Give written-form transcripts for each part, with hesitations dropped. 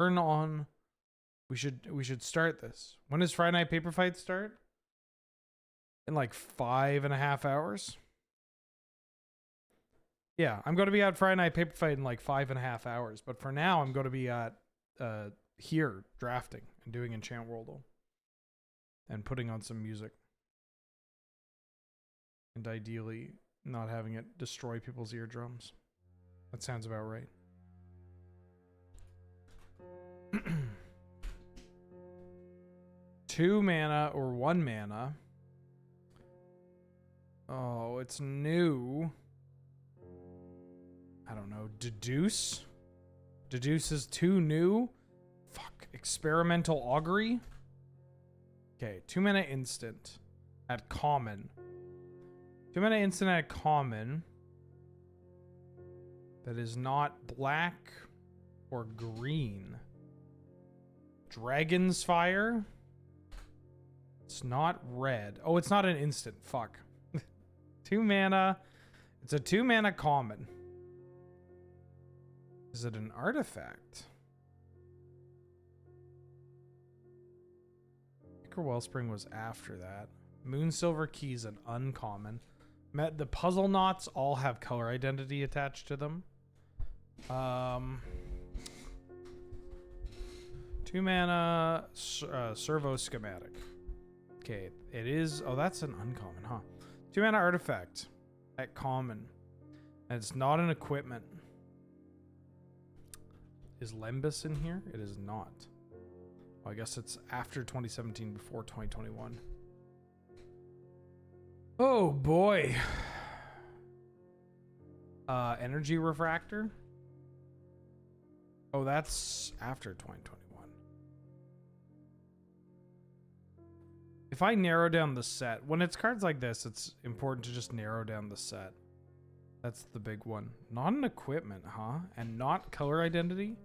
Turn on. We should start this. When does Friday Night Paper Fight start? In like 5.5 hours. Yeah, I'm going to be at Friday Night Paper Fight in like 5.5 hours. But for now, I'm going to be at here drafting and doing Enchant World and putting on some music. And ideally not having it destroy people's eardrums. That sounds about right. 2 mana or 1 mana. Oh, it's new. I don't know. Deduce? Deduce is 2 new? Fuck. Experimental Augury? Okay, 2 mana instant at common. 2 mana instant at common. That is not black or green. Dragon's Fire? It's not red. Oh, it's not an instant. Fuck. 2 mana. It's a 2 mana common. Is it an artifact? Ichor Wellspring was after that. Moonsilver Key's an uncommon. The puzzle knots all have color identity attached to them. 2 mana servo schematic. Okay, it is. Oh, that's an uncommon, huh? 2 mana artifact at common. And it's not an equipment. Is Lembus in here? It is not. Well, I guess it's after 2017, before 2021. Oh boy. Energy Refractor. Oh, that's after 2021. If I narrow down the set, when it's cards like this, it's important to just narrow down the set. That's the big one. Not an equipment, huh? And not color identity?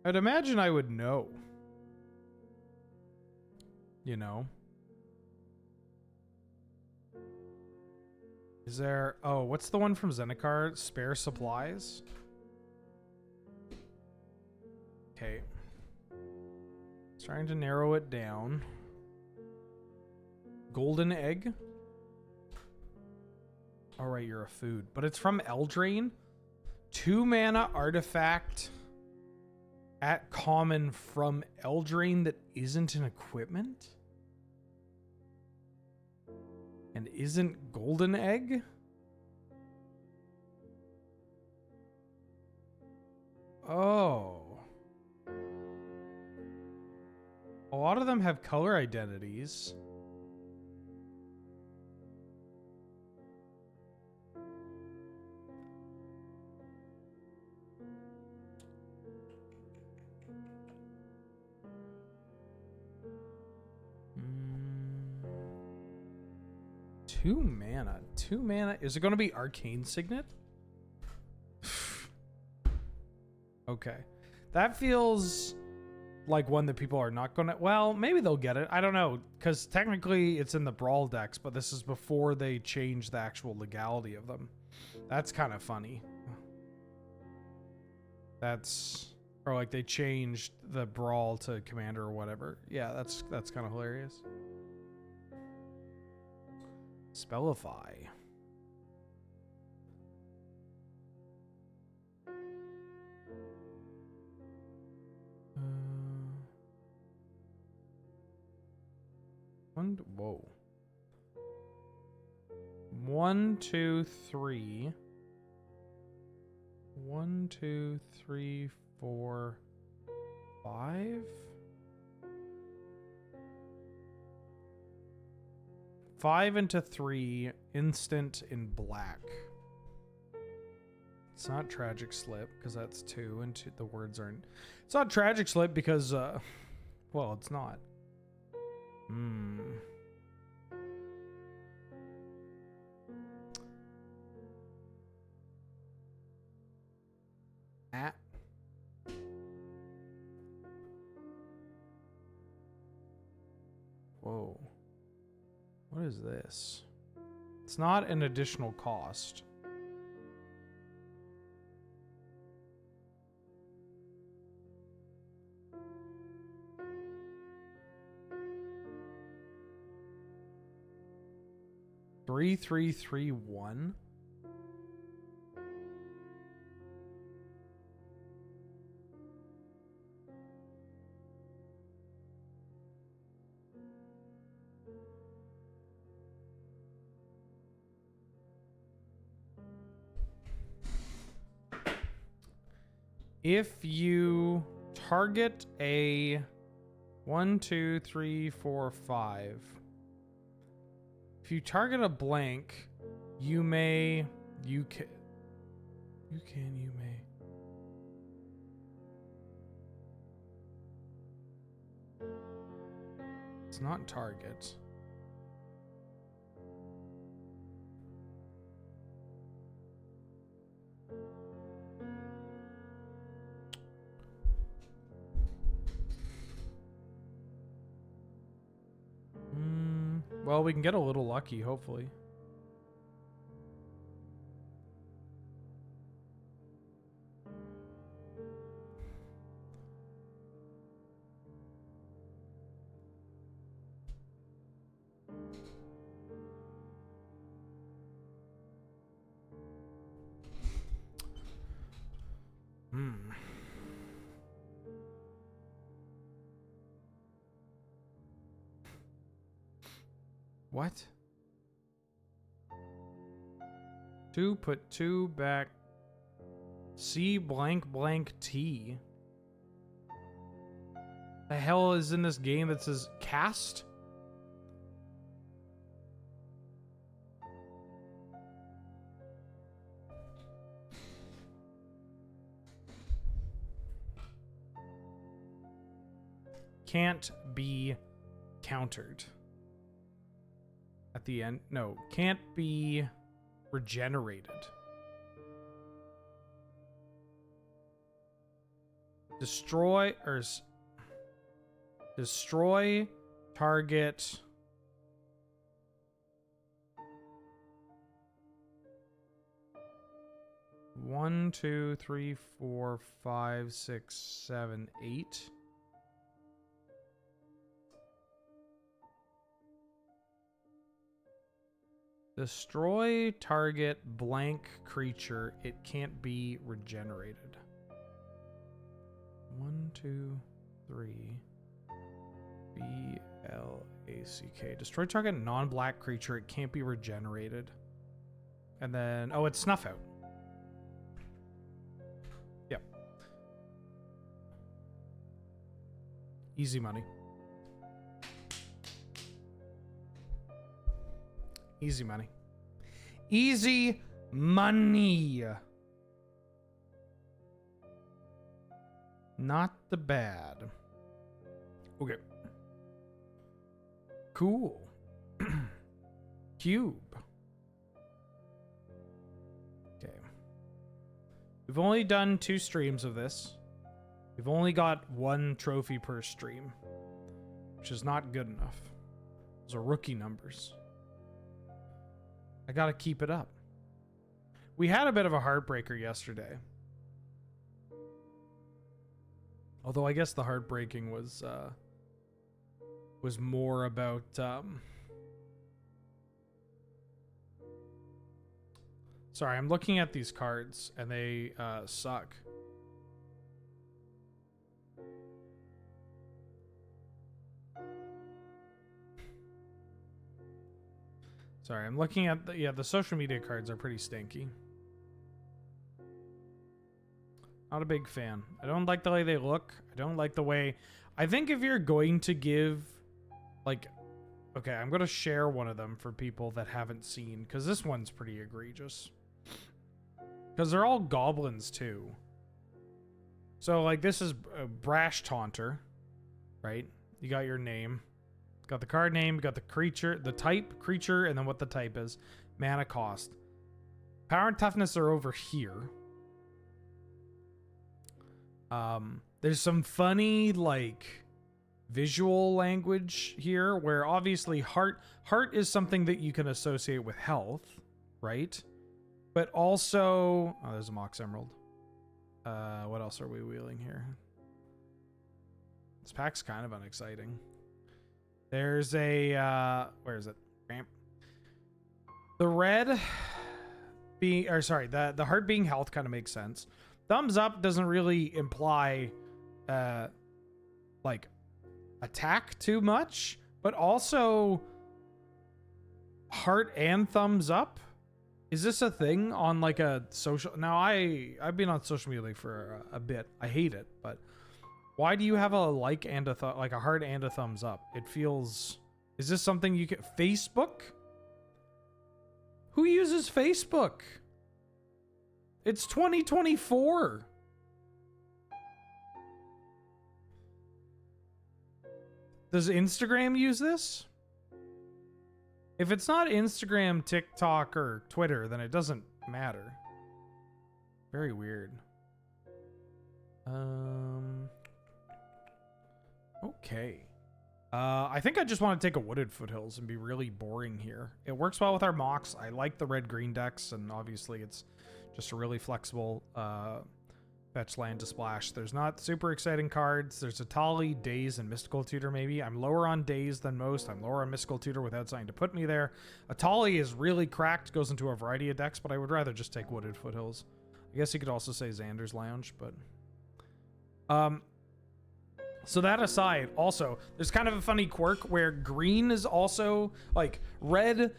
I'd imagine I would know. You know? Is there... Oh, what's the one from Zendikar? Spare Supplies? Okay. Trying to narrow it down. Golden Egg? Alright, you're a food. But it's from Eldraine? 2 mana artifact at common from Eldraine that isn't an equipment? And isn't Golden Egg? Oh. A lot of them have color identities. Two mana. 2 mana. Is it going to be Arcane Signet? Okay. That feels like one that people are not going to... Well, maybe they'll get it. I don't know. Because technically it's in the Brawl decks, but this is before they change the actual legality of them. That's kind of funny. That's... Or like they changed the Brawl to Commander or whatever. Yeah, that's kind of hilarious. Spellify. Whoa. 1, 2, 3. 1, 2, 3, 4, 5. 5 into 3, instant in black. It's not Tragic Slip because that's 2 and the words aren't. It's not Tragic Slip because, well, it's not. Whoa. What is this? It's not an additional cost. 3-3-3-1. If you target a 1, 2, 3, 4, 5. If you target a blank, you may. It's not target. Well, we can get a little lucky, hopefully. What? 2, put 2 back. C blank blank T. The hell is in this game that says cast? Can't be countered. At the end, no, can't be regenerated. Destroy target. One, 2, 3, 4, 5, 6, 7, 8. Destroy target blank creature. It can't be regenerated. 1, 2, 3. B-L-A-C-K. Destroy target non-black creature. It can't be regenerated. And then, oh, it's Snuff Out. Yep. Easy money. Easy money. Easy money. Not the bad. Okay. Cool. Cube. Okay. We've only done 2 streams of this. We've only got 1 trophy per stream, which is not good enough. Those are rookie numbers. I gotta keep it up. We had a bit of a heartbreaker yesterday. Although I guess the heartbreaking was more about sorry, I'm looking at these cards and they suck. Sorry, I'm looking at the social media cards are pretty stinky. Not a big fan. I don't like the way they look. I don't like the way... I think if you're going to give... Like... Okay, I'm going to share one of them for people that haven't seen, because this one's pretty egregious. Because they're all goblins, too. So, like, this is a Brash Taunter, right? You got your name. Got the card name, got the creature, the type, creature, and then what the type is. Mana cost. Power and toughness are over here. There's some funny, like, visual language here where obviously heart is something that you can associate with health, right? But also, oh, there's a Mox Emerald. What else are we wheeling here? This pack's kind of unexciting. There's a, where is it? The red being, or sorry, the heart being health kind of makes sense. Thumbs up doesn't really imply like attack too much, but also heart and thumbs up. Is this a thing on like a social? Now I've been on social media for a bit. I hate it, but why do you have a like and a like a heart and a thumbs up? It feels. Is this something you can Facebook? Who uses Facebook? It's 2024. Does Instagram use this? If it's not Instagram, TikTok, or Twitter, then it doesn't matter. Very weird. Okay. I think I just want to take a Wooded Foothills and be really boring here. It works well with our mocks. I like the red-green decks, and obviously it's just a really flexible fetch land to splash. There's not super exciting cards. There's Atali, Daze, and Mystical Tutor maybe. I'm lower on Daze than most. I'm lower on Mystical Tutor without something to put me there. Atali is really cracked, goes into a variety of decks, but I would rather just take Wooded Foothills. I guess you could also say Xander's Lounge, but... So that aside, also, there's kind of a funny quirk where green is also, like, red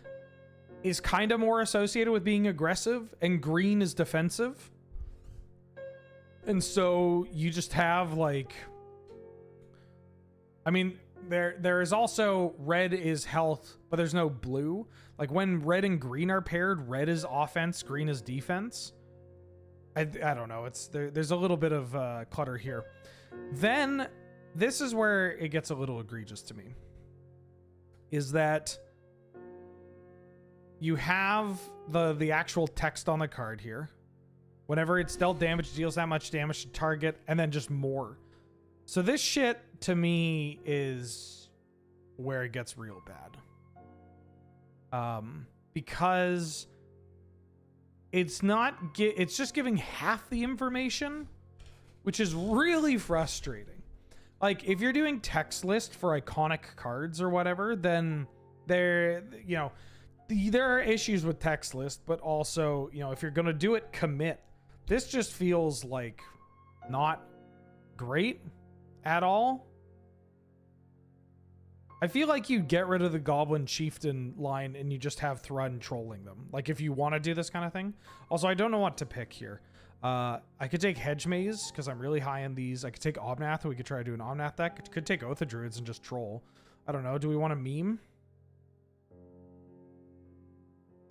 is kind of more associated with being aggressive, and green is defensive. And so you just have, like... I mean, there is also red is health, but there's no blue. Like, when red and green are paired, red is offense, green is defense. I don't know. There's a little bit of clutter here. Then... this is where it gets a little egregious to me. Is that you have the actual text on the card here. Whenever it's dealt damage, deals that much damage to target, and then just more. So this shit, to me, is where it gets real bad. Because it's just giving half the information, which is really frustrating. Like, if you're doing text list for iconic cards or whatever, then there are issues with text list, but also, if you're going to do it, commit. This just feels like not great at all. I feel like you get rid of the Goblin Chieftain line and you just have Thrun trolling them. Like, if you want to do this kind of thing. Also, I don't know what to pick here. I could take Hedge Maze because I'm really high on these. I could take Omnath. We could try to do an Omnath deck. I could take Oath of Druids and just troll. I don't know. Do we want to meme?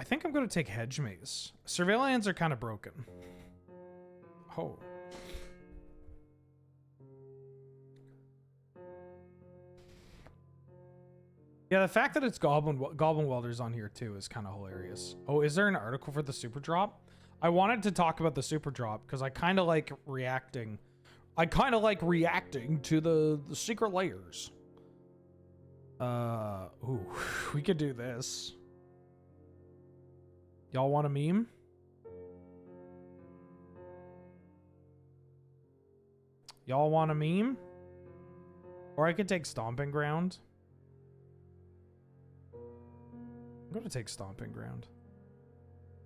I think I'm going to take Hedge Maze. Surveillance are kind of broken. Oh. Yeah, the fact that it's Goblin Welders on here too is kind of hilarious. Oh, is there an article for the super drop? I wanted to talk about the super drop because I kind of like reacting. I kind of like reacting to the secret layers. Ooh, we could do this. Y'all want a meme? Y'all want a meme? Or I could take Stomping Ground. I'm going to take Stomping Ground.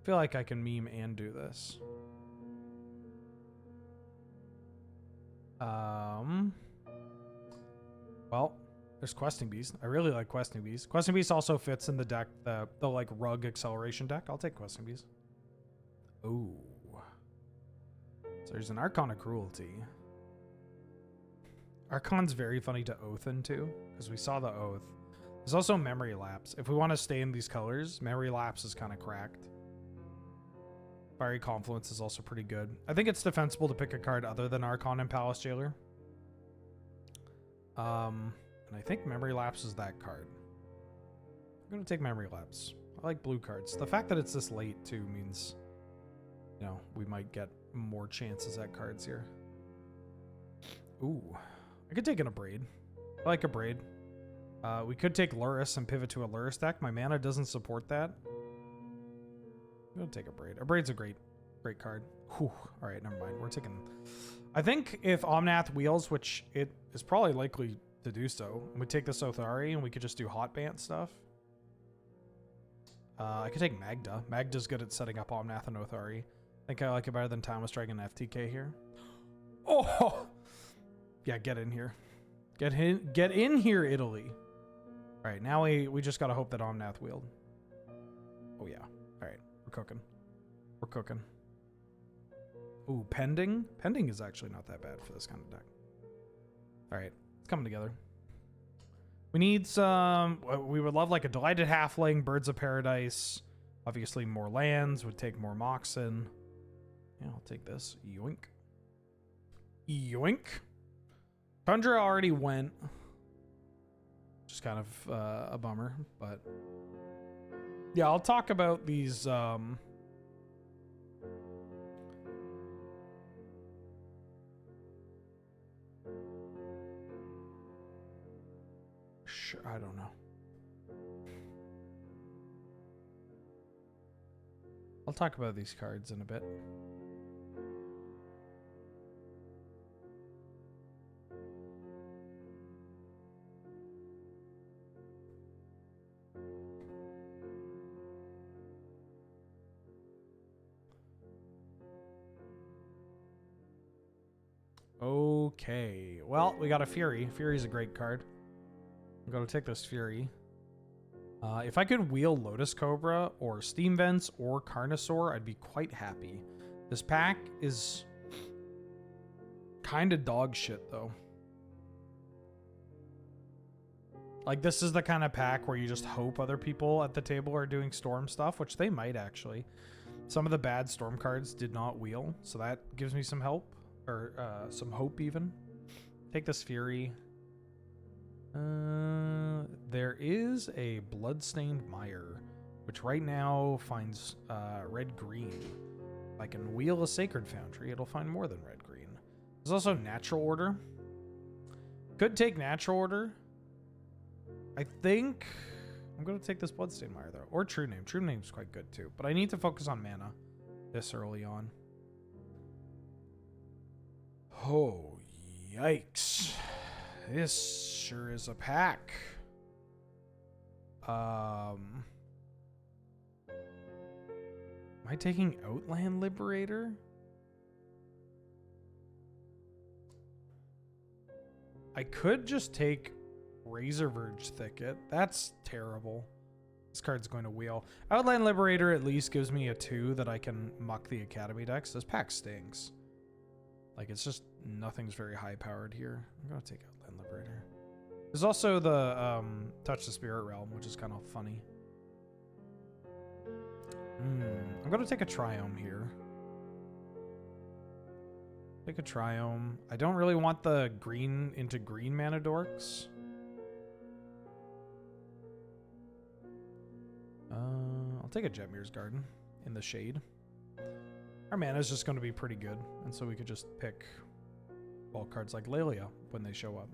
I feel like I can meme and do this. Well, there's Questing Beast. I really like Questing Beast. Questing Beast also fits in the deck, the like rug acceleration deck. I'll take Questing Beast. Ooh. So there's an Archon of Cruelty. Archon's very funny to Oath into, because we saw the Oath. There's also Memory Lapse. If we want to stay in these colors, Memory Lapse is kind of cracked. Fiery Confluence is also pretty good. I think it's defensible to pick a card other than Archon and Palace Jailer. And I think Memory Lapse is that card. I'm going to take Memory Lapse. I like blue cards. The fact that it's this late, too, means, we might get more chances at cards here. Ooh. I could take an Abrade. I like Abrade. We could take Lurrus and pivot to a Lurrus deck. My mana doesn't support that. I'm going to take Abrade. Abrade's a great card. Whew. All right, never mind. We're taking... I think if Omnath wheels, which it is probably likely to do so, and we take this Othari and we could just do Hot Bant stuff. I could take Magda. Magda's good at setting up Omnath and Othari. I think I like it better than Timeless Dragon and FTK here. Oh! Yeah, get in here. Get in here, Italy. All right, now we just got to hope that Omnath wield. Oh, yeah. All right, we're cooking. We're cooking. Ooh, Pending? Pending is actually not that bad for this kind of deck. All right, it's coming together. We need some... We would love like a Delighted Halfling, Birds of Paradise. Obviously, more lands would take more Moxen. Yeah, I'll take this. Yoink. Yoink. Tundra already went. Just kind of a bummer, but... Yeah, I'll talk about these... Sure, I don't know. I'll talk about these cards in a bit. Okay, well, we got a Fury. Fury's a great card. I'm going to take this Fury. If I could wheel Lotus Cobra or Steam Vents or Carnosaur, I'd be quite happy. This pack is kind of dog shit, though. Like, this is the kind of pack where you just hope other people at the table are doing Storm stuff, which they might actually. Some of the bad Storm cards did not wheel, so that gives me some help. Or some hope, even. Take this Fury. There is a Bloodstained Mire, which right now finds red-green. If I can wheel a Sacred Foundry, it'll find more than red-green. There's also Natural Order. Could take Natural Order. I think I'm going to take this Bloodstained Mire, though. Or True Name. True Name's quite good, too. But I need to focus on mana this early on. Oh, yikes. This sure is a pack. Am I taking Outland Liberator? I could just take Razorverge Thicket. That's terrible. This card's going to wheel. Outland Liberator at least gives me a 2 that I can muck the Academy decks. This pack stinks. Like, it's just nothing's very high powered here. I'm going to take Outland Liberator. There's also the Touch the Spirit Realm, which is kind of funny. I'm going to take a Triome here. Take a Triome. I don't really want the green into green mana dorks. I'll take a Jetmir's Garden in the shade. Our mana is just going to be pretty good, and so we could just pick all cards like Lelia when they show up.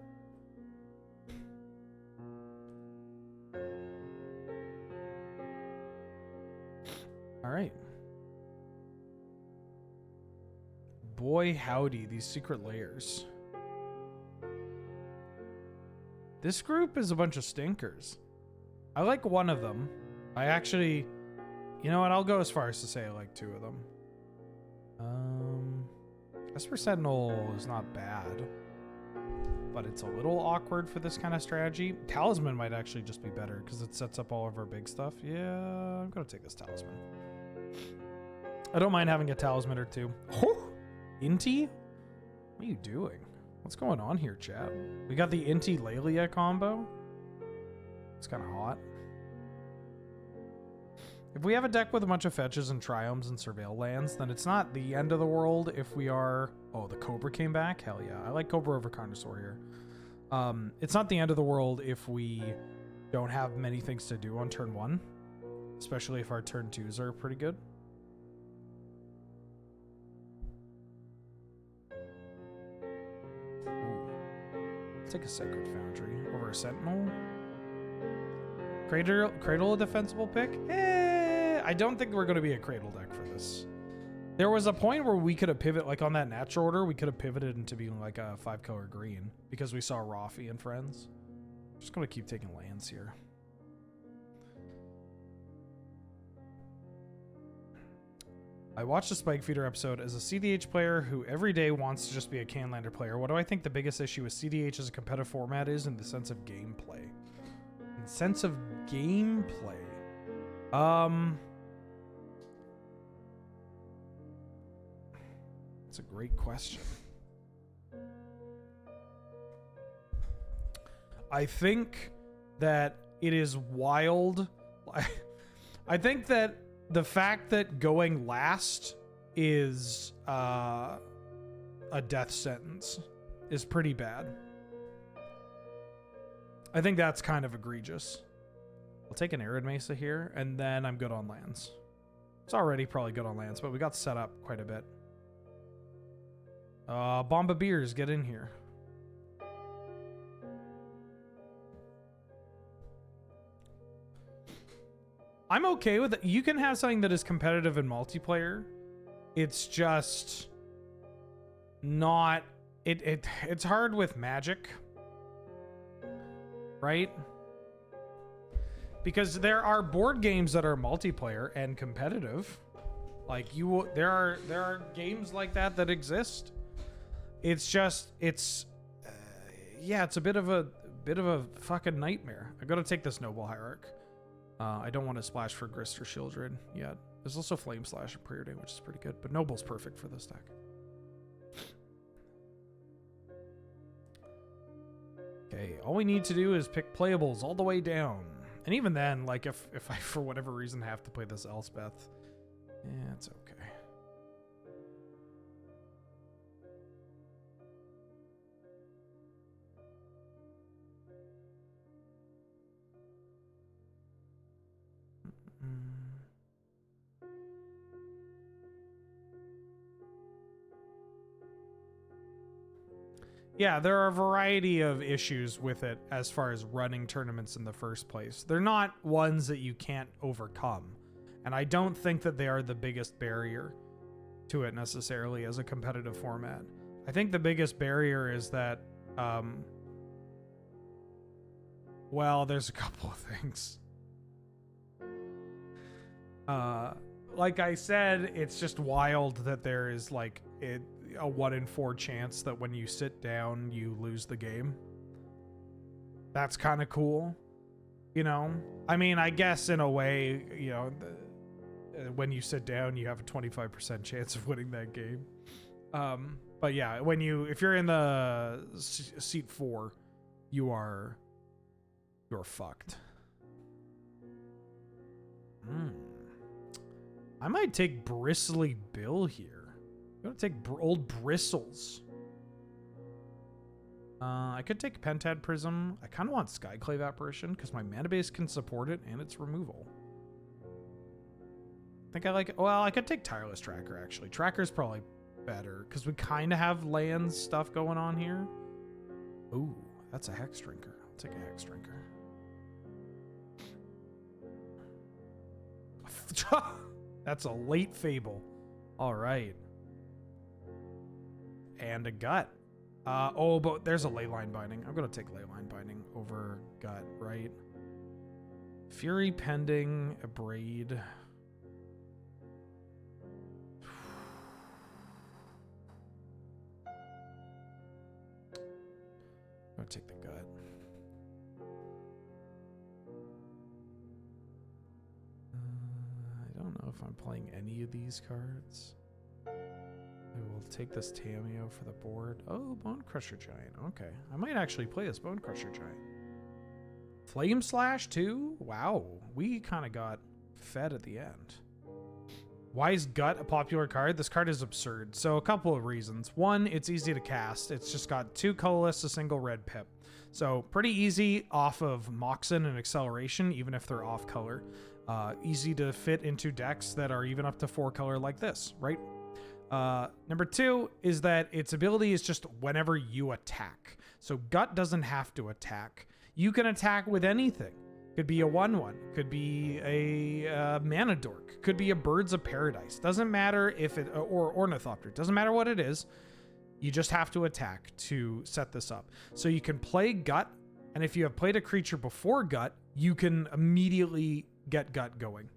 All right. Boy, howdy, these secret layers. This group is a bunch of stinkers. I like one of them. I actually, you know what? I'll go as far as to say I like 2 of them. Esper Sentinel is not bad, but it's a little awkward for this kind of strategy. Talisman might actually just be better because it sets up all of our big stuff. Yeah, I'm gonna take this Talisman. I don't mind having a Talisman or 2. Oh, Inti? What are you doing? What's going on here, chat? We got the Inti Lelia combo. It's kind of hot. If we have a deck with a bunch of fetches and triomes and surveil lands, then it's not the end of the world if we are... Oh, the Cobra came back? Hell yeah. I like Cobra over Carnosaur here. It's not the end of the world if we don't have many things to do on turn 1. Especially if our turn 2s are pretty good. Ooh. Let's take a Sacred Foundry over a Sentinel. Cradle a defensible pick? I don't think we're going to be a Cradle deck for this. There was a point where we could have pivoted, like on that Natural Order, we could have pivoted into being like a 5-color green because we saw Rafi and friends. Just going to keep taking lands here. I watched a Spike Feeder episode as a cEDH player who every day wants to just be a Canlander player. What do I think the biggest issue with cEDH as a competitive format is in the sense of gameplay? In the sense of gameplay? That's a great question. I think that it is wild. I think that the fact that going last is a death sentence is pretty bad. I think that's kind of egregious. I'll take an Arid Mesa here, and then I'm good on lands. It's already probably good on lands, but we got set up quite a bit. Bombardiers, get in here. I'm okay with it. You can have something that is competitive in multiplayer. It's just not... It's hard with Magic. Right? Because there are board games that are multiplayer and competitive. Like, there are games like that exist. It's just... yeah, it's a bit of a fucking nightmare. I gotta take this Noble Hierarch. I don't want to splash for Grist or Shieldred yet. There's also Flame Slash and Preordain, which is pretty good, but Noble's perfect for this deck. Okay, all we need to do is pick playables all the way down. And even then, like, if I, for whatever reason, have to play this Elspeth, yeah, it's okay. Yeah, there are a variety of issues with it as far as running tournaments in the first place. They're not ones that you can't overcome. And I don't think that they are the biggest barrier to it necessarily as a competitive format. I think the biggest barrier is that, well, there's a couple of things. Like I said, it's just wild that there is like a 1 in 4 chance that when you sit down, you lose the game. That's kind of cool. You know? I mean, I guess in a way, you know, when you sit down, you have a 25% chance of winning that game. But yeah, if you're in the seat 4, you're fucked. I might take Bristly Bill here. I'm gonna take old Bristles. I could take Pentad Prism. I kind of want Skyclave Apparition because my mana base can support it and its removal. I think I like it. Well, I could take Tireless Tracker, actually. Tracker's probably better because we kind of have land stuff going on here. Ooh, that's a Hex Drinker. I'll take a Hex Drinker. That's a late Fable. All right. And a Gut. Oh, but there's a Leyline Binding. I'm going to take Leyline Binding over Gut, right? Fury Pending, Abrade. I'm going to take the Gut. I don't know if I'm playing any of these cards. I will take this Tameo for the board. Oh, Bone Crusher Giant. Okay. I might actually play this Bone Crusher Giant. Flame Slash too? Wow. We kind of got fed at the end. Why is Gut a popular card? This card is absurd. So a couple of reasons. One, it's easy to cast. It's just got 2 colorless, a single red pip. So pretty easy off of Moxen and Acceleration, even if they're off color. Easy to fit into decks that are even up to 4 color like this, right? Number 2 is that its ability is just whenever you attack. So Gut doesn't have to attack. You can attack with anything. Could be a 1/1. Could be a Mana Dork. Could be a Birds of Paradise. Doesn't matter if it... Or Ornithopter. Doesn't matter what it is. You just have to attack to set this up. So you can play Gut, and if you have played a creature before Gut, you can immediately get Gut going.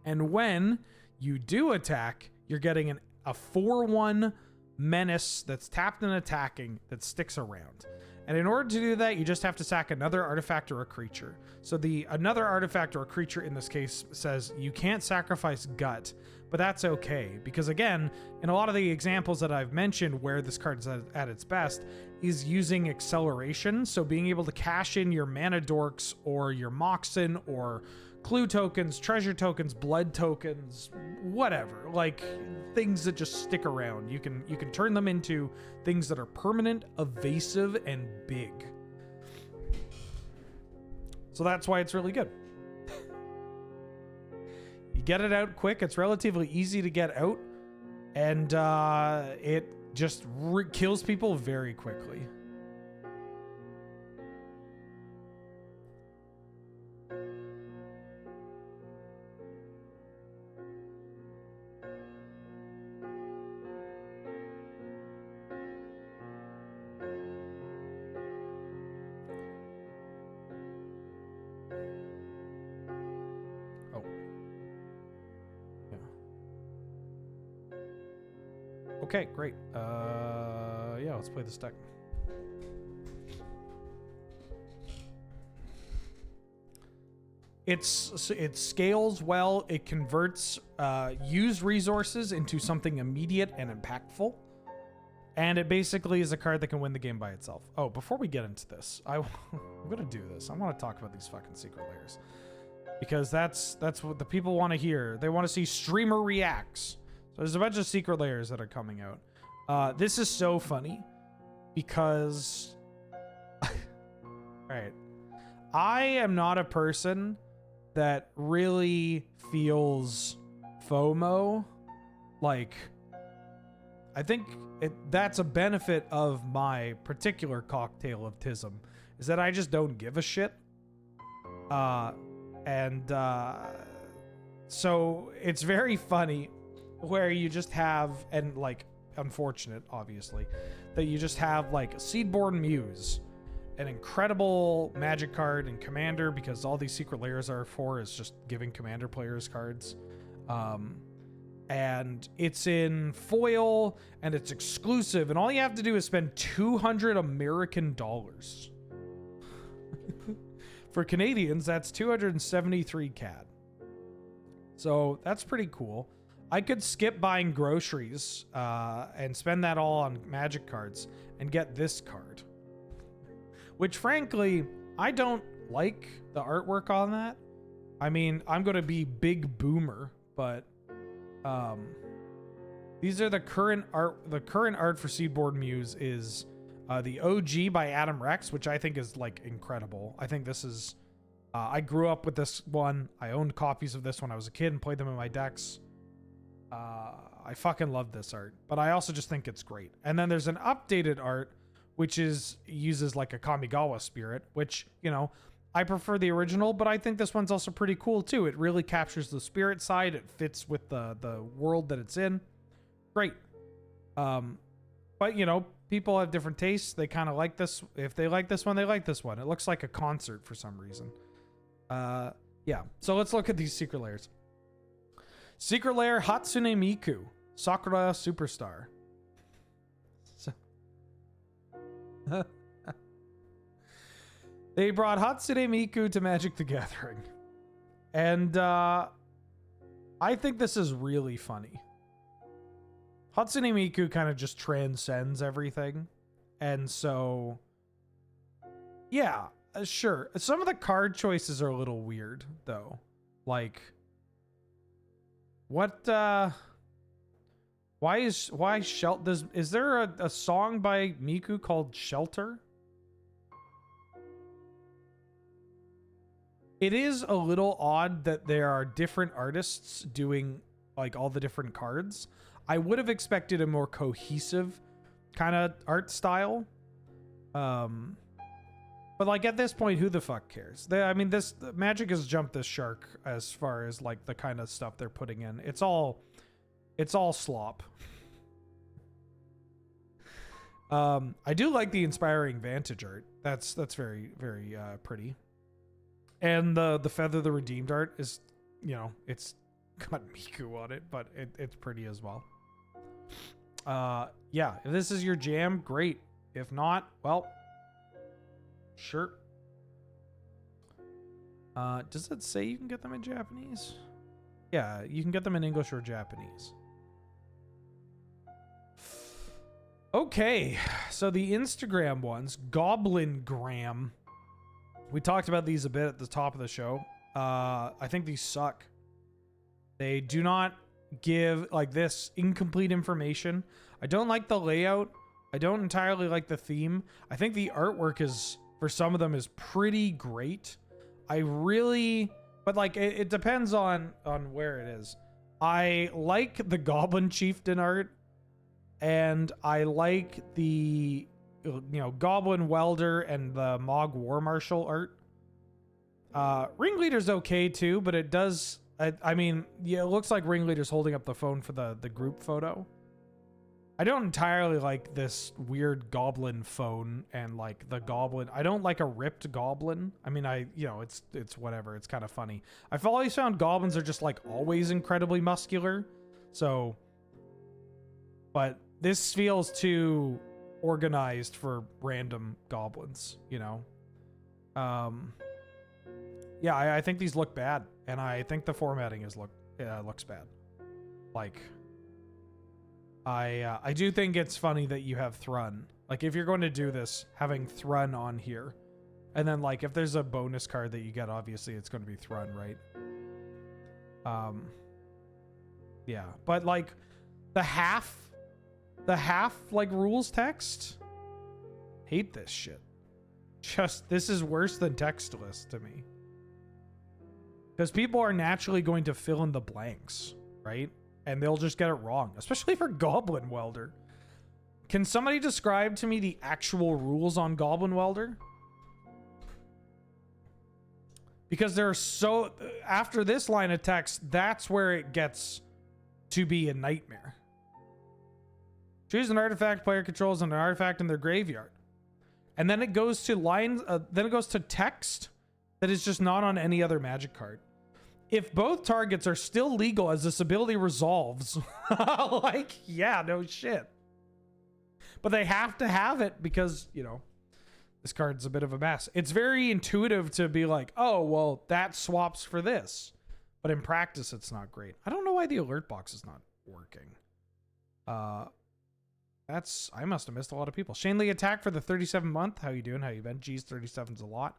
And when you do attack, you're getting a 4/1 menace that's tapped and attacking that sticks around. And in order to do that, you just have to sack another artifact or a creature. So another artifact or a creature in this case says you can't sacrifice Gut, but that's okay. Because again, in a lot of the examples that I've mentioned where this card is at its best is using acceleration. So being able to cash in your mana dorks or your Moxen or clue tokens, treasure tokens, blood tokens, whatever, like things that just stick around. You can turn them into things that are permanent, evasive, and big. So that's why it's really good. You get it out quick. It's relatively easy to get out, and it just kills people very quickly. Okay, great. Yeah, let's play this deck. It scales well. It converts used resources into something immediate and impactful. And it basically is a card that can win the game by itself. Oh, before we get into this, I'm going to do this. I want to talk about these fucking secret layers. Because that's what the people want to hear. They want to see streamer reacts. There's a bunch of secret layers that are coming out. This is so funny because all right, I am not a person that really feels FOMO. Like, I think that's a benefit of my particular cocktail of tism, is that I just don't give a shit. So it's very funny where you just have, and like unfortunate obviously, that you just have like Seedborn Muse, an incredible magic card and commander, because all these secret layers are for is just giving commander players cards. And it's in foil and it's exclusive, and all you have to do is spend 200 American dollars. For Canadians, that's 273 CAD. So that's pretty cool. I could skip buying groceries and spend that all on magic cards and get this card. Which, frankly, I don't like the artwork on that. I mean, I'm going to be big boomer, but these are the current art. The current art for Seedborn Muse is the OG by Adam Rex, which I think is like incredible. I think this is... I grew up with this one. I owned copies of this when I was a kid and played them in my decks. I fucking love this art, but I also just think it's great. And then there's an updated art, which uses like a Kamigawa spirit, which, you know, I prefer the original, but I think this one's also pretty cool too. It really captures the spirit side. It fits with the world that it's in. Great. But you know, people have different tastes. They kind of like this. If they like this one, they like this one. It looks like a concert for some reason. Yeah. So let's look at these secret layers. Secret Lair Hatsune Miku, Sakura Superstar. So they brought Hatsune Miku to Magic the Gathering. And I think this is really funny. Hatsune Miku kind of just transcends everything. And so, yeah, sure. Some of the card choices are a little weird, though. Like... What, why Shelter? Is there a song by Miku called Shelter? It is a little odd that there are different artists doing like all the different cards. I would have expected a more cohesive kind of art style. But like at this point, who the fuck cares? I mean, Magic has jumped this shark as far as like the kind of stuff they're putting in. It's all slop. I do like the inspiring Vantage art. That's very, very pretty. And the Feather the Redeemed art is, you know, it's got Miku on it, but it's pretty as well. Yeah, if this is your jam, great. If not, well, sure. Does it say you can get them in Japanese? Yeah, you can get them in English or Japanese. Okay, so the Instagram ones, Goblin Gram. We talked about these a bit at the top of the show. I think these suck. They do not give like this incomplete information. I don't like the layout. I don't entirely like the theme. I think the artwork is, for some of them, is pretty great. I really, but like it depends on where it is. I like the Goblin Chieftain art, and I like the Goblin Welder and the Mog War Marshal art. Ringleader's okay too, but it does. I mean, yeah, it looks like Ringleader's holding up the phone for the group photo. I don't entirely like this weird goblin phone and like the goblin. I don't like a ripped goblin. I mean, it's whatever. It's kind of funny. I've always found goblins are just like always incredibly muscular. So, but this feels too organized for random goblins, Yeah, I think these look bad, and I think the formatting looks bad. Like, I do think it's funny that you have Thrun. Like, if you're going to do this, having Thrun on here, and then like if there's a bonus card that you get, obviously it's going to be Thrun, right? Yeah, but like the half like rules text, hate this shit. This is worse than textless to me. Because people are naturally going to fill in the blanks, right? And they'll just get it wrong, especially for Goblin Welder. Can somebody describe to me the actual rules on Goblin Welder? Because they're so... After this line of text, that's where it gets to be a nightmare. Choose an artifact player controls and an artifact in their graveyard. And then it goes to lines... then it goes to text that is just not on any other Magic card. If both targets are still legal as this ability resolves, like, yeah, no shit. But they have to have it because, this card's a bit of a mess. It's very intuitive to be like, oh, well, that swaps for this. But in practice, it's not great. I don't know why the alert box is not working. I must have missed a lot of people. Shane Lee Attack for the 37th month. How you doing? How you been? Geez, 37's a lot.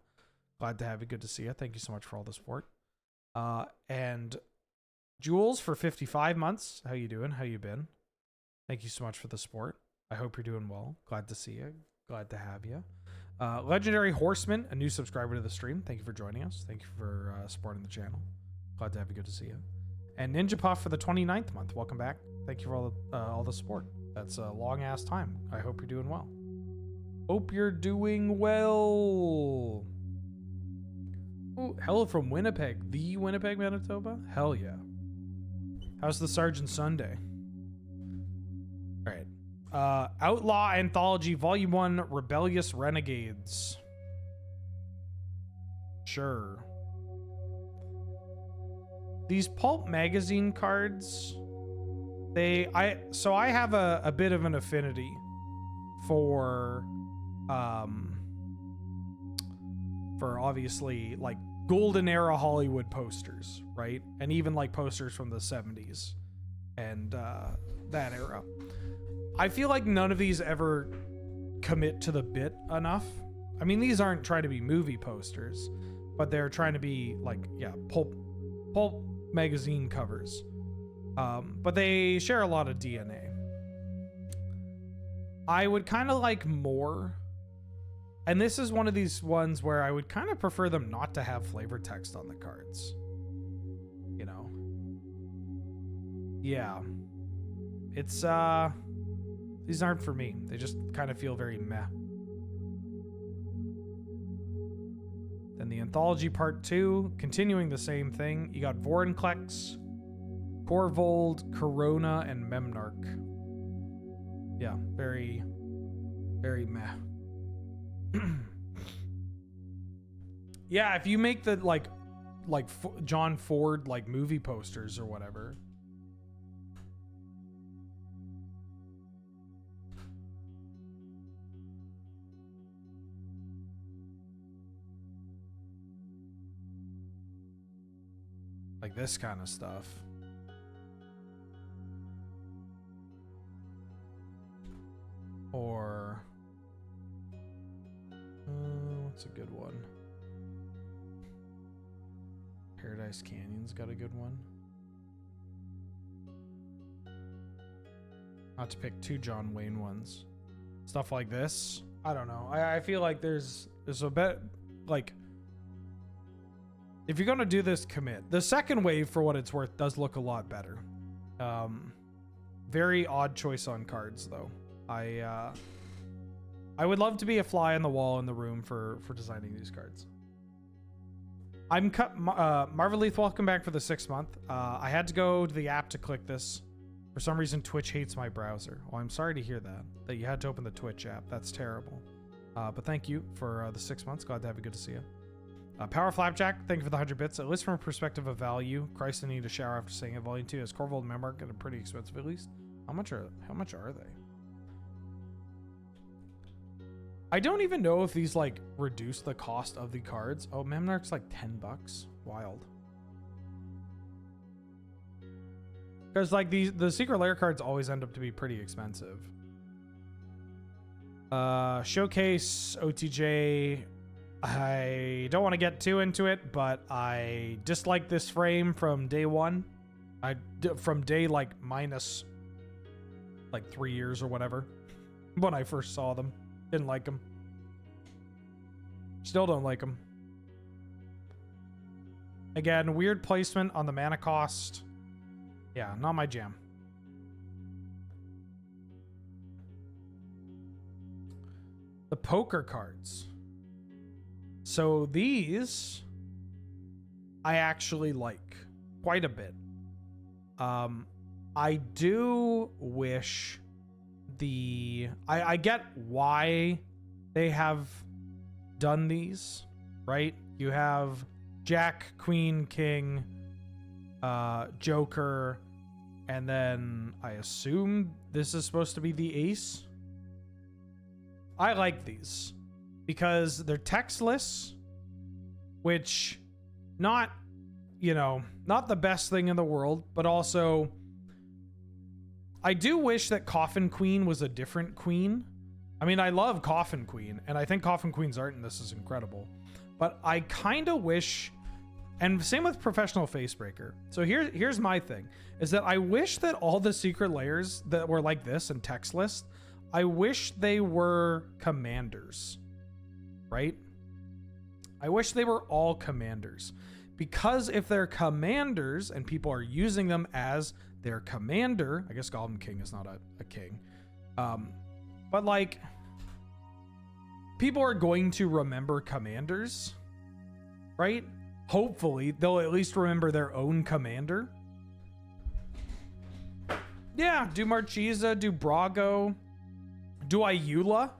Glad to have you. Good to see you. Thank you so much for all the support. And Jules for 55 months. How you doing? How you been? Thank you so much for the support. I hope you're doing well. Glad to see you. Glad to have you. Legendary Horseman, a new subscriber to the stream. Thank you for joining us. Thank you for supporting the channel. Glad to have you. Good to see you. And Ninja Puff for the 29th month. Welcome back. Thank you for all the support. That's a long ass time. I hope you're doing well. Hope you're doing well. Ooh, hello from Winnipeg. The Winnipeg, Manitoba? Hell yeah. How's the Sergeant Sunday? All right. Outlaw Anthology Volume 1 Rebellious Renegades. Sure. These Pulp magazine cards, I have a bit of an affinity for obviously like golden era Hollywood posters, right? And even like posters from the 70s and that era. I feel like none of these ever commit to the bit enough. I mean, these aren't trying to be movie posters, but they're trying to be like, yeah, pulp magazine covers. But they share a lot of DNA. I would kind of like more. And this is one of these ones where I would kind of prefer them not to have flavor text on the cards. Yeah. It's, these aren't for me. They just kind of feel very meh. Then the Anthology Part 2, continuing the same thing. You got Vorinclex, Corvold, Corona, and Memnarch. Yeah, very, very meh. Yeah, if you make the, like like John Ford like movie posters or whatever. Like this kind of stuff. Or what's a good one? Paradise Canyon's got a good one. Not to pick two John Wayne ones. Stuff like this. I don't know. I feel like there's a bit like, if you're gonna do this, commit. The second wave, for what it's worth, does look a lot better. Very odd choice on cards, though. I would love to be a fly on the wall in the room for designing these cards. Marvel Leith, welcome back for the 6th month. I had to go to the app to click this. For some reason, Twitch hates my browser. Well, I'm sorry to hear that you had to open the Twitch app. That's terrible. But thank you for the 6 months. Glad to have you. Good to see you. Power Flapjack, thank you for the 100 bits. At least from a perspective of value. Christ, I need a shower after saying it. Volume 2 is Corvold and Memark, and are pretty expensive at least. How much are they? I don't even know if these like reduce the cost of the cards. Oh, Memnarch's like $10. Wild. Because like the Secret Lair cards always end up to be pretty expensive. Showcase, OTJ. I don't want to get too into it, but I dislike this frame from day one. From day like minus like 3 years or whatever. When I first saw them. Didn't like them. Still don't like them. Again, weird placement on the mana cost. Yeah, not my jam. The poker cards. So these I actually like quite a bit. I do wish I get why they have done these, right? You have Jack, Queen, King, Joker, and then I assume this is supposed to be the ace. I like these because they're textless, which not the best thing in the world, but also I do wish that Coffin Queen was a different queen. I mean, I love Coffin Queen, and I think Coffin Queen's art in this is incredible. But I kind of wish, and same with Professional Facebreaker. So here's my thing, is that I wish that all the Secret Lairs that were like this and text list, I wish they were commanders, right? I wish they were all commanders. Because if they're commanders and people are using them as their commander, I guess Goblin King is not a king, but like people are going to remember commanders, right? Hopefully they'll at least remember their own commander. Yeah, do Marchesa, do Brago, do Ayula.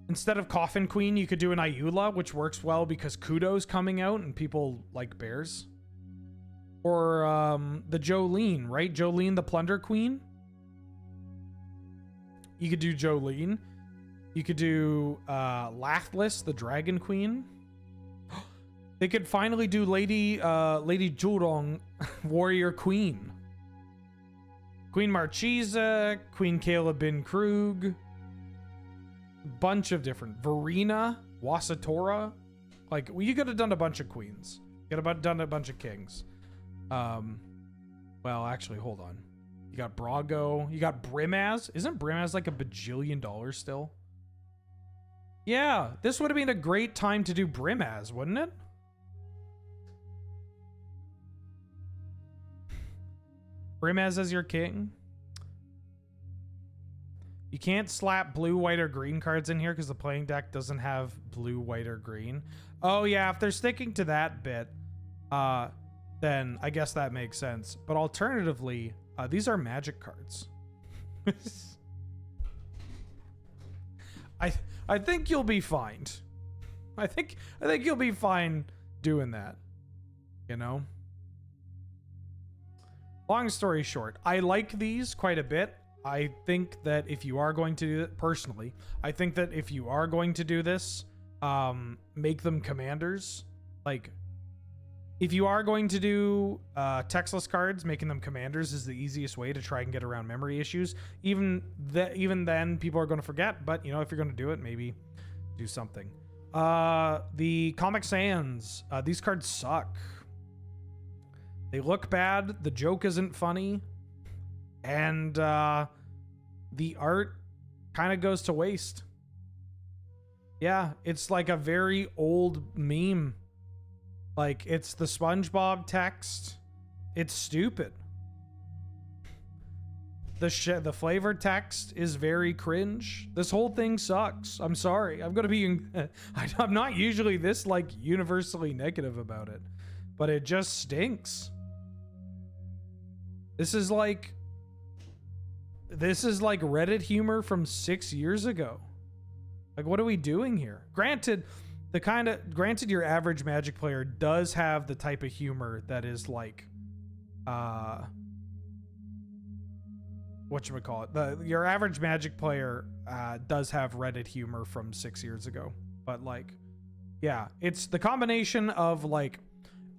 Instead of Coffin Queen, you could do an Ayula, which works well because Kudo's coming out and people like bears. Or the Jolene, right? Jolene, the Plunder Queen. You could do Jolene. You could do Lathlis, the Dragon Queen. They could finally do Lady Jurong, Warrior Queen. Queen Marchesa, Queen Kayla Bin Krug. Bunch of different. Verena, Wasatora. Like, you could have done a bunch of queens. You could have done a bunch of kings. Well, actually, hold on. You got Brago. You got Brimaz. Isn't Brimaz like $1 bajillion still? Yeah, this would have been a great time to do Brimaz, wouldn't it? Brimaz as your king. You can't slap blue, white, or green cards in here because the playing deck doesn't have blue, white, or green. Oh, yeah, if they're sticking to that bit, then I guess that makes sense. But alternatively, these are magic cards. I think you'll be fine. I think you'll be fine doing that. you know? Long story short, I like these quite a bit. I think that if you are going to do it, personally, I think that if you are going to do this, make them commanders. Like, if you are going to do textless cards, making them commanders is the easiest way to try and get around memory issues. Even then, people are going to forget. But, you know, if you're going to do it, maybe do something. The Comic Sans. These cards suck. They look bad. The joke isn't funny. And the art kind of goes to waste. Yeah, it's like a very old meme. Like, it's the SpongeBob text. It's stupid. The flavor text is very cringe. This whole thing sucks. I'm sorry. I'm gonna be. I'm not usually this like universally negative about it, but it just stinks. This is like Reddit humor from 6 years ago. Like, what are we doing here? Granted, your average Magic player does have the type of humor that is like, whatchamacallit? Your average Magic player does have Reddit humor from 6 years ago. But like, yeah, it's the combination of like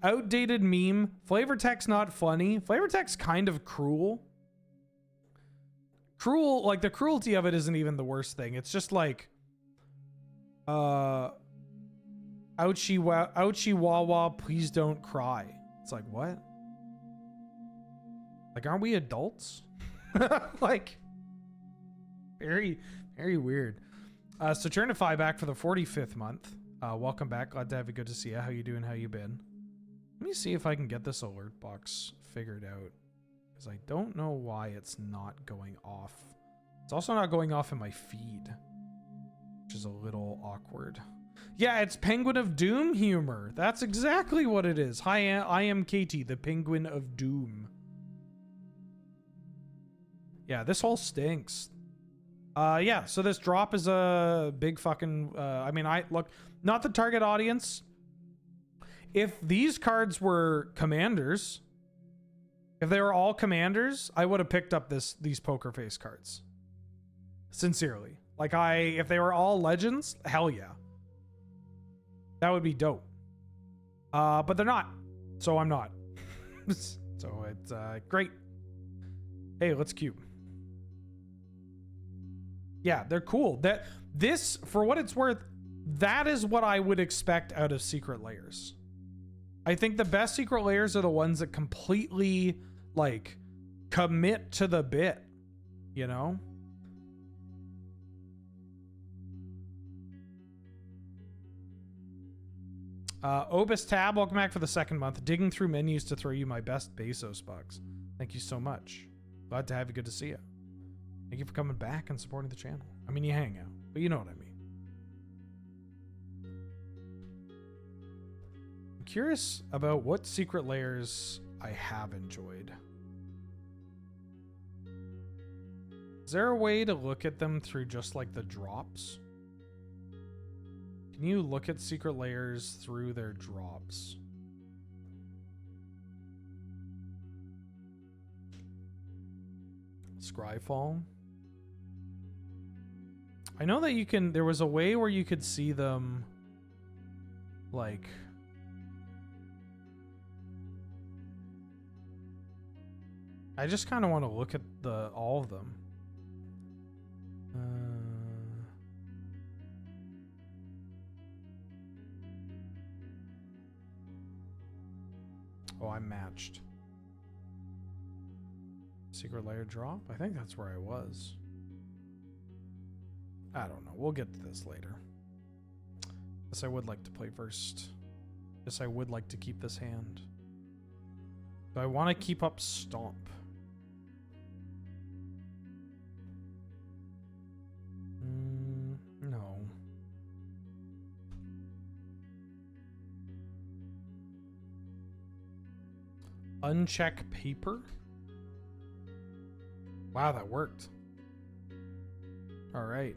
outdated meme, flavor text not funny, flavor text kind of cruel. Like the cruelty of it isn't even the worst thing. It's just like, ouchie wawa, please don't cry. It's like, what? Like, aren't we adults? Like, very, very weird. Saturnify back for the 45th month. Welcome back. Glad to have you. Good to see you. How you doing? How you been? Let me see if I can get this alert box figured out, because I don't know why it's not going off. It's also not going off in my feed, which is a little awkward. Yeah, it's Penguin of Doom humor. That's exactly what it is. Hi, I am Katie, the Penguin of Doom. Yeah, this whole stinks. Yeah, so this drop is a big fucking... I mean, look, not the target audience. If these cards were commanders, if they were all commanders, I would have picked up these poker face cards. Sincerely. Like, if they were all legends, hell yeah. That would be dope. But they're not. So I'm not. So it's great. Hey, let's cube. Yeah, they're cool. This, for what it's worth, that is what I would expect out of Secret Lairs. I think the best Secret Lairs are the ones that completely, like, commit to the bit, you know? Obus Tab, welcome back for the 2nd month. Digging through menus to throw you my best Bezos bucks. Thank you so much. Glad to have you. Good to see you. Thank you for coming back and supporting the channel. I mean, you hang out, but you know what I mean. I'm curious about what Secret Lairs I have enjoyed. Is there a way to look at them through just like the drops? Can you look at Secret Lairs through their drops? Scryfall. I know that you can, there was a way where you could see them like, I just kind of want to look at all of them. Oh, I'm matched. Secret Lair drop? I think that's where I was. I don't know. We'll get to this later. Yes, I would like to play first. Yes, I would like to keep this hand. Do I want to keep up Stomp? No. Uncheck paper? Wow, that worked. All right.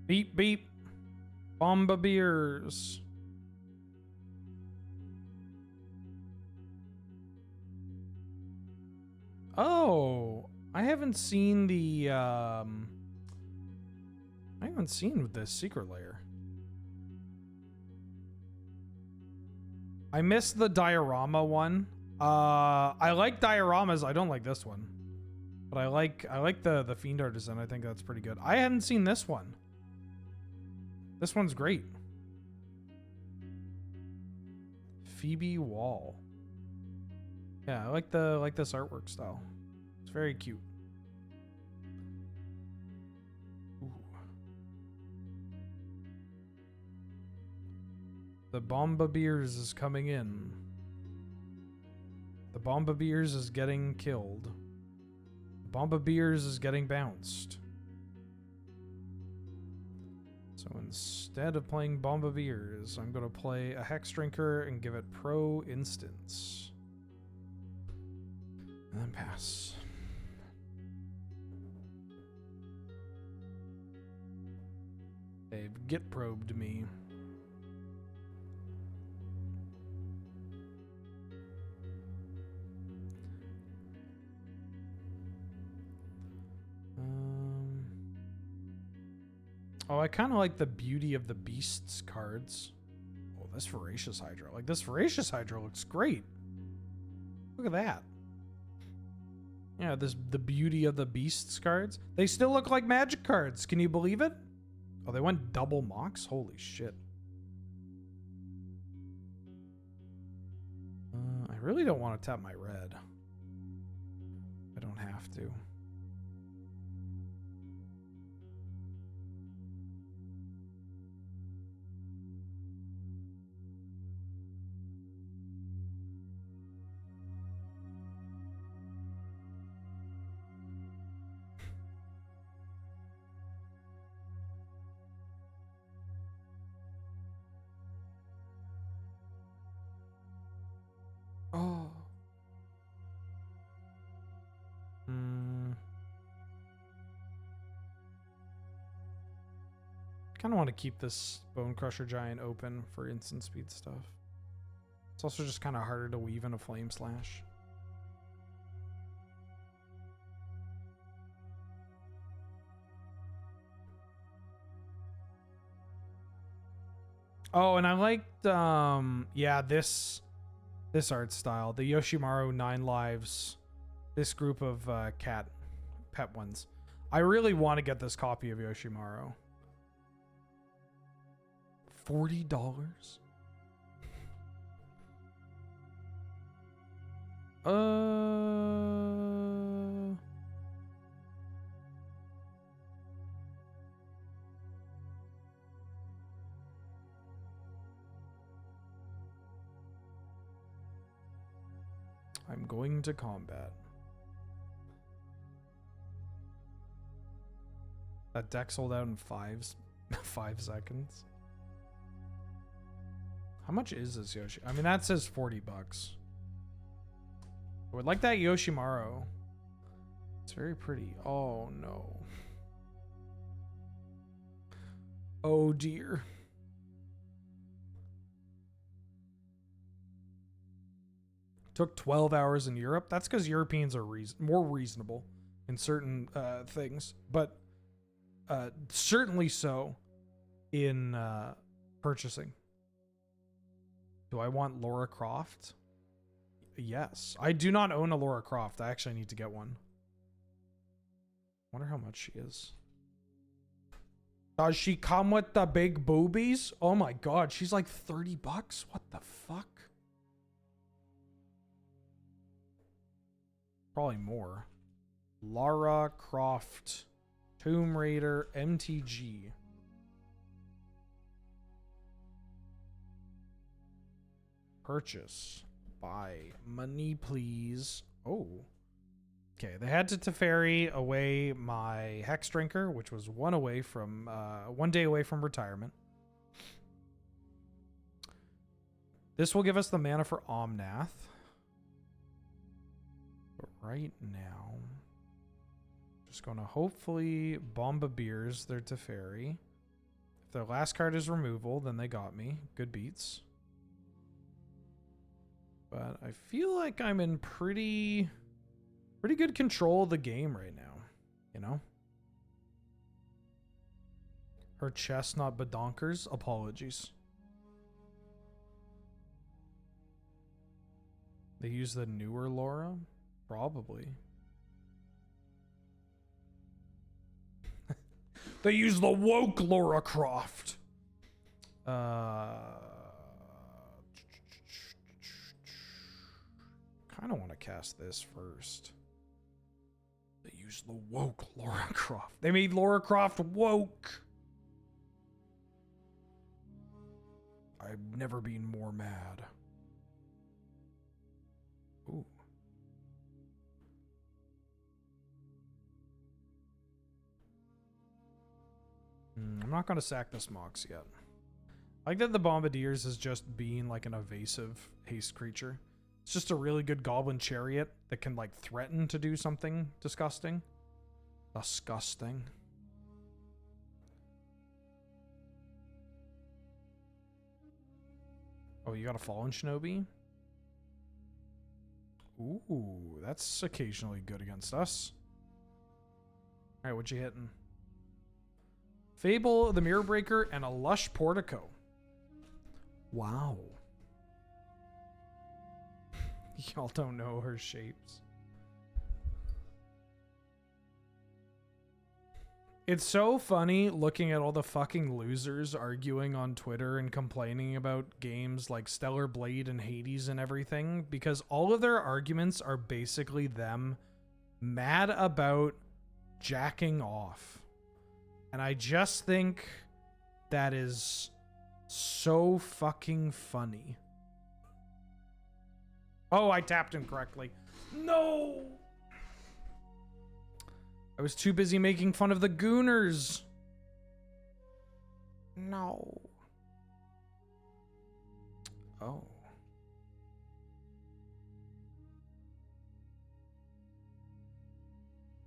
Beep, beep. Bombardiers. Oh, I haven't seen the, I haven't seen the secret layer. I missed the diorama one. I like dioramas. I don't like this one. But I like the Fiend Artisan. I think that's pretty good. I hadn't seen this one. This one's great. Phoebe Wall. Yeah, I like this artwork style. It's very cute. Ooh. The Bombardiers is coming in. The Bombardiers is getting killed. The Bombardiers is getting bounced. So instead of playing Bombardiers, I'm going to play a Hex Drinker and give it Pro Instance. And then pass. They've Git probed me. Oh, I kind of like the Beauty of the Beasts cards. Oh, this Voracious Hydra. Like, this Voracious Hydra looks great. Look at that. Yeah, the Beauty of the Beasts cards. They still look like Magic cards. Can you believe it? Oh, they went double Mox? Holy shit. I really don't want to tap my red. I don't have to. Oh. Kind of want to keep this Bone Crusher Giant open for instant speed stuff. It's also just kind of harder to weave in a Flame Slash. Oh, and I liked yeah, this art style, the Yoshimaru 9 Lives, this group of pet ones. I really want to get this copy of Yoshimaru. $40? I'm going to combat. That deck sold out in 5 seconds. How much is this Yoshi? I mean, that says 40 bucks. I would like that Yoshimaru. It's very pretty. Oh, no. Oh, dear. Took 12 hours in Europe. That's because Europeans are more reasonable in certain things. But certainly so in purchasing. Do I want Lara Croft? Yes. I do not own a Lara Croft. I actually need to get one. Wonder how much she is. Does she come with the big boobies? Oh my god, she's like 30 bucks? What the fuck? Probably more. Lara Croft. Tomb Raider MTG. Purchase. Buy. Money, please. Oh. Okay, they had to Teferi away my Hex Drinker, which was one day away from retirement. This will give us the mana for Omnath. But right now, just going to hopefully Bombardiers their Teferi. the last card is removal, then they got me. Good beats. But I feel like I'm in pretty good control of the game right now, you know? Her chestnut badonkers, apologies. They use the newer Laura? Probably. They use the woke Laura Croft. Kind of want to cast this first. They use the woke Laura Croft. They made Laura Croft woke. I've never been more mad. Ooh. I'm not going to sack this Mox yet. I like that the Bombardiers is just being like an evasive haste creature. It's just a really good Goblin Chariot that can like threaten to do something disgusting. Disgusting. Oh, you got a Fallen Shinobi? Ooh, that's occasionally good against us. Alright, what you hitting? Fable, the Mirror Breaker, and a Lush Portico. Wow. Y'all don't know her shapes. It's so funny looking at all the fucking losers arguing on Twitter and complaining about games like Stellar Blade and Hades and everything, because all of their arguments are basically them mad about jacking off. And I just think that is so fucking funny. Oh, I tapped him correctly. No! I was too busy making fun of the Gooners. No. Oh.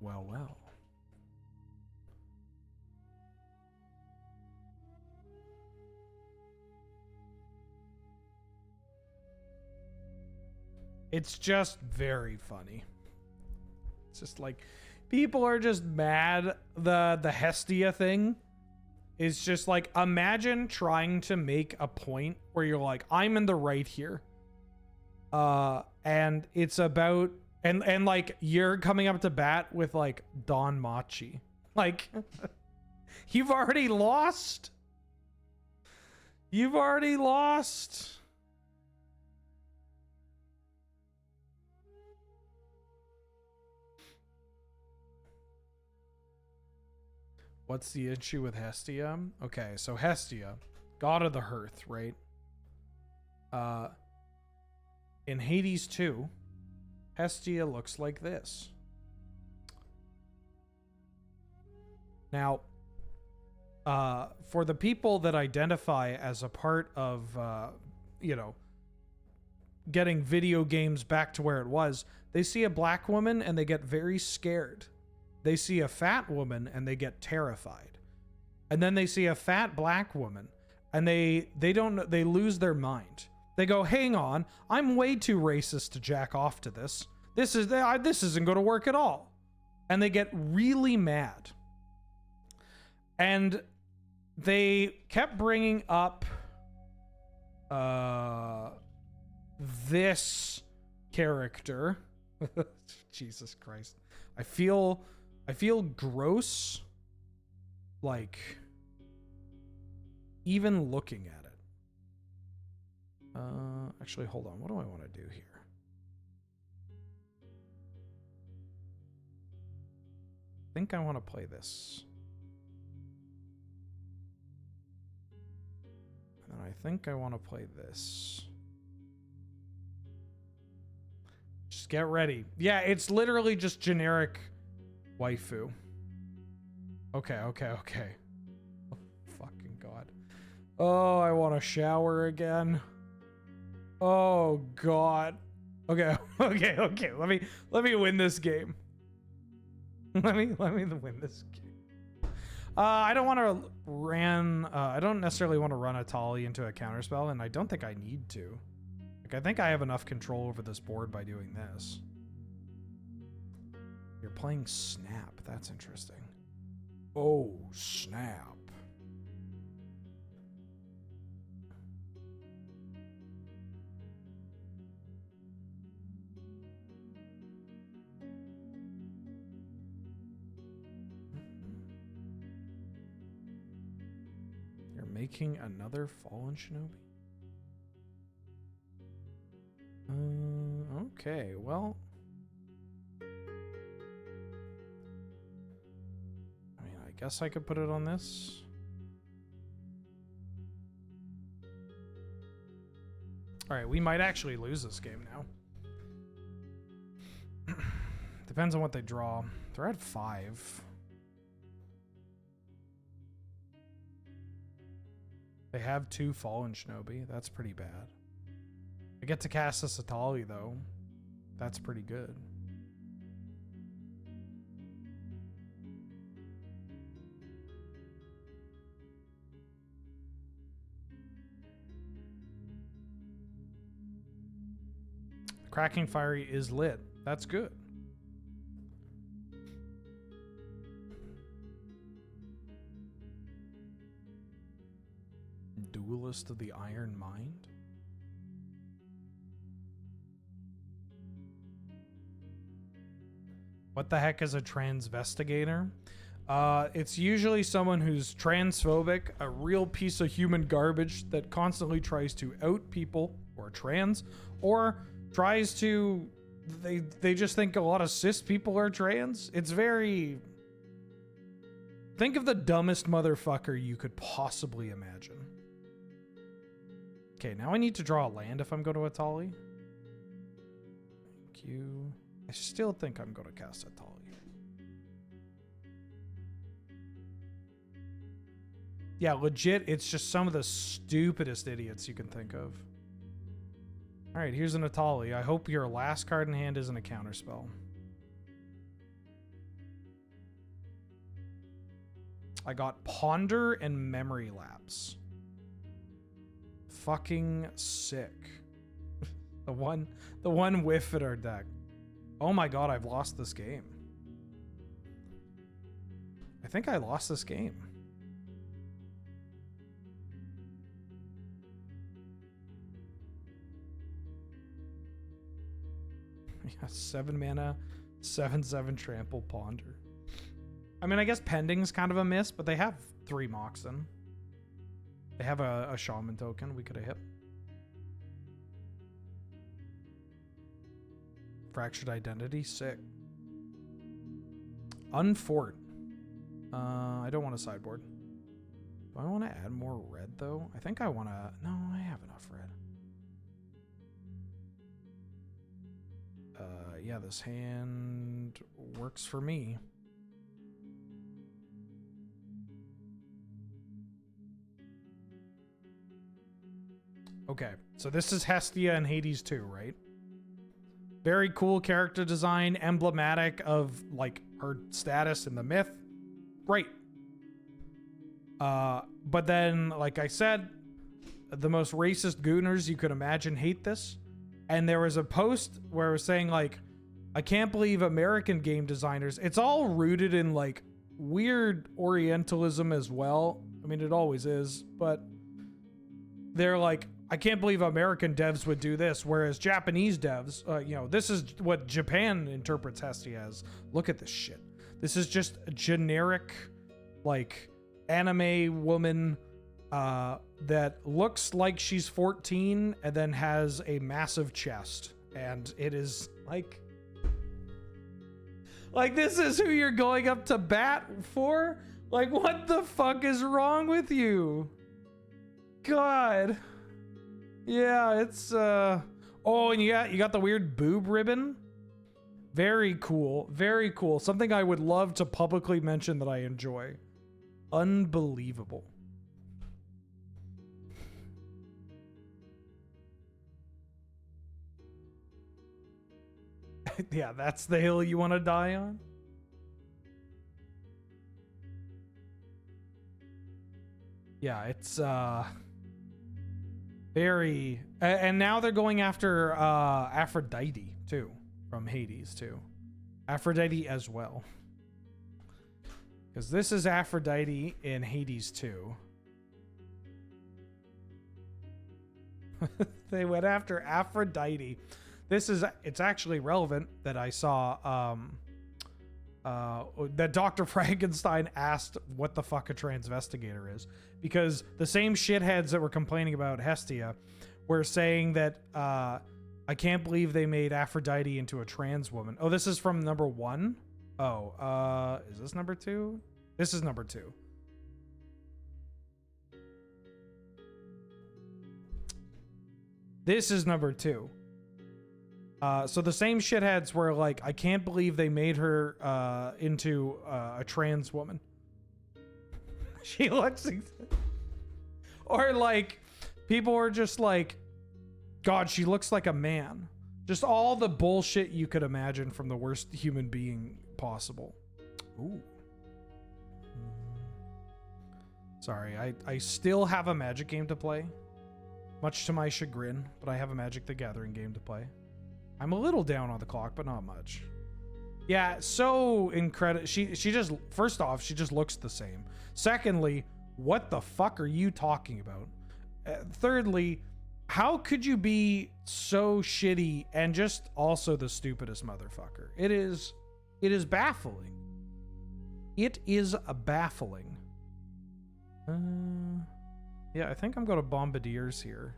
Well, well. It's just very funny. It's just like people are just mad. The Hestia thing is just like, imagine trying to make a point where you're like, I'm in the right here. And it's about and like you're coming up to bat with like Don Machi. Like you've already lost. You've already lost. What's the issue with Hestia? Okay, so Hestia, god of the hearth, right? In Hades 2, Hestia looks like this. Now, for the people that identify as a part of, you know, getting video games back to where it was, they see a black woman and they get very scared. They see a fat woman and they get terrified. And then they see a fat black woman and they lose their mind. They go, hang on, I'm way too racist to jack off to this. This isn't going to work at all. And they get really mad. And they kept bringing up this character. Jesus Christ. I feel gross, like, even looking at it. Actually, hold on. What do I want to do here? I think I want to play this. And I think I want to play this. Just get ready. Yeah, it's literally just generic waifu. Okay. Oh, fucking God. Oh, I want to shower again. Oh, God. Okay. Let me win this game. Let me win this game. I don't want to I don't necessarily want to run a Tali into a counterspell, and I don't think I need to. Like, I think I have enough control over this board by doing this. You're playing Snap. That's interesting. Oh, snap. You're making another Fallen Shinobi? Okay, well... I guess I could put it on this. Alright, we might actually lose this game now. Depends on what they draw. They're at 5. They have 2 Fallen Shinobi. That's pretty bad. I get to cast a Satali, though. That's pretty good. Cracking Fiery is lit. That's good. Duelist of the Iron Mind? What the heck is a transvestigator? It's usually someone who's transphobic, a real piece of human garbage that constantly tries to out people who are trans, or tries to... They just think a lot of cis people are trans. It's very... Think of the dumbest motherfucker you could possibly imagine. Okay, now I need to draw a land if I'm going to Atali. Thank you. I still think I'm going to cast Atali. Yeah, legit, it's just some of the stupidest idiots you can think of. Alright, here's an Atali. I hope your last card in hand isn't a counterspell. I got Ponder and Memory Lapse. Fucking sick. the one whiff at our deck. Oh my god, I've lost this game. I think I lost this game. Yeah, 7 mana, 7/7 trample Ponder. I mean, I guess Pending's kind of a miss, but they have 3 Moxen. They have a Shaman token we could have hit. Fractured Identity, sick. Unfort. I don't want a sideboard. Do I want to add more red, though? I think I want to... No, I have enough red. Yeah, this hand works for me. Okay, so this is Hestia and Hades 2, right? Very cool character design, emblematic of, like, her status in the myth. Great. But then, like I said, the most racist gooners you could imagine hate this. And there was a post where it was saying, like, I can't believe American game designers... It's all rooted in, like, weird Orientalism as well. I mean, it always is. But they're like... I can't believe American devs would do this, whereas Japanese devs, you know, this is what Japan interprets Hestia as. Look at this shit. This is just a generic, like, anime woman that looks like she's 14 and then has a massive chest. And it is, like, this is who you're going up to bat for? Like, what the fuck is wrong with you? God. Yeah, it's oh, and you got the weird boob ribbon. Very cool. Very cool. Something I would love to publicly mention that I enjoy. Unbelievable. Yeah, that's the hill you want to die on? Yeah, it's very, and now they're going after Aphrodite too, from Hades too. Aphrodite as well. Because this is Aphrodite in Hades 2. They went after Aphrodite. It's actually relevant that I saw that Dr. Frankenstein asked what the fuck a transvestigator is. Because the same shitheads that were complaining about Hestia were saying that I can't believe they made Aphrodite into a trans woman. Oh, this is from number 1? Oh, is this number 2? This is number 2. This is number 2. So the same shitheads were like, I can't believe they made her into a trans woman. She looks... Or like, people were just like, God, she looks like a man. Just all the bullshit you could imagine from the worst human being possible. Ooh. Sorry, I still have a Magic game to play. Much to my chagrin, but I have a Magic the Gathering game to play. I'm a little down on the clock, but not much. Yeah, so incredible. She just, first off, she just looks the same. Secondly, what the fuck are you talking about? Thirdly, how could you be so shitty and just also the stupidest motherfucker? It is baffling. It is baffling. Yeah, I think I'm going to Bombardiers here.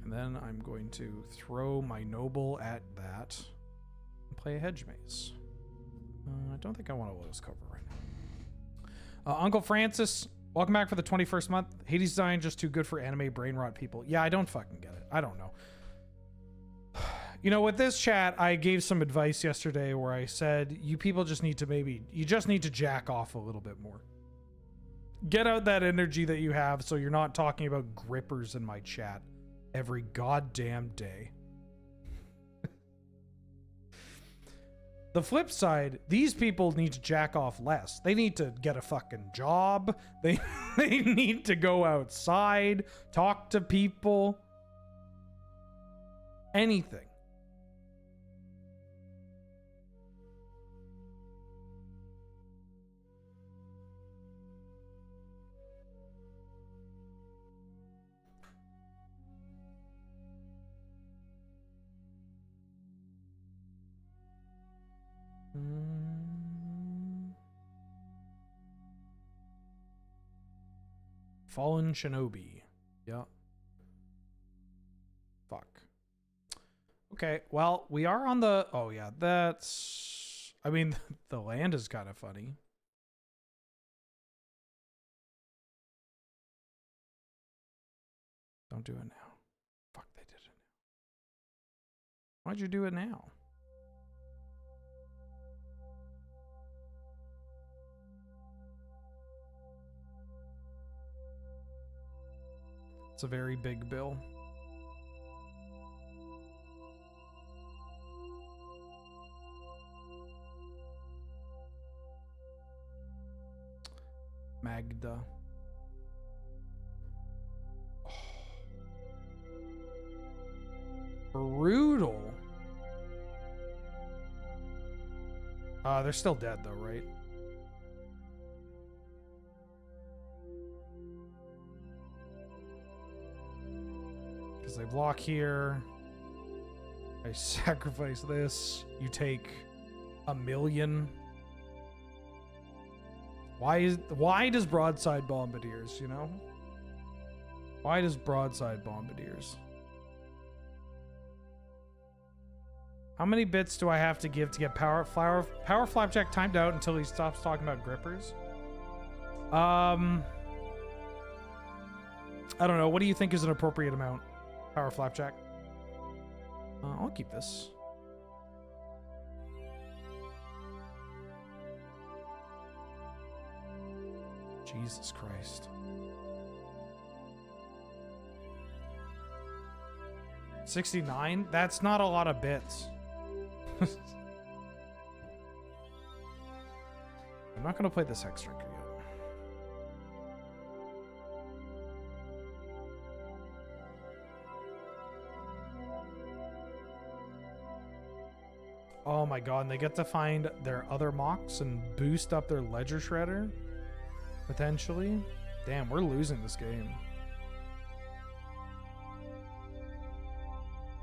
And then I'm going to throw my noble at that and play a hedge maze. I don't think I want to lose cover right now. Uncle Francis, welcome back for the 21st month. Hades design just too good for anime brain rot people. Yeah, I don't fucking get it. I don't know. You know, with this chat, I gave some advice yesterday where I said, you people just need to you just need to jack off a little bit more. Get out that energy that you have so you're not talking about grippers in my chat every goddamn day. The flip side, these people need to jack off less. They need to get a fucking job. They need to go outside, talk to people. Anything. Fallen Shinobi. Yeah. Fuck. Okay, well, we are on the... Oh, yeah, that's... I mean, the land is kind of funny. Don't do it now. Fuck, they did it. Why'd you do it now? It's a very big bill. Magda. Oh. Brutal. They're still dead though, right? Because they block here. I sacrifice this. You take 1,000,000. Why does Broadside Bombardiers, you know? Why does Broadside Bombardiers? How many bits do I have to give to get Power Flapjack timed out until he stops talking about grippers? I don't know. What do you think is an appropriate amount? Power Flapjack. I'll keep this. Jesus Christ. 69? That's not a lot of bits. I'm not going to play this Hex Striker yet. Oh my god, and they get to find their other mocks and boost up their Ledger Shredder? Potentially? Damn, we're losing this game.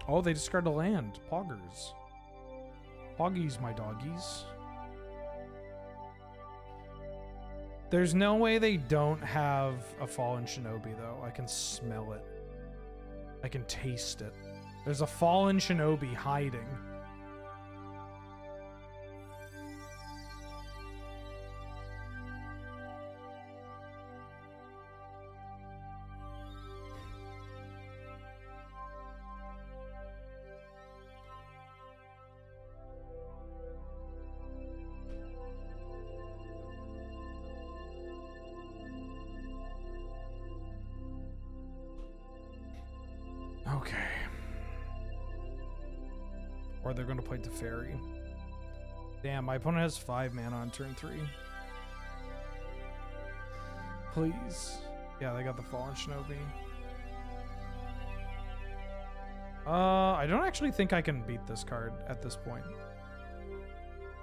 Oh, they discard a land. Poggers. Poggies, my doggies. There's no way they don't have a Fallen Shinobi, though. I can smell it. I can taste it. There's a Fallen Shinobi hiding. Okay. Or they're going to play Teferi. Damn, my opponent has 5 mana on turn 3. Please. Yeah, they got the Fallen Shinobi. I don't actually think I can beat this card at this point.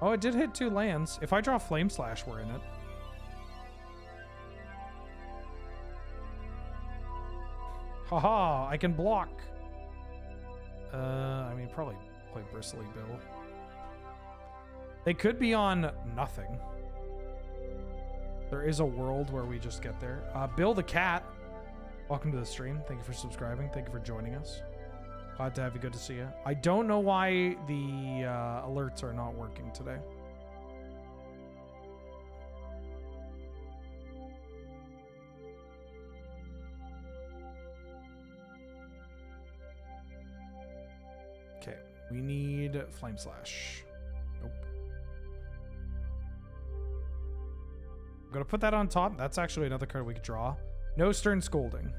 Oh, it did hit 2 lands. If I draw Flame Slash, we're in it. Haha, I can block. I mean, probably play Bristly Bill. They could be on nothing. There is a world where we just get there. Bill the Cat, welcome to the stream. Thank you for subscribing. Thank you for joining us. Glad to have you. Good to see you. I don't know why the alerts are not working today. Okay, we need Flame Slash. Nope. I'm gonna put that on top. That's actually another card we could draw. No Stern Scolding.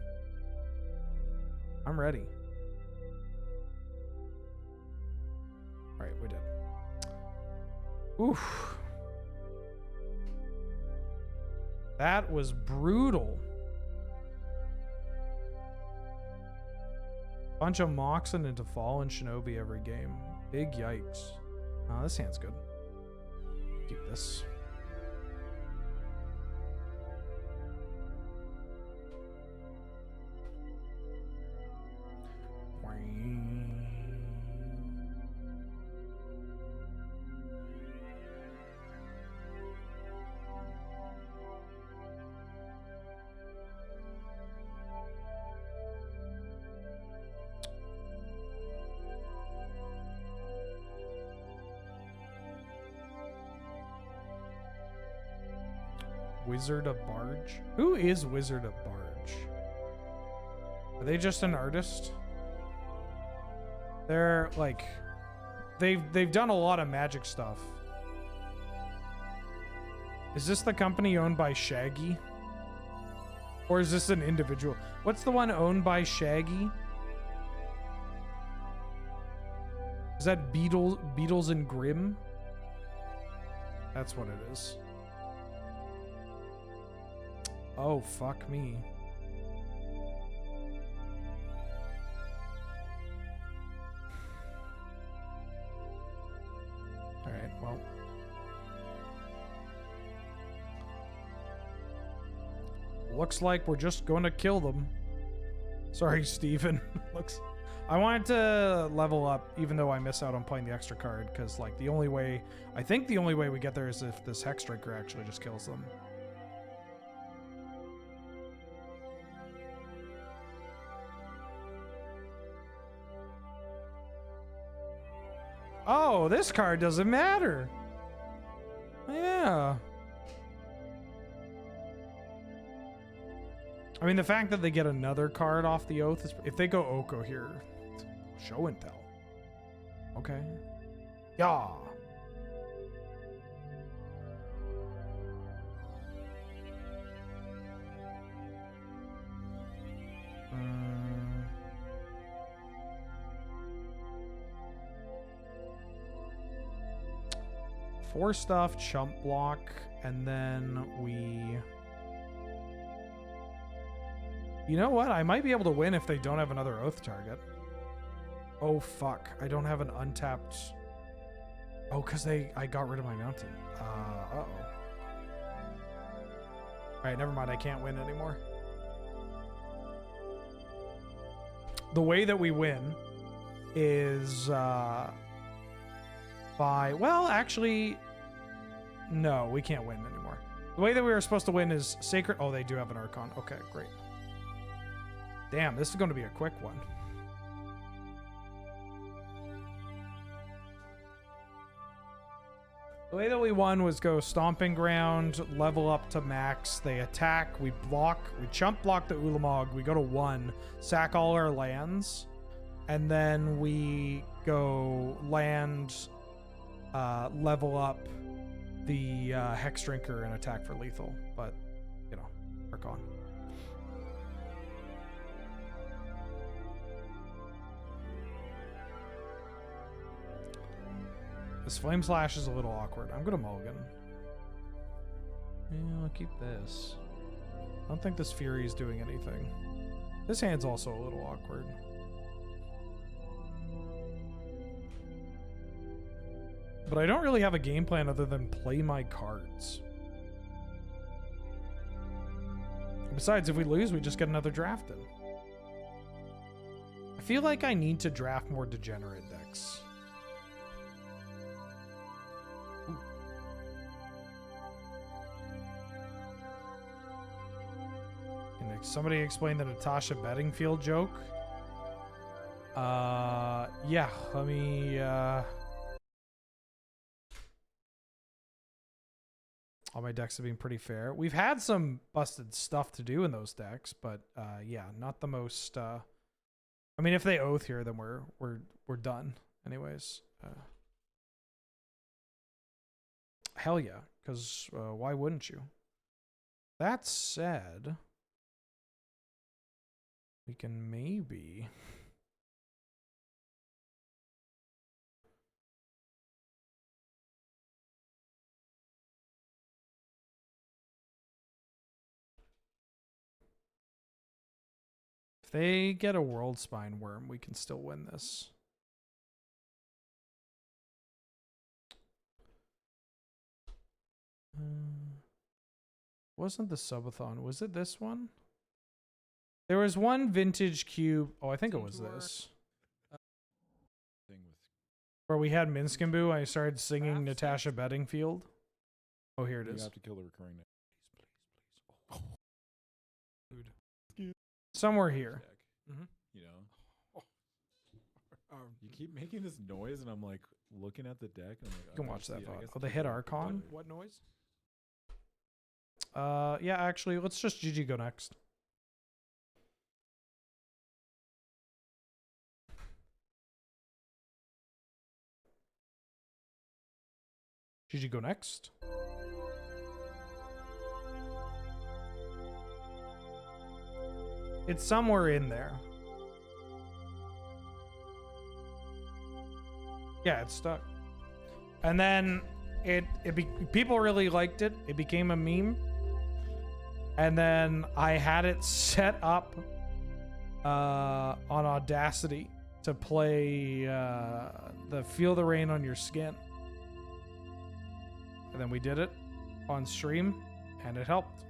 I'm ready. Alright, we did. Oof. That was brutal. Bunch of Moxen into Fallen Shinobi every game. Big yikes. Oh, this hand's good. Keep this. Wizard of Barge? Who is Wizard of Barge? Are they just an artist? They're like they've done a lot of Magic stuff. Is this the company owned by Shaggy? Or is this an individual? What's the one owned by Shaggy? Is that Beatles and Grimm? That's what it is. Oh, fuck me. Alright, well. Looks like we're just going to kill them. Sorry, Steven. I wanted to level up, even though I miss out on playing the extra card, because, like, the only way... I think the only way we get there is if this Hex Striker actually just kills them. Oh, this card doesn't matter. Yeah. I mean, the fact that they get another card off the Oath is... If they go Oko here, show and tell. Okay. Yeah. 4 stuff, chump block, and then we... You know what? I might be able to win if they don't have another oath target. Oh, fuck. I don't have an untapped... Oh, because I got rid of my mountain. Uh-oh. Alright, never mind. I can't win anymore. The way that we win is by... Well, actually... No, we can't win anymore. The way that we were supposed to win is Sacred... Oh, they do have an Archon. Okay, great. Damn, this is going to be a quick one. The way that we won was go Stomping Ground, level up to max. They attack, we block, we chump block the Ulamog, we go to 1, sack all our lands, and then we go land, level up the Hex Drinker and attack for lethal. But, you know, we're gone. This Flame Slash is a little awkward. I'm gonna mulligan. Yeah, I'll keep this. I don't think this Fury is doing anything. This hand's also a little awkward. But I don't really have a game plan other than play my cards. Besides, if we lose, we just get another draft in. I feel like I need to draft more degenerate decks. Somebody explain the Natasha Bedingfield joke. Yeah, let me, all my decks have been pretty fair. We've had some busted stuff to do in those decks, but, yeah, not the most, I mean, if they oath here, then we're done anyways. Hell yeah, because, why wouldn't you? That said... We can maybe... If they get a World Spine Worm, we can still win this. Wasn't the Subathon? Was it this one? There was one vintage cube. Oh, I think it was this. Where we had Minskimbu. I started singing Natasha Bedingfield. Oh, here it is. You have to kill the recurring name. Please, please, please. Somewhere here. Mm-hmm. You know? You keep making this noise, and I'm like looking at the deck. And I'm like, you can watch that VOD. Oh, they hit Archon. What noise? Yeah, actually, let's just GG go next. GG go next. It's somewhere in there. Yeah, it's stuck. And then people really liked it. It became a meme. And then I had it set up on Audacity to play the Feel the Rain on Your Skin. And then we did it on stream, and it helped.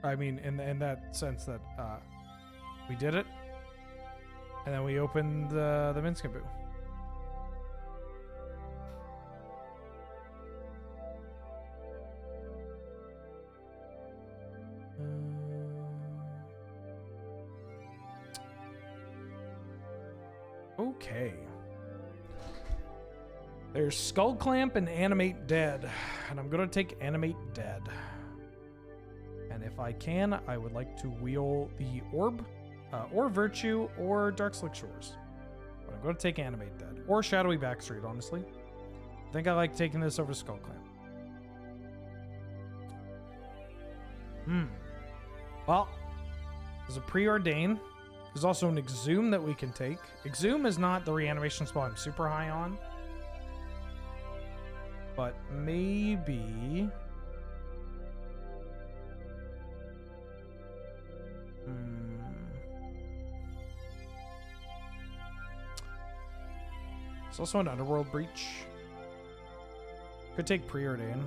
I mean, in that sense that we did it, and then we opened the Minskimbu. Okay. There's Skull Clamp and Animate Dead, and I'm gonna take Animate Dead. And if I can, I would like to wheel the Orb, or Virtue, or Darkslick Shores. But I'm gonna take Animate Dead, or Shadowy Backstreet, honestly. I think I like taking this over Skull Clamp. Well, there's a Preordain. There's also an Exhume that we can take. Exhume is not the reanimation spell I'm super high on. But maybe... It's also an Underworld Breach. Could take Preordain.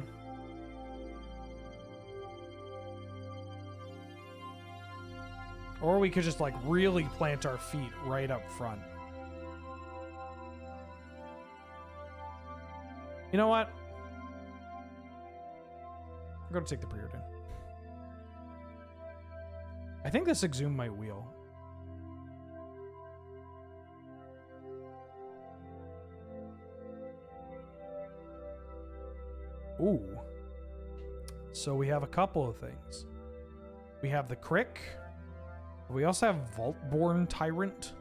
Or we could just like really plant our feet right up front. You know what? I'm going to take the Preordain. I think this Exhume might wheel. Ooh. So we have a couple of things. We have the Crick. We also have Vaultborn Tyrant,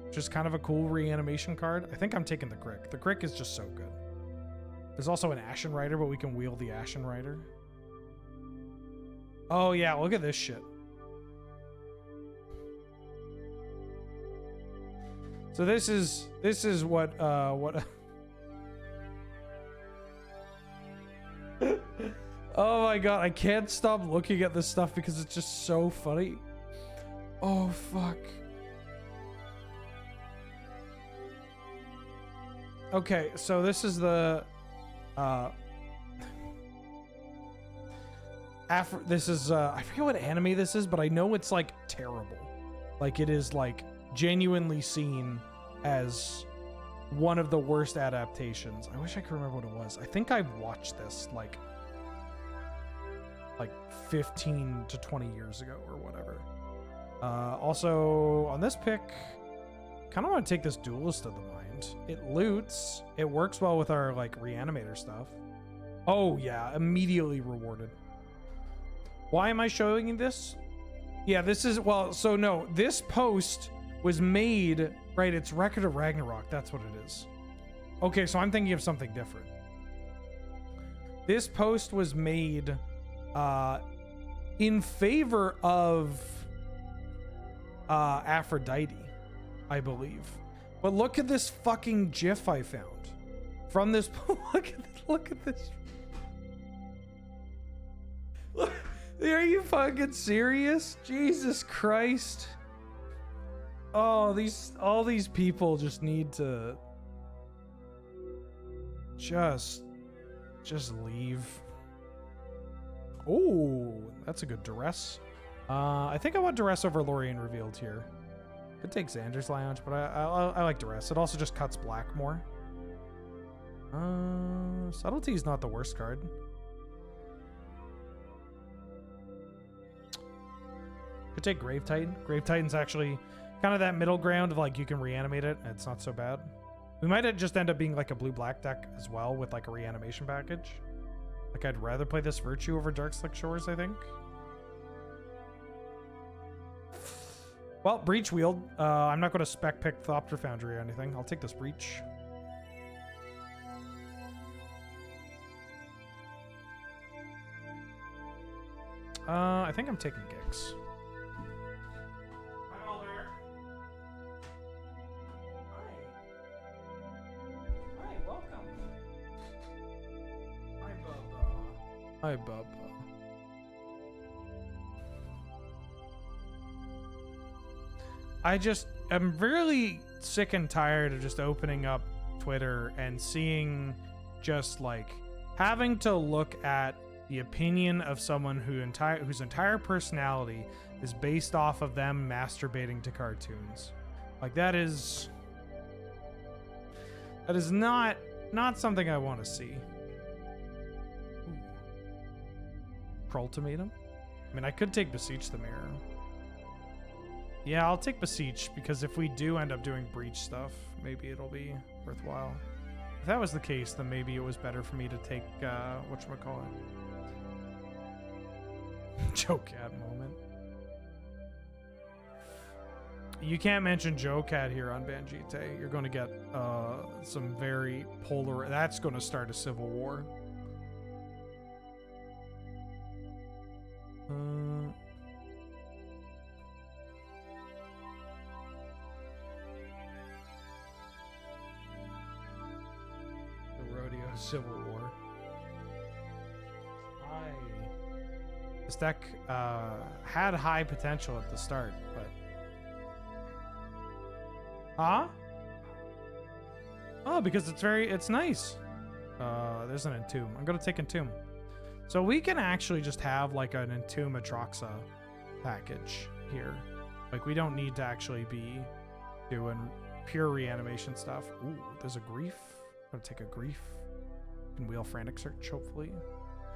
which is kind of a cool reanimation card. I think I'm taking the Crick. The Crick is just so good. There's also an Ashen Rider, but we can wield the Ashen Rider. Oh yeah, look at this shit. So this is what Oh my god, I can't stop looking at this stuff because it's just so funny. Oh fuck. Okay, so this is the this is I forget what anime this is, but I know it's like terrible. Like it is like genuinely seen as one of the worst adaptations. I wish I could remember what it was. I think I've watched this like 15 to 20 years ago or whatever. Also on this pick, kind of want to take this Duelist of the Mind. It loots. It works well with our like Reanimator stuff. Oh yeah, immediately rewarded. Why am I showing you this? Yeah, this is, well, so no, this post was made, right, it's Record of Ragnarok, that's what it is. Okay, so I'm thinking of something different. This post was made in favor of Aphrodite, I believe. But look at this fucking GIF I found from this. Look at this. Look, are you fucking serious? Jesus Christ! Oh, all these people just need to just leave. Oh, that's a good Duress. I think I want Duress over Lorien Revealed here. Could take Xander's Lounge, but I like Duress. It also just cuts black more. Subtlety is not the worst card. Could take Grave Titan. Grave Titan's actually kind of that middle ground of like you can reanimate it and it's not so bad. We might just end up being like a blue-black deck as well with like a reanimation package. Like I'd rather play this Virtue over Dark Slick Shores, I think. Well, Breach wield. I'm not going to spec pick Thopter Foundry or anything. I'll take this Breach. I think I'm taking Gix. Hi, Alder. Hi, welcome. Hi, Bubba. Hi, Bubba. I'm really sick and tired of just opening up Twitter and seeing just like having to look at the opinion of someone whose entire personality is based off of them masturbating to cartoons. Like that is not something I want to see. Prultimatum? I mean, I could take Beseech the Mirror. Yeah, I'll take Beseech, because if we do end up doing Breach stuff, maybe it'll be worthwhile. If that was the case, then maybe it was better for me to take, whatchamacallit? Joe-Cat moment. You can't mention Joe-Cat here on Banjite. You're going to get some very polar... That's going to start a civil war. The Rodeo Civil War. This deck had high potential at the start, but... Huh? Oh, because it's nice. There's an Entomb. I'm gonna take Entomb. So we can actually just have like an Entomb Atraxa package here. Like we don't need to actually be doing pure reanimation stuff. Ooh, there's a Grief. I'm gonna take a Grief. And wheel Frantic Search, hopefully.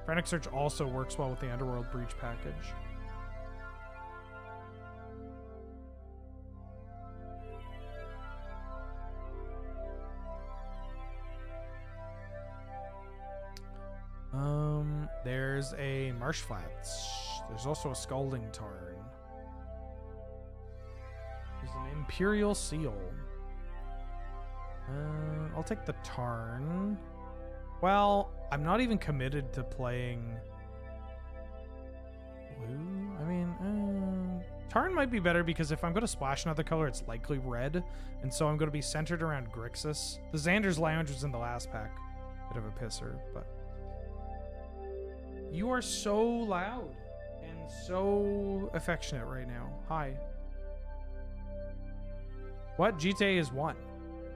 Frantic Search also works well with the Underworld Breach package. There's a Marsh Flats. There's also a Scalding Tarn. There's an Imperial Seal. I'll take the Tarn. Well, I'm not even committed to playing blue. I mean, Tarn might be better because if I'm going to splash another color, it's likely red. And so I'm going to be centered around Grixis. The Xander's Lounge was in the last pack. Bit of a pisser, but... You are so loud and so affectionate right now. Hi. What? GTA is 1.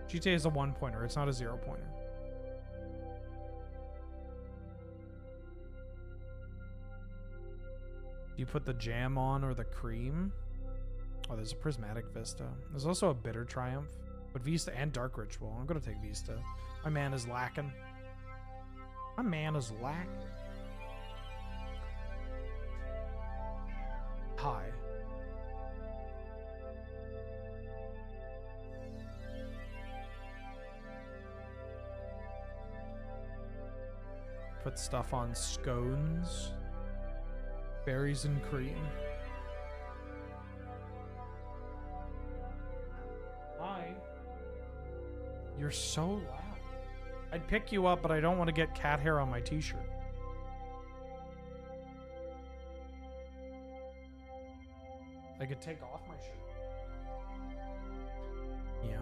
GTA is a 1-pointer. It's not a 0-pointer. You put the jam on or the cream? Oh, there's a Prismatic Vista. There's also a Bitter Triumph. But Vista and Dark Ritual. I'm going to take Vista. My man is lacking. My man is lacking. Hi. Put stuff on scones. Berries and cream. Hi. You're so loud. I'd pick you up, but I don't want to get cat hair on my t-shirt. I could take off my shirt. Yeah.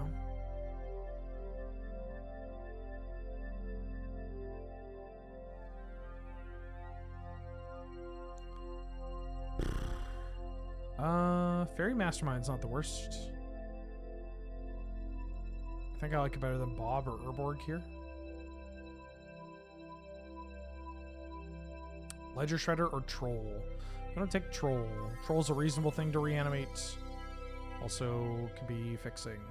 Fairy Mastermind's not the worst. I think I like it better than Bob or Urborg here. Ledger Shredder or Troll? I'm gonna take Troll. Troll's a reasonable thing to reanimate. Also can be fixing.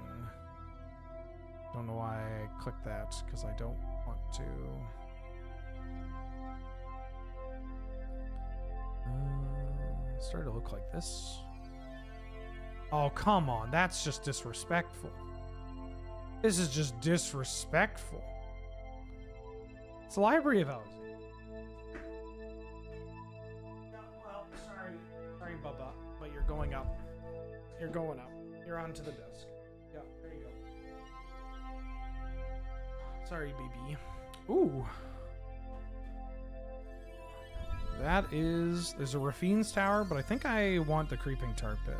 Don't know why I clicked that, because I don't want to. Started to look like this. Oh, come on. That's just disrespectful. This is just disrespectful. It's the Library of Elves. Well, sorry, Bubba, but you're going up. You're going up. You're onto the desk. Yeah, there you go. Sorry, BB. Ooh. That is... There's a Rafine's Tower, but I think I want the Creeping Tar Pit.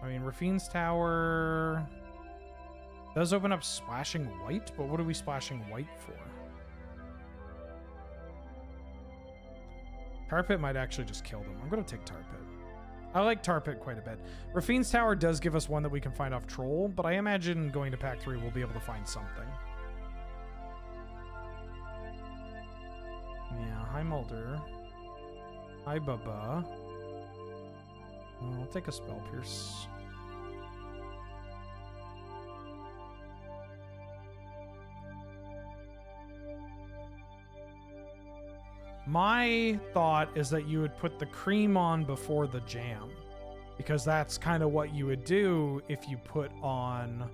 I mean, Rafine's Tower does open up splashing white, but what are we splashing white for? Tar Pit might actually just kill them. I'm going to take Tar Pit. I like Tar Pit quite a bit. Rafine's Tower does give us one that we can find off Troll, but I imagine going to Pack 3 we'll be able to find something. Yeah, hi Mulder. Hi Bubba. I'll take a Spell Pierce. My thought is that you would put the cream on before the jam, because that's kind of what you would do if you put on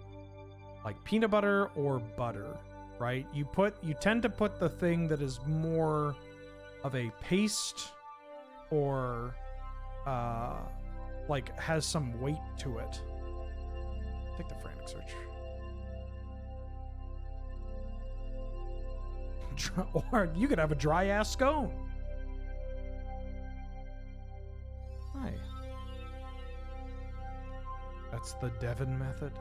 like peanut butter or butter, right? You tend to put the thing that is more of a paste or like has some weight to it. Take the Frantic Search. Or you could have a dry ass scone. Hi. That's the Devon method.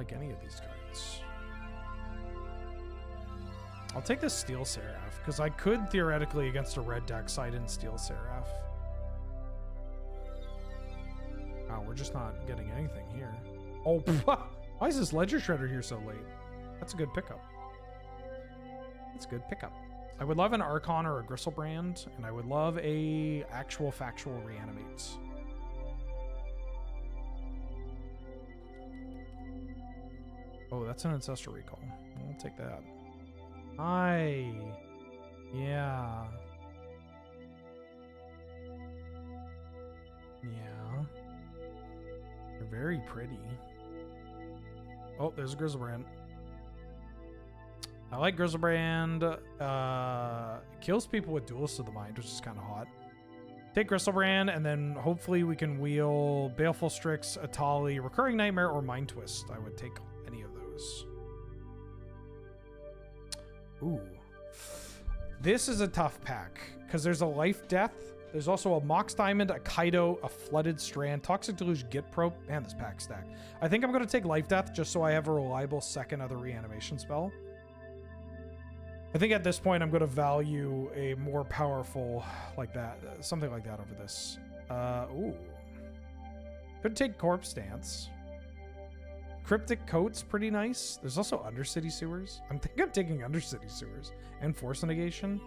like any of these cards. I'll take this Steel Seraph, because I could theoretically, against a red deck, side in Steel Seraph. Wow, we're just not getting anything here. Oh, why is this Ledger Shredder here so late? That's a good pickup. That's a good pickup. I would love an Archon or a Gristlebrand, and I would love a actual factual Reanimate. Oh, that's an Ancestral Recall. I'll take that. Hi. Yeah. Yeah. They're very pretty. Oh, there's a Grizzlebrand. I like Grizzlebrand. Kills people with Duelist of the Mind, which is kind of hot. Take Grizzlebrand, and then hopefully we can wheel Baleful Strix, Atali, Recurring Nightmare, or Mind Twist. I would take any of those. Ooh. This is a tough pack, because there's a Life Death. There's also a Mox Diamond, a Kaido, a Flooded Strand, Toxic Deluge, Git Pro. Man, this pack stack. I think I'm going to take Life Death just so I have a reliable second other reanimation spell. I think at this point I'm going to value a more powerful like that, something like that over this. Ooh. Could take Corpse Stance. Cryptic Coat's pretty nice. There's also Undercity Sewers. I'm thinking of taking Undercity Sewers and Force Negation.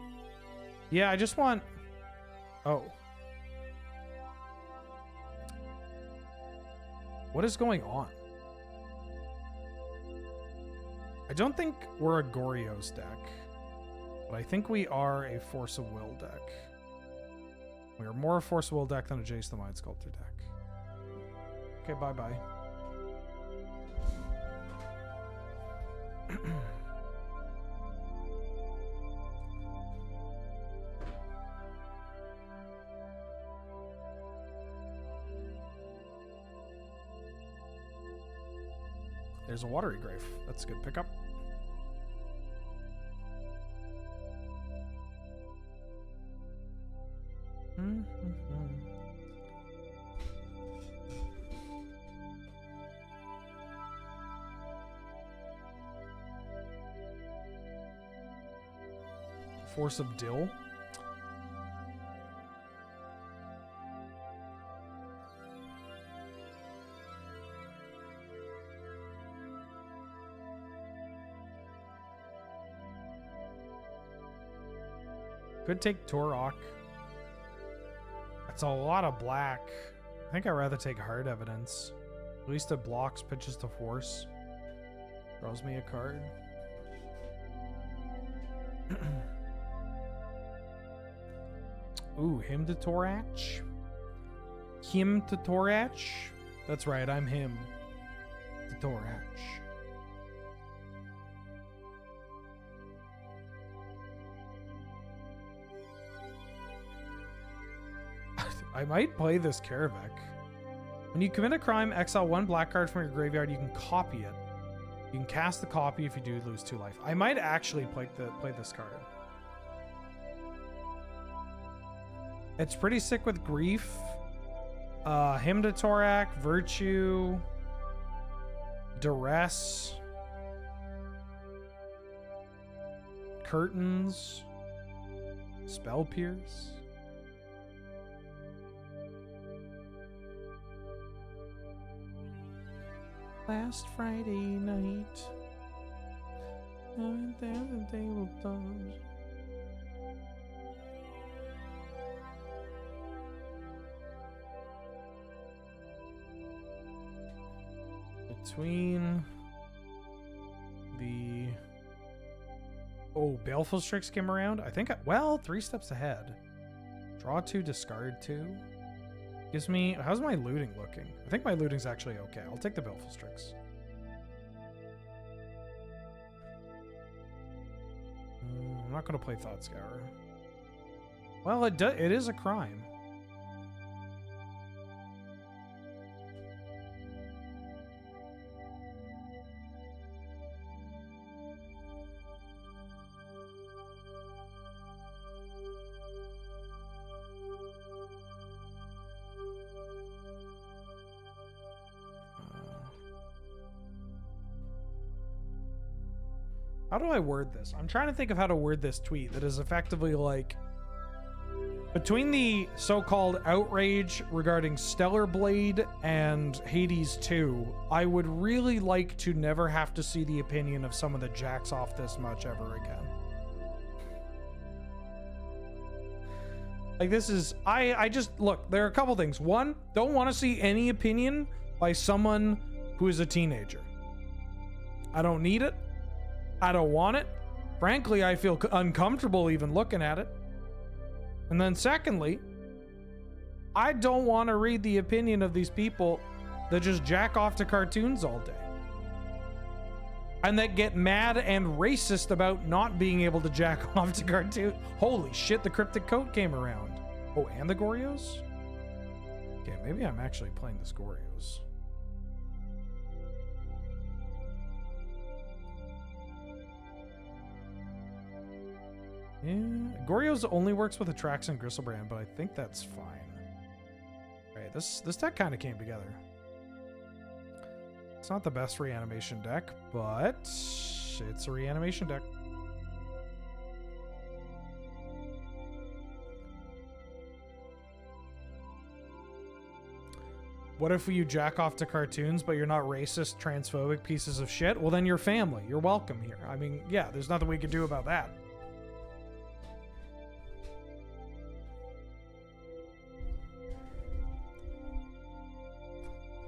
Yeah, I just want... Oh. What is going on? I don't think we're a Goryo's deck, but I think we are a Force of Will deck. We are more a Force of Will deck than a Jace the Mind Sculptor deck. Okay, bye-bye. There's a Watery Grave. That's a good pickup. Force of Dill. Could take Torok. That's a lot of black. I think I'd rather take Hard Evidence. At least it blocks pitches to force. Draws me a card. Ooh, him to Torach. Him to Torach. That's right, I'm him to Torach. I might play this Karavek. When you commit a crime, exile one black card from your graveyard. You can copy it. You can cast the copy if you do lose 2 life. I might actually play this card. It's pretty sick with Grief. Him to Torak, Virtue, Duress, Curtains, Spell Pierce. Last Friday night, I went there the tabletops. Between the... Oh, Baleful Strix came around? I think, well, 3 steps ahead. Draw 2, discard 2. Gives me... How's my looting looking? I think my looting's actually okay. I'll take the Baleful Strix. I'm not going to play Thought Scour. Well, it is a crime. How do I word this? I'm trying to think of how to word this tweet that is effectively like, between the so-called outrage regarding Stellar Blade and Hades 2, I would really like to never have to see the opinion of someone that jacks off this much ever again. Like, this is, I just, look, there are a couple things. One, don't want to see any opinion by someone who is a teenager. I don't need it. I don't want it. Frankly, I feel uncomfortable even looking at it. And then secondly, I don't want to read the opinion of these people that just jack off to cartoons all day. And that get mad and racist about not being able to jack off to cartoon. Holy shit, the Cryptic Coat came around. Oh, and the Gorios? Okay, maybe I'm actually playing this Gorios. Yeah, Gorios only works with Atrax and Gristlebrand, but I think that's fine. Alright, this deck kind of came together. It's not the best reanimation deck, but it's a reanimation deck. What if you jack off to cartoons, but you're not racist, transphobic pieces of shit? Well, then you're family. You're welcome here. I mean, yeah, there's nothing we can do about that.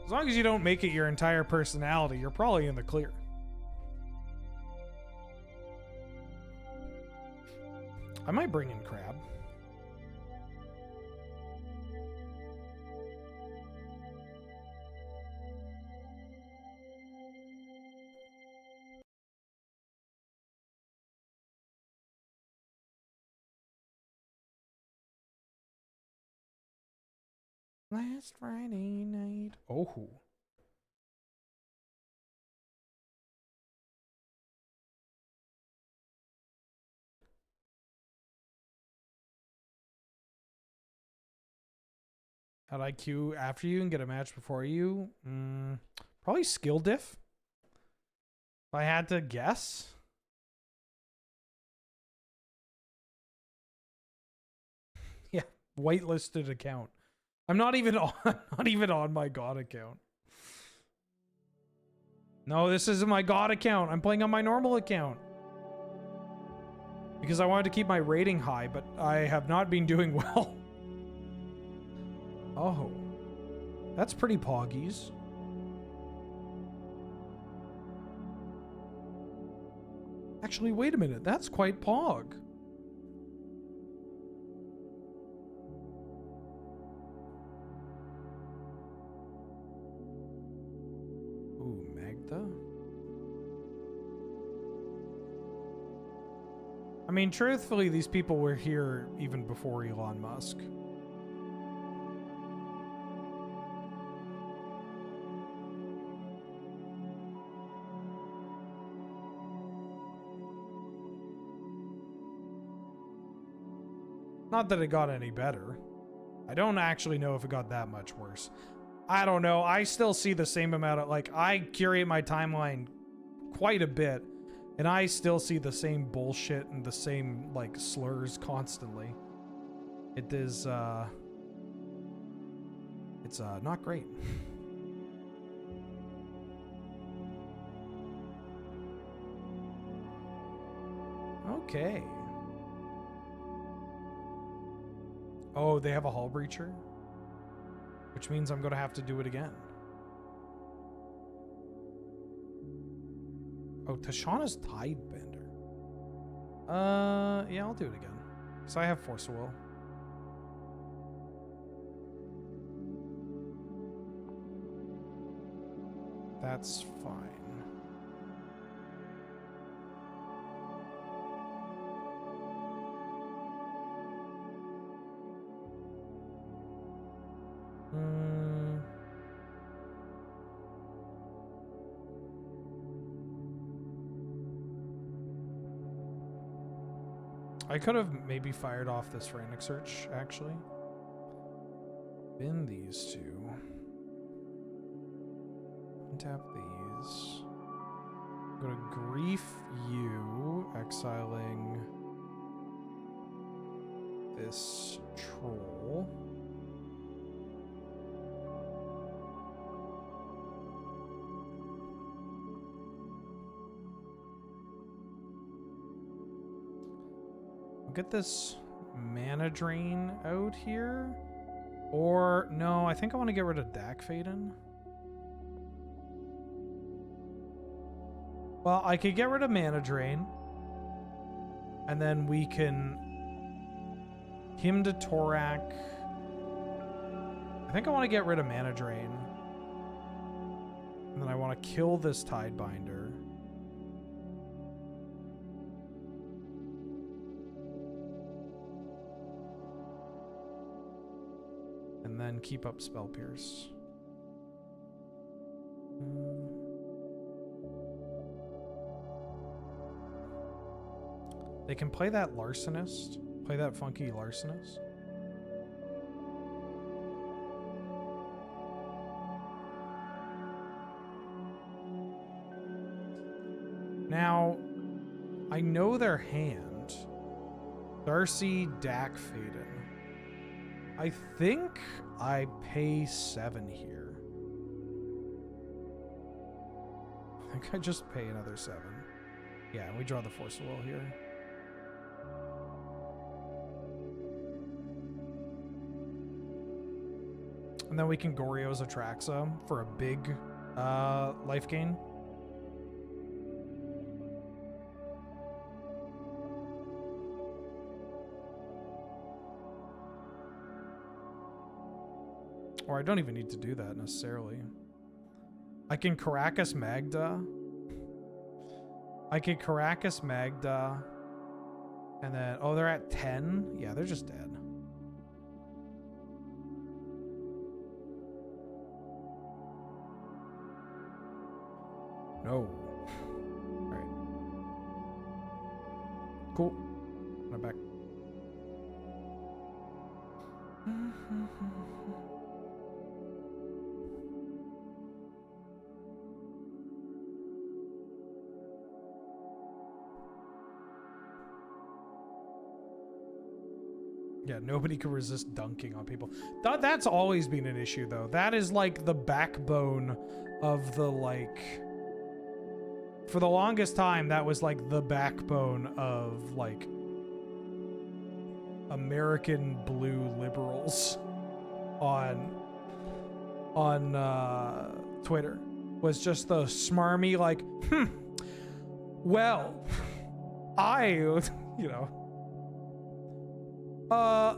As long as you don't make it your entire personality, you're probably in the clear. I might bring in Crab. Last Friday night. Oh. How'd I queue after you and get a match before you? Probably skill diff. If I had to guess. Yeah, whitelisted account. I'm not even on my God account. No, this isn't my God account. I'm playing on my normal account. Because I wanted to keep my rating high, but I have not been doing well. Oh. That's pretty poggies. Actually, wait a minute. That's quite pog. Ooh, Magda? I mean, truthfully, these people were here even before Elon Musk. Not that it got any better. I don't actually know if it got that much worse. I don't know. I still see the same amount of, like, I curate my timeline quite a bit, and I still see the same bullshit and the same, like, slurs constantly. It is, it's, not great. Okay. Oh, they have a hull breacher? Which means I'm going to have to do it again. Oh, Tashana's Tidebender. Yeah, I'll do it again. Because I have Force of Will. That's fine. I could have maybe fired off this frantic search, actually. Bin these two. Untap these. Go to grief you, exiling this troll. I'll get this mana drain out here. Or, no, I think I want to get rid of Dak Faden. Well, I could get rid of mana drain. And then we can him to Torak. I think I want to get rid of mana drain. And then I want to kill this Tidebinder. And then keep up Spell Pierce. They can play that Larcenist. Play that funky Larcenist. Now, I know their hand. Darcy, Dak, Faden. I think I pay 7 here. I think I just pay another 7. Yeah, we draw the Force of Will here. And then we can Goryo's Atraxa for a big life gain. Or I don't even need to do that necessarily. I can Caracas Magda. I can Caracas Magda. And then, oh, they're at 10? Yeah, they're just dead. No. Alright. Cool. I'm back. Yeah, nobody can resist dunking on people. That's always been an issue, though. That is, like, the backbone of the, like... For the longest time, that was, like, the backbone of, like... American blue liberals on Twitter. Was just the smarmy, like, well, you know...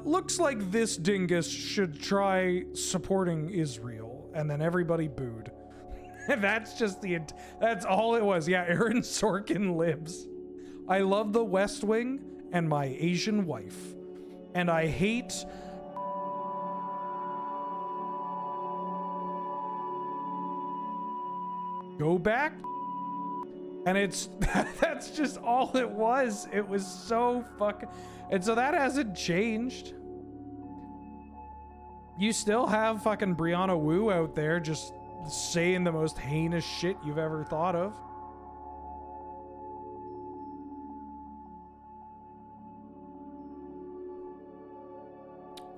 looks like this dingus should try supporting Israel. And then everybody booed. That's just that's all it was. Yeah, Aaron Sorkin libs. I love the West Wing and my Asian wife. And I hate... Go back? And it's... that's just all it was. It was so fucking... And so that hasn't changed. You still have fucking Brianna Wu out there just saying the most heinous shit you've ever thought of.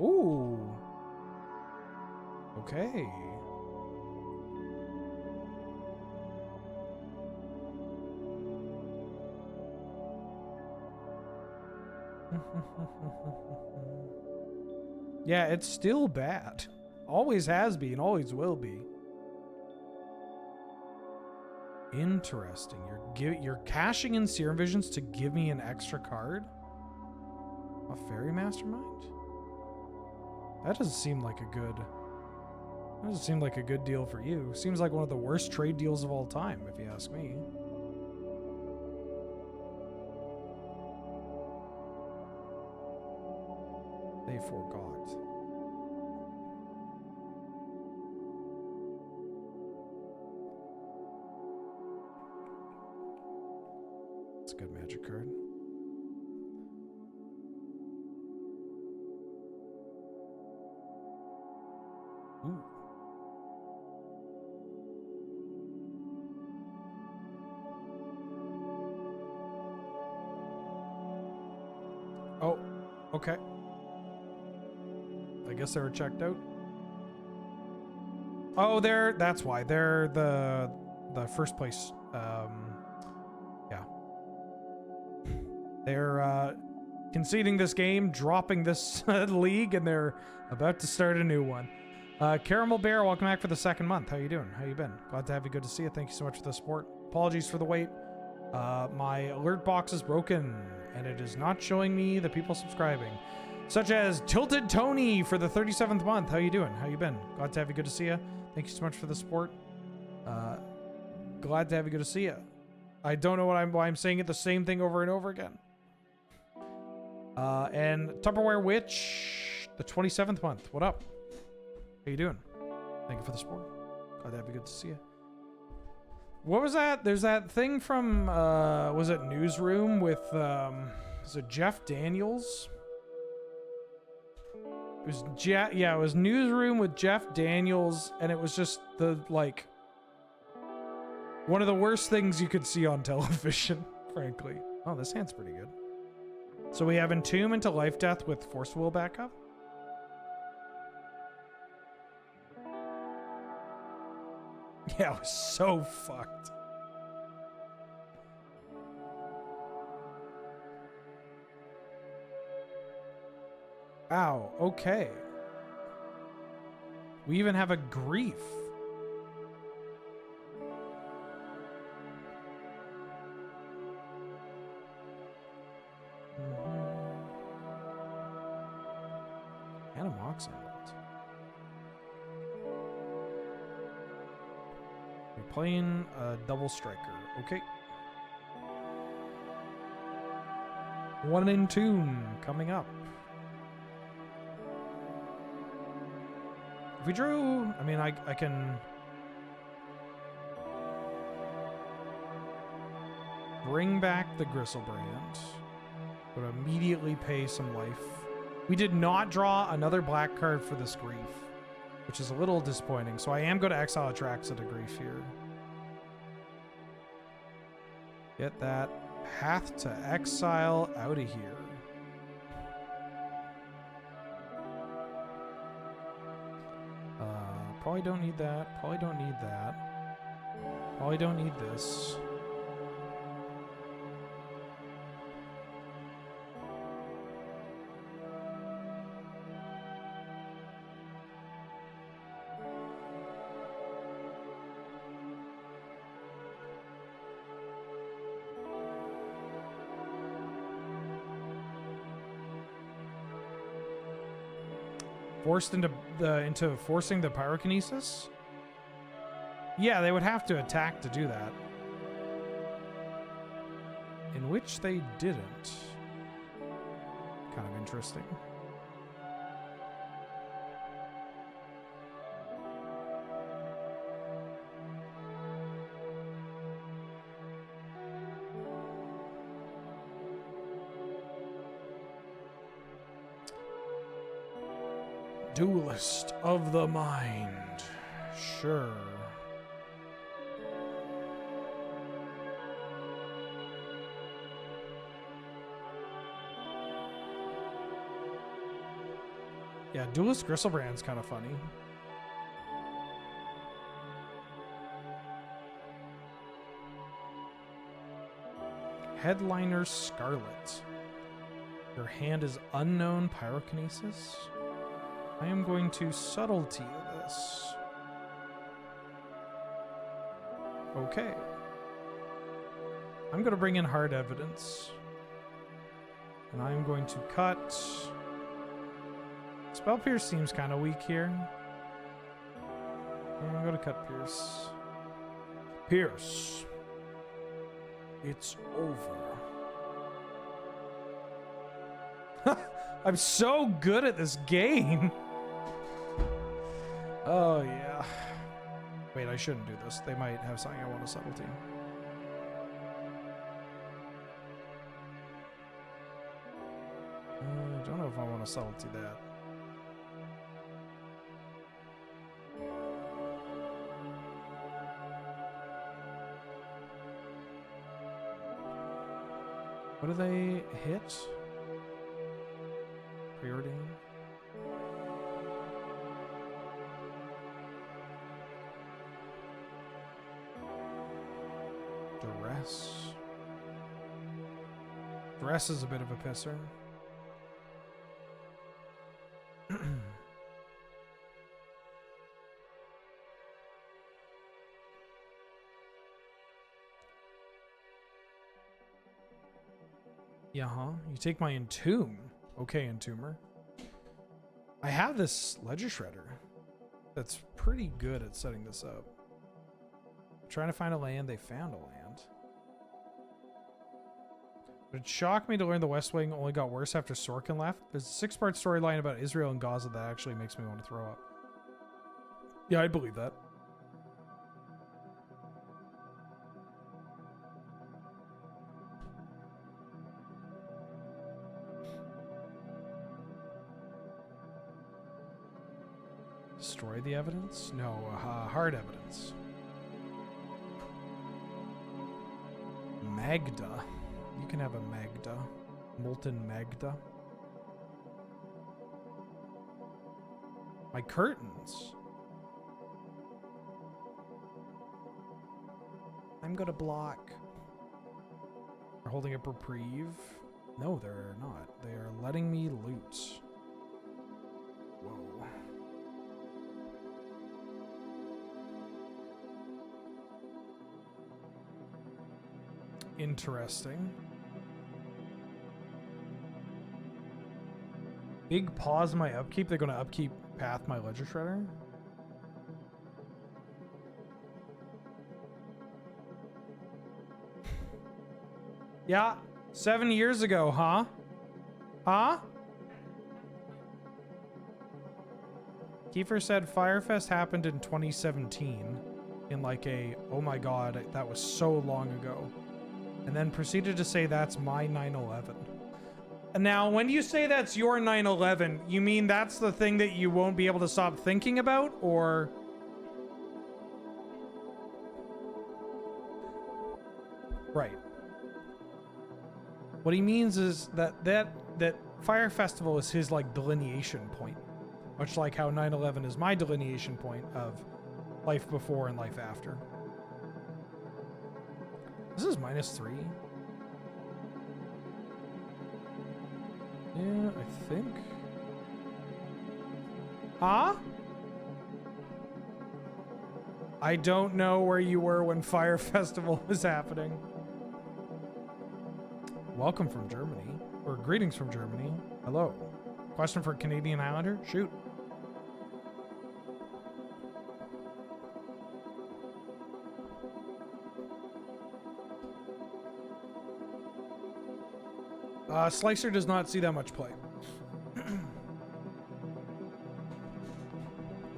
Ooh. Okay. Yeah, it's still bad. Always has been, always will be. Interesting. You're cashing in Serum Visions to give me an extra card? A Fairy Mastermind? That doesn't seem like a good... That doesn't seem like a good deal for you. Seems like one of the worst trade deals of all time, if you ask me. They forgot. It's a good magic card. Ooh. Oh, okay. I guess they were checked out. Oh, that's why. They're the first place. Yeah. They're conceding this game, dropping this league, and they're about to start a new one. Caramel Bear, welcome back for the second month. How you doing? How you been? Glad to have you. Good to see you. Thank you so much for the support. Apologies for the wait. My alert box is broken, and it is not showing me the people subscribing. Such as Tilted Tony for the 37th month. How you doing? How you been? Glad to have you. Good to see you. Thank you so much for the support. Glad to have you. Good to see you. I don't know why I'm saying it the same thing over and over again. And Tupperware Witch, the 27th month. What up? How you doing? Thank you for the support. Glad to have you. Good to see you. What was that? There's that thing from, was it Newsroom with, is it Jeff Daniels? It was it was Newsroom with Jeff Daniels, and it was just one of the worst things you could see on television, frankly. Oh, this hand's pretty good. So we have Entomb into Life Death with Force Will backup. Yeah, it was so fucked. Ow, okay. We even have a grief. Animoxin. We're playing a double striker. Okay. 1 in Tune coming up. If we drew, I mean, I can bring back the Gristlebrand, but immediately pay some life. We did not draw another black card for this grief, which is a little disappointing. So I am going to exile Atraxa to grief here. Get that path to exile out of here. Probably don't need that. Probably don't need that. Probably don't need this. Forced into forcing the pyrokinesis? Yeah, they would have to attack to do that. In which they didn't. Kind of interesting. Duelist of the Mind. Sure. Yeah, Duelist Gristlebrand's kind of funny. Headliner Scarlet. Your hand is unknown pyrokinesis. I am going to subtlety this. Okay. I'm going to bring in hard evidence. And I'm going to cut. Spell Pierce seems kind of weak here. Yeah, I'm going to cut Pierce. Pierce. It's over. I'm so good at this game. Oh, yeah. Wait, I shouldn't do this. They might have something I want to subtlety. I don't know if I want to subtlety that. What do they hit? Dress is a bit of a pisser. Yeah, huh? You take my entomb. Okay, entomber. I have this ledger shredder that's pretty good at setting this up. Trying to find a land, they found a land. It shocked me to learn the West Wing only got worse after Sorkin left. There's a 6-part storyline about Israel and Gaza that actually makes me want to throw up. Yeah, I'd believe that. Destroy the evidence? No, hard evidence. Magda. You can have a Magda. Molten Magda. My curtains. I'm gonna block. They're holding up reprieve. No, they're not. They are letting me loot. Whoa. Interesting. Big pause in my upkeep. They're going to upkeep path my ledger shredder. Yeah, 7 years ago, huh? Huh? Kiefer said Firefest happened in 2017 in like a, oh my god, that was so long ago. And then proceeded to say that's my 9/11. And now, when you say that's your 9/11, you mean that's the thing that you won't be able to stop thinking about, or? Right. What he means is that Fire Festival is his like delineation point, much like how 9/11 is my delineation point of life before and life after. This is -3. Yeah, I think. Huh? I don't know where you were when Fire Festival was happening. Welcome from Germany. Or greetings from Germany. Hello. Question for Canadian Highlander? Shoot. Slicer does not see that much play.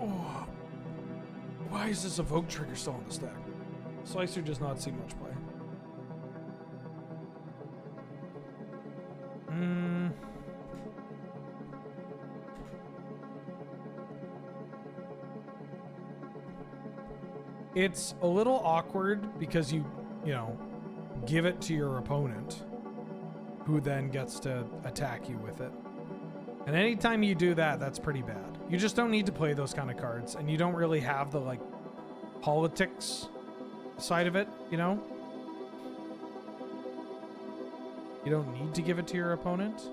Oh, why is this Evoke trigger still on the stack? Slicer does not see much play. It's a little awkward because you know, give it to your opponent, who then gets to attack you with it. And anytime you do that, that's pretty bad. You just don't need to play those kind of cards, and you don't really have the, like, politics side of it, you know? You don't need to give it to your opponent.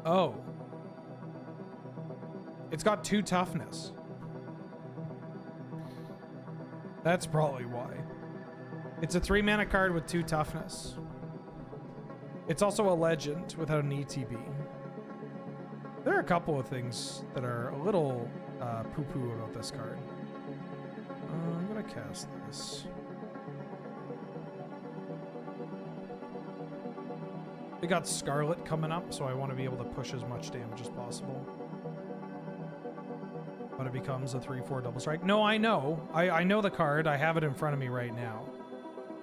Oh. It's got 2 toughness. That's probably why. It's a 3-mana card with 2 toughness. It's also a legend without an ETB. There are a couple of things that are a little poo-poo about this card. I'm gonna cast this. We got Scarlet coming up, so I want to be able to push as much damage as possible. But it becomes a 3/4 double strike. No, I know. I know the card. I have it in front of me right now.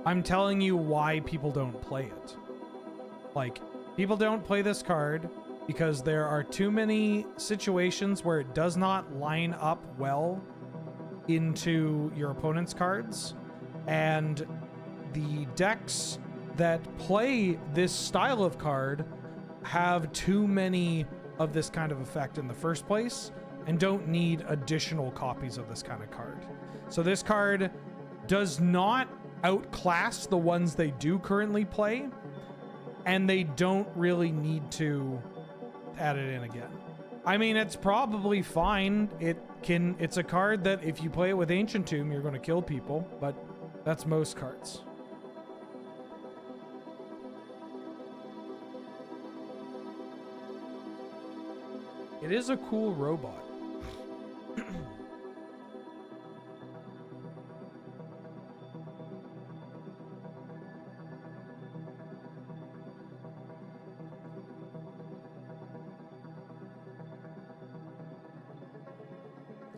I'm telling you why people don't play it. Like, people don't play this card because there are too many situations where it does not line up well into your opponent's cards. And the decks that play this style of card have too many of this kind of effect in the first place and don't need additional copies of this kind of card. So this card does not outclass the ones they do currently play, and they don't really need to add it in again. I mean, it's probably fine. It's a card that if you play it with Ancient Tomb, you're going to kill people, but that's most cards. It is a cool robot.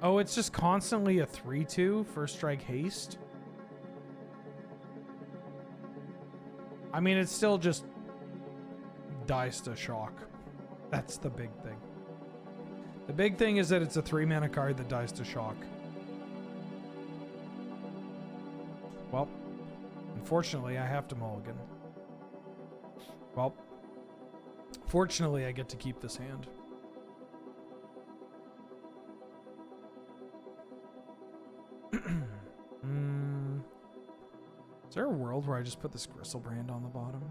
Oh, it's just constantly a 3/2 first strike haste. I mean, it's still just dies to shock. That's the big thing. The big thing is that it's a 3-mana card that dies to shock. Well, unfortunately, I have to mulligan. Well, fortunately, I get to keep this hand. Is there a world where I just put this Gristlebrand on the bottom?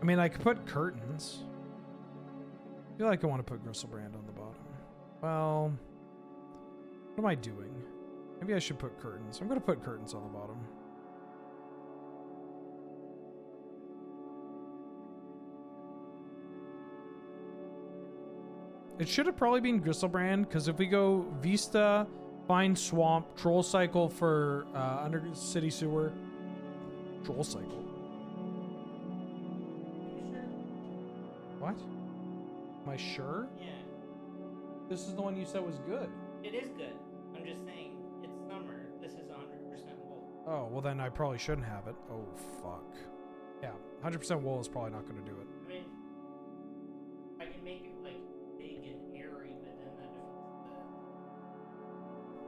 I mean, I could put curtains. I feel like I want to put Gristlebrand on the bottom. Well, what am I doing? Maybe I should put curtains. I'm going to put curtains on the bottom. It should have probably been Gristlebrand, because if we go Vista, find Swamp, Troll Cycle for Under City Sewer. Troll Cycle. What? Am I sure? Yeah. This is the one you said was good. It is good. I'm just saying, it's summer. This is 100% wool. Oh, well then I probably shouldn't have it. Oh, fuck. Yeah, 100% wool is probably not going to do it. I mean, I can make it like big and airy, but then that defeats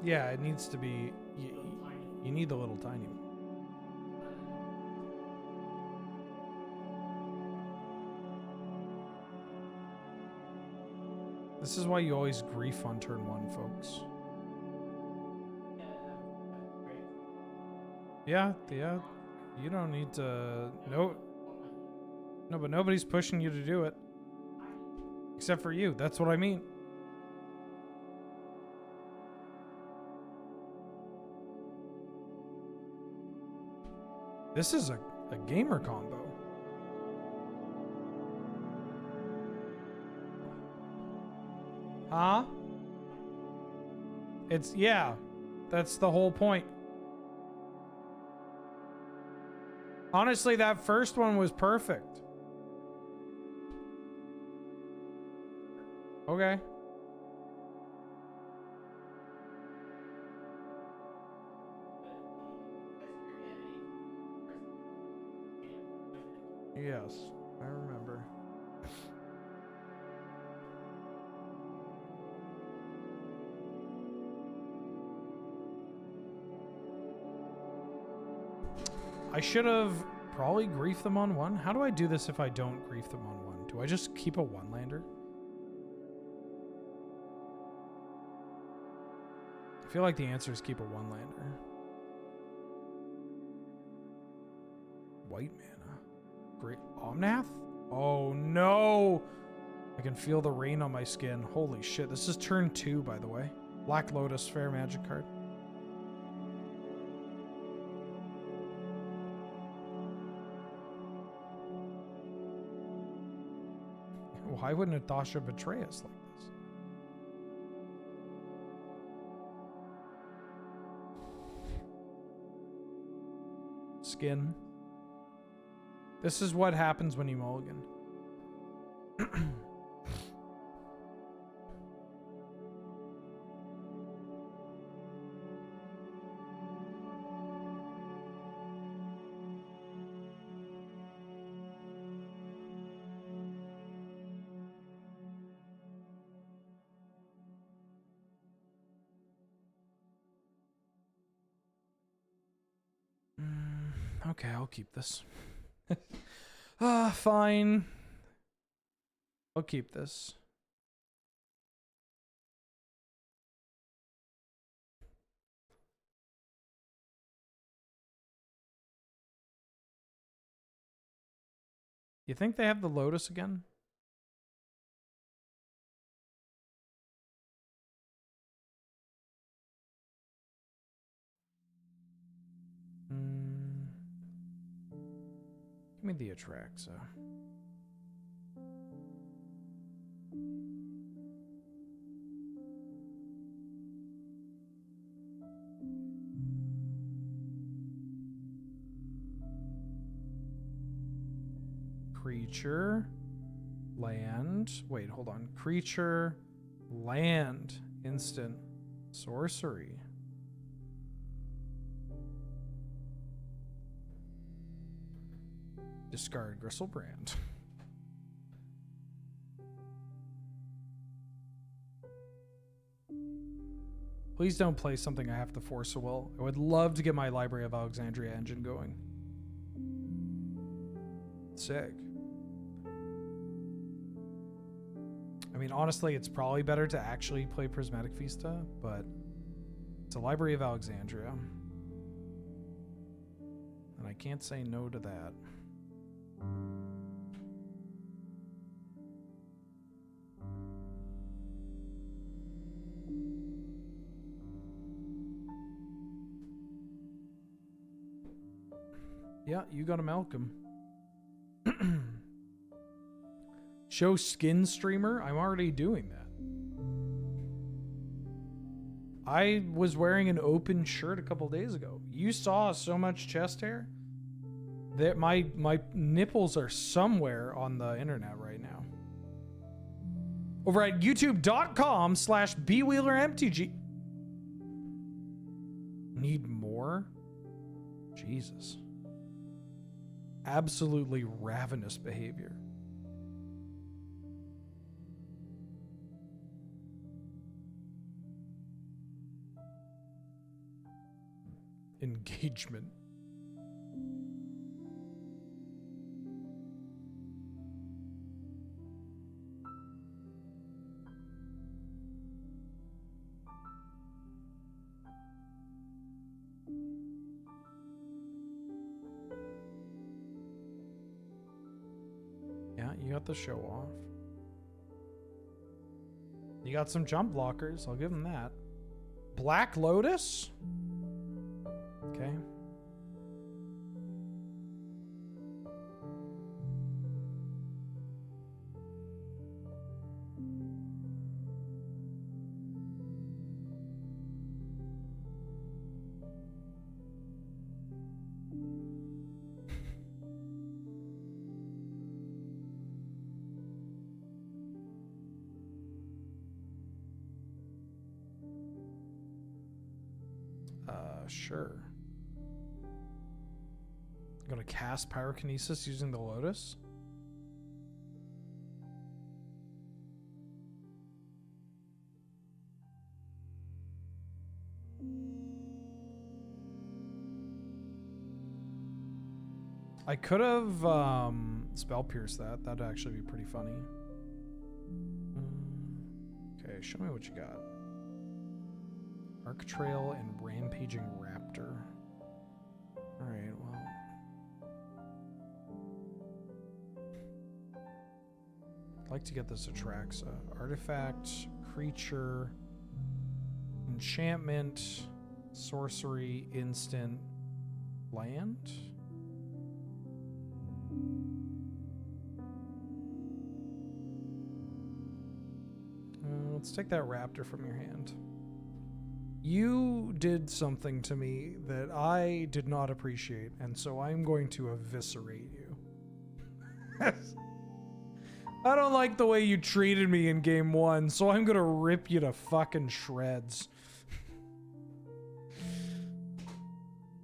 the Yeah, it needs to be... little tiny. You need the little tiny one. This is why you always grief on turn 1, folks. Yeah, Yeah. You don't need to... No, but nobody's pushing you to do it. Except for you. That's what I mean. This is a gamer combo. Huh? Yeah. That's the whole point. Honestly, that first one was perfect. Okay. Yes, I remember. I should have probably griefed them on 1. How do I do this if I don't grief them on 1? Do I just keep a 1-lander? I feel like the answer is keep a 1-lander. White mana. Great. Omnath? Oh no! I can feel the rain on my skin. Holy shit. This is turn 2, by the way. Black Lotus, fair magic card. Why would Natasha betray us like this? Skin. This is what happens when you mulligan. Okay, I'll keep this. Fine. I'll keep this. You think they have the Lotus again? Give me the Atraxa. Creature, land. Wait, hold on. Creature, land, instant, sorcery. Discard Gristlebrand. Please don't play something I have to force a will. I would love to get my Library of Alexandria engine going. Sick. I mean, honestly, it's probably better to actually play Prismatic Vista, but it's a Library of Alexandria. And I can't say no to that. Yeah, you got a Malcolm. Show skin streamer? I'm already doing that. I was wearing an open shirt a couple days ago. You saw so much chest hair that my nipples are somewhere on the internet right now. Over at youtube.com/bwheelermtg. Need more? Jesus. Absolutely ravenous behavior. Engagement. Yeah, you got the show off. You got some jump blockers. I'll give them that. Black Lotus? Okay. Sure. Gonna cast Pyrokinesis using the Lotus? I could have Spell Pierce that. That'd actually be pretty funny. Okay, show me what you got. Arc Trail and Rampaging Raptor. Alright, well. I'd like to get this Atraxa. Artifact, creature, enchantment, sorcery, instant, land? Let's take that raptor from your hand. You did something to me that I did not appreciate, and so I'm going to eviscerate you. I don't like the way you treated me in game 1, so I'm gonna rip you to fucking shreds.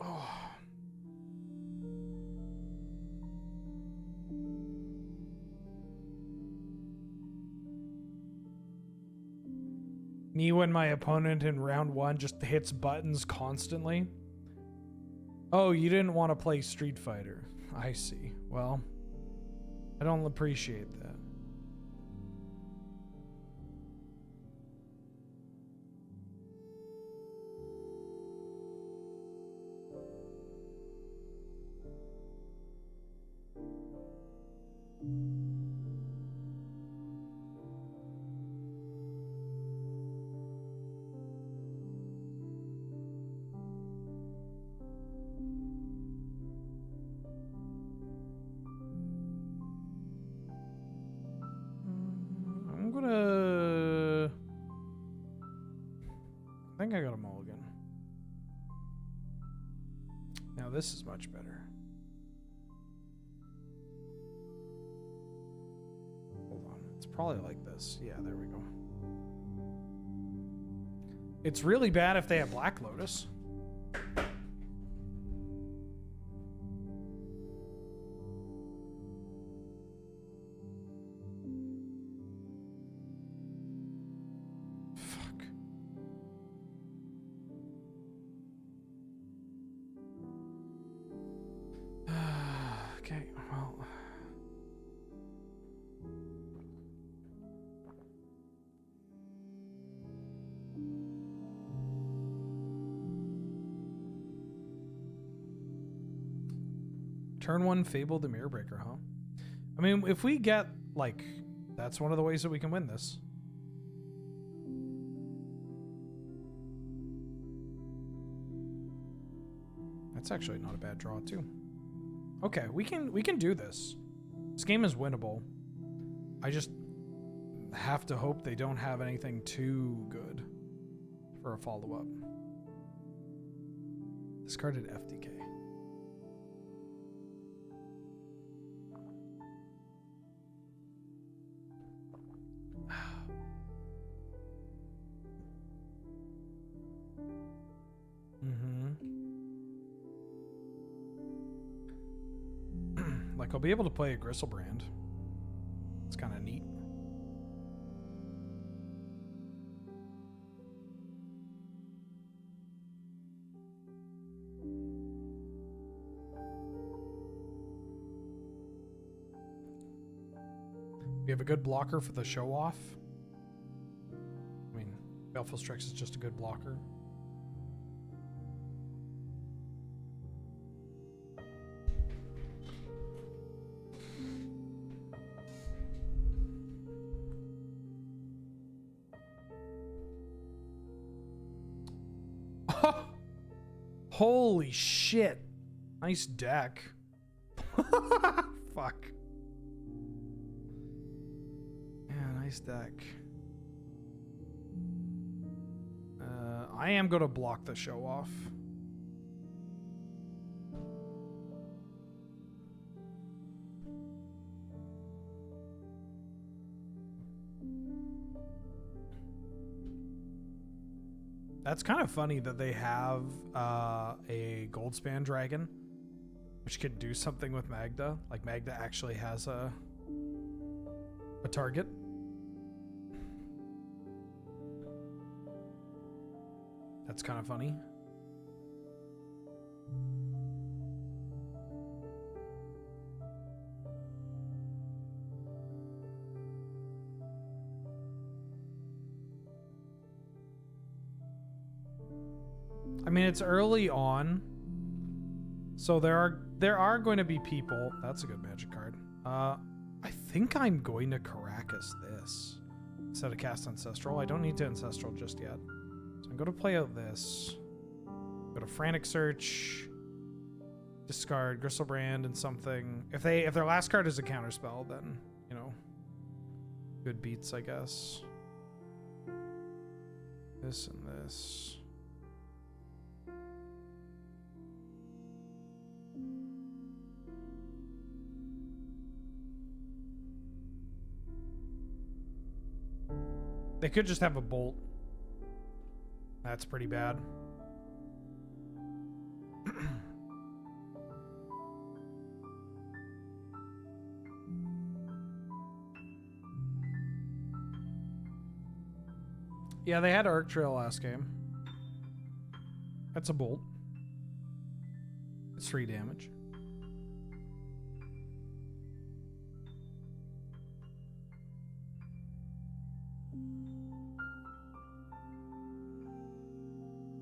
Oh. Me when my opponent in round 1 just hits buttons constantly. Oh, you didn't want to play Street Fighter. I see. Well, I don't appreciate that. I think I got a mulligan. Now this is much better. Hold on. It's probably like this. Yeah, there we go. It's really bad if they have Black Lotus. Turn 1 Fable the Mirror Breaker, huh? I mean, if we get, like, that's one of the ways that we can win this. That's actually not a bad draw, too. Okay, we can do this. This game is winnable. I just have to hope they don't have anything too good for a follow-up. Discarded FDK. Like, I'll be able to play a Gristlebrand. It's kind of neat. We have a good blocker for the show off. I mean, Baleful Strix is just a good blocker. Holy shit. Nice deck. Fuck. Yeah, nice deck. I am going to block the show off. That's kind of funny that they have a Goldspan Dragon, which could do something with Magda. Like, Magda actually has a target. That's kind of funny. I mean, it's early on, so there are going to be people. That's a good magic card. I think I'm going to Caracas this instead of cast Ancestral. I don't need to Ancestral just yet, so I'm going to play out this. Go to Frantic Search, discard Gristlebrand and something. If their last card is a counterspell, then you know, good beats, I guess. This and this. They could just have a bolt. That's pretty bad. Yeah, they had Arc Trail last game. That's a bolt. 3 damage.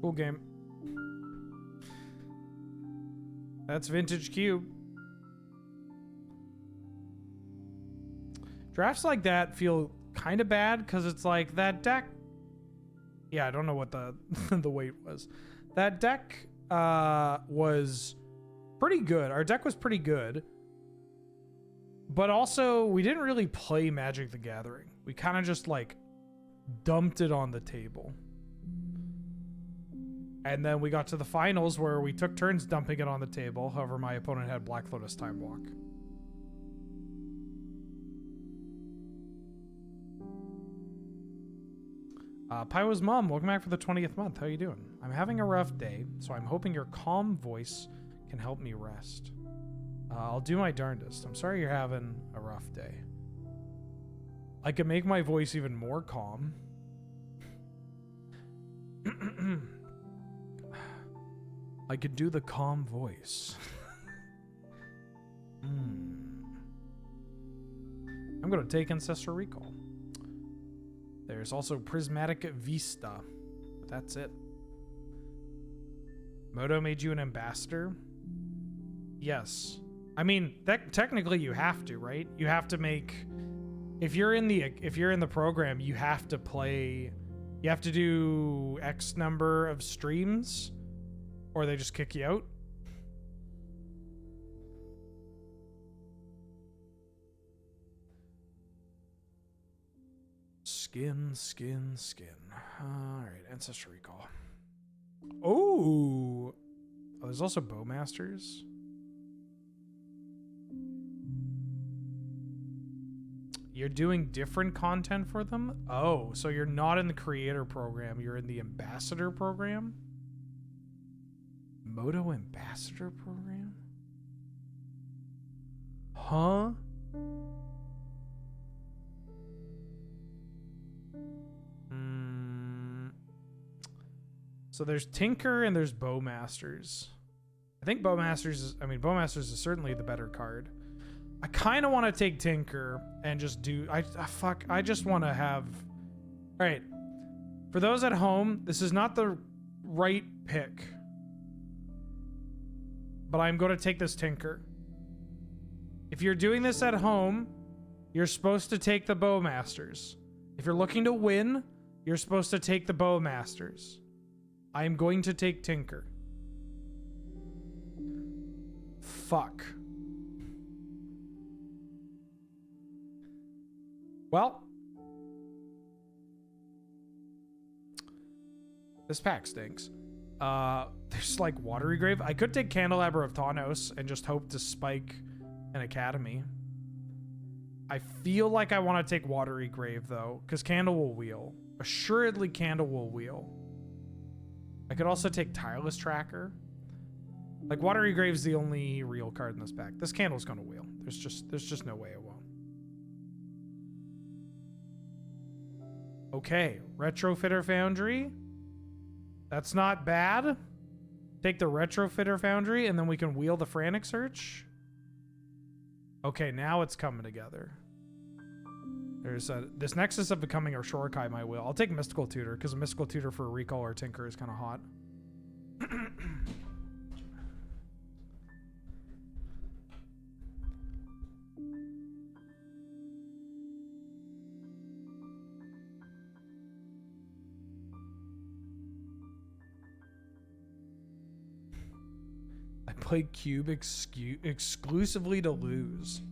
Cool game. That's Vintage Cube. Drafts like that feel kind of bad because it's like that deck. Yeah, I don't know what the the weight was. That deck was pretty good. Our deck was pretty good. But also, we didn't really play Magic the Gathering. We kind of just like dumped it on the table. And then we got to the finals where we took turns dumping it on the table. However, my opponent had Black Lotus Time Walk. Pyro's mom, welcome back for the 20th month. How you doing? I'm having a rough day, so I'm hoping your calm voice can help me rest. I'll do my darndest. I'm sorry you're having a rough day. I can make my voice even more calm. I could do the calm voice. I'm going to take Ancestral Recall. There's also Prismatic Vista. That's it. Moto made you an ambassador? Yes. I mean, that technically you have to, right? You have to make, if you're in the program, you have to play, you have to do X number of streams or they just kick you out. Skin. All right, Ancestral Recall. Oh, there's also Bowmasters. You're doing different content for them? Oh, so you're not in the creator program, you're in the ambassador program? Moto ambassador program? Huh? So there's Tinker and there's Bowmasters. I think Bowmasters is certainly the better card. I kind of want to take Tinker and just do... I just want to have... Alright. For those at home, this is not the right pick. But I'm going to take this Tinker. If you're doing this at home, you're supposed to take the Bowmasters. If you're looking to win, you're supposed to take the Bowmasters. I am going to take Tinker. Fuck. Well, this pack stinks. There's like Watery Grave. I could take Candelabra of Tawnos and just hope to spike an Academy. I feel like I want to take Watery Grave though, because Candle will wheel. Assuredly, Candle will wheel. I could also take Tireless Tracker. Like Watery Grave's the only real card in this pack. This Candle's gonna wheel. There's just no way it won't. Okay, Retrofitter Foundry. That's not bad. Take the Retrofitter Foundry and then we can wheel the Frantic Search. Okay, now it's coming together. There's this Nexus of Becoming or Shorkai my wheel. I'll take Mystical Tutor because a Mystical Tutor for a Recall or Tinker is kind of hot. I played Cube exclusively to lose.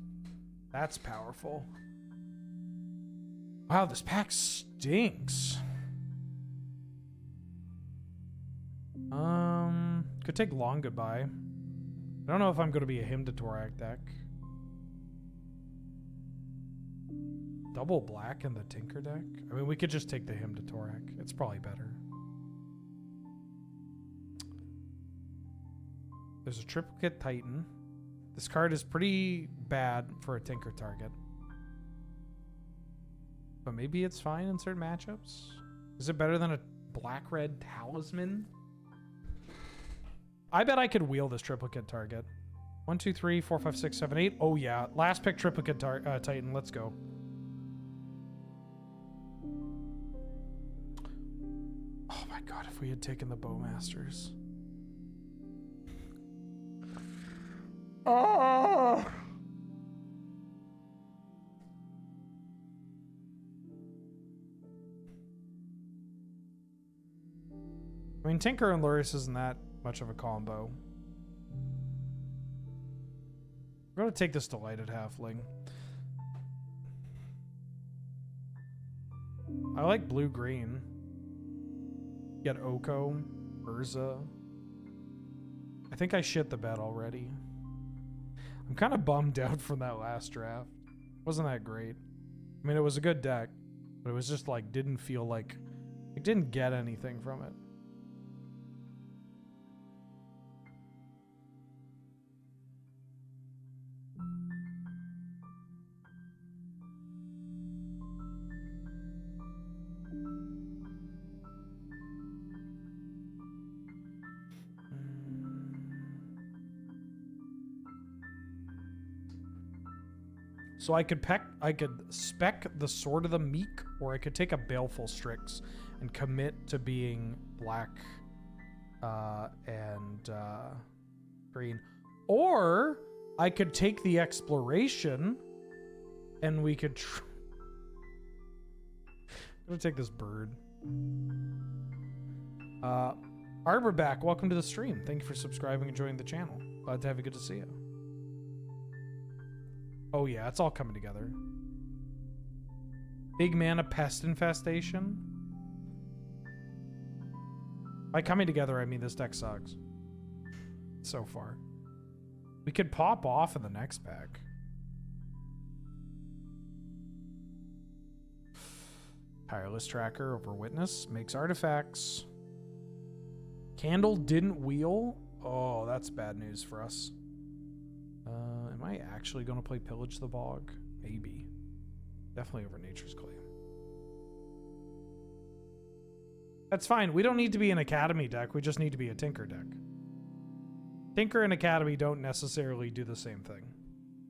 That's powerful. Wow, this pack stinks. Could take Long Goodbye. I don't know if I'm going to be a Hymn to Torak deck. Double black in the Tinker deck? I mean, we could just take the Hymn to Torak. It's probably better. There's a Triplicate Titan. This card is pretty bad for a Tinker target. But maybe it's fine in certain matchups. Is it better than a black-red Talisman? I bet I could wheel this triplicate target. 1, 2, 3, 4, 5, 6, 7, 8. Oh yeah, last pick triplicate Titan. Let's go. Oh my god, if we had taken the Bowmasters. Oh. I mean, Tinker and Lurrus isn't that much of a combo. We're going to take this Delighted Halfling. I like blue-green. Get Oko, Urza. I think I shit the bed already. I'm kind of bummed out from that last draft. Wasn't that great? I mean, it was a good deck, but it was just like, didn't feel like, it didn't get anything from it. So I could spec the Sword of the Meek, or I could take a Baleful Strix and commit to being black and green. Or I could take the Exploration and we could I'm gonna take this bird. Arborback, welcome to the stream. Thank you for subscribing and joining the channel. Glad to have you. Good to see you. Oh yeah, it's all coming together. Big mana Pest Infestation. By coming together, I mean this deck sucks. So far. We could pop off in the next pack. Tireless Tracker over Witness. Makes artifacts. Candle didn't wheel. Oh, that's bad news for us. Am I actually going to play Pillage the Bog? Maybe. Definitely over Nature's Claim. That's fine. We don't need to be an Academy deck. We just need to be a Tinker deck. Tinker and Academy don't necessarily do the same thing.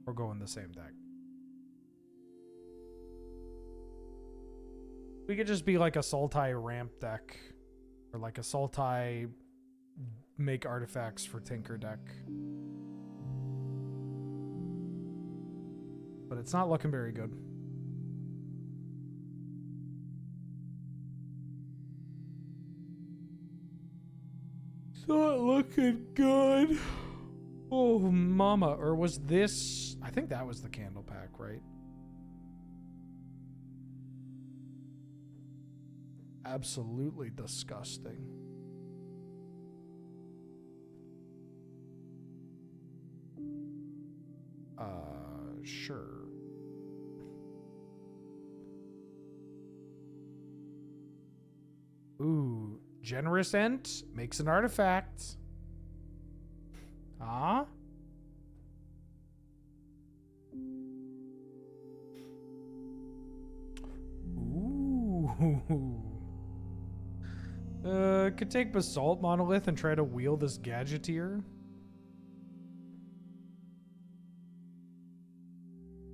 Or go in the same deck. We could just be like a Sultai ramp deck. Or like a Sultai make artifacts for Tinker deck. But it's not looking very good. It's not looking good. Oh, mama. Or was this... I think that was the candle pack, right? Absolutely disgusting. Sure. Ooh, Generous Ent makes an artifact. Ah? Ooh. Could take Basalt Monolith and try to wheel this Gadgeteer.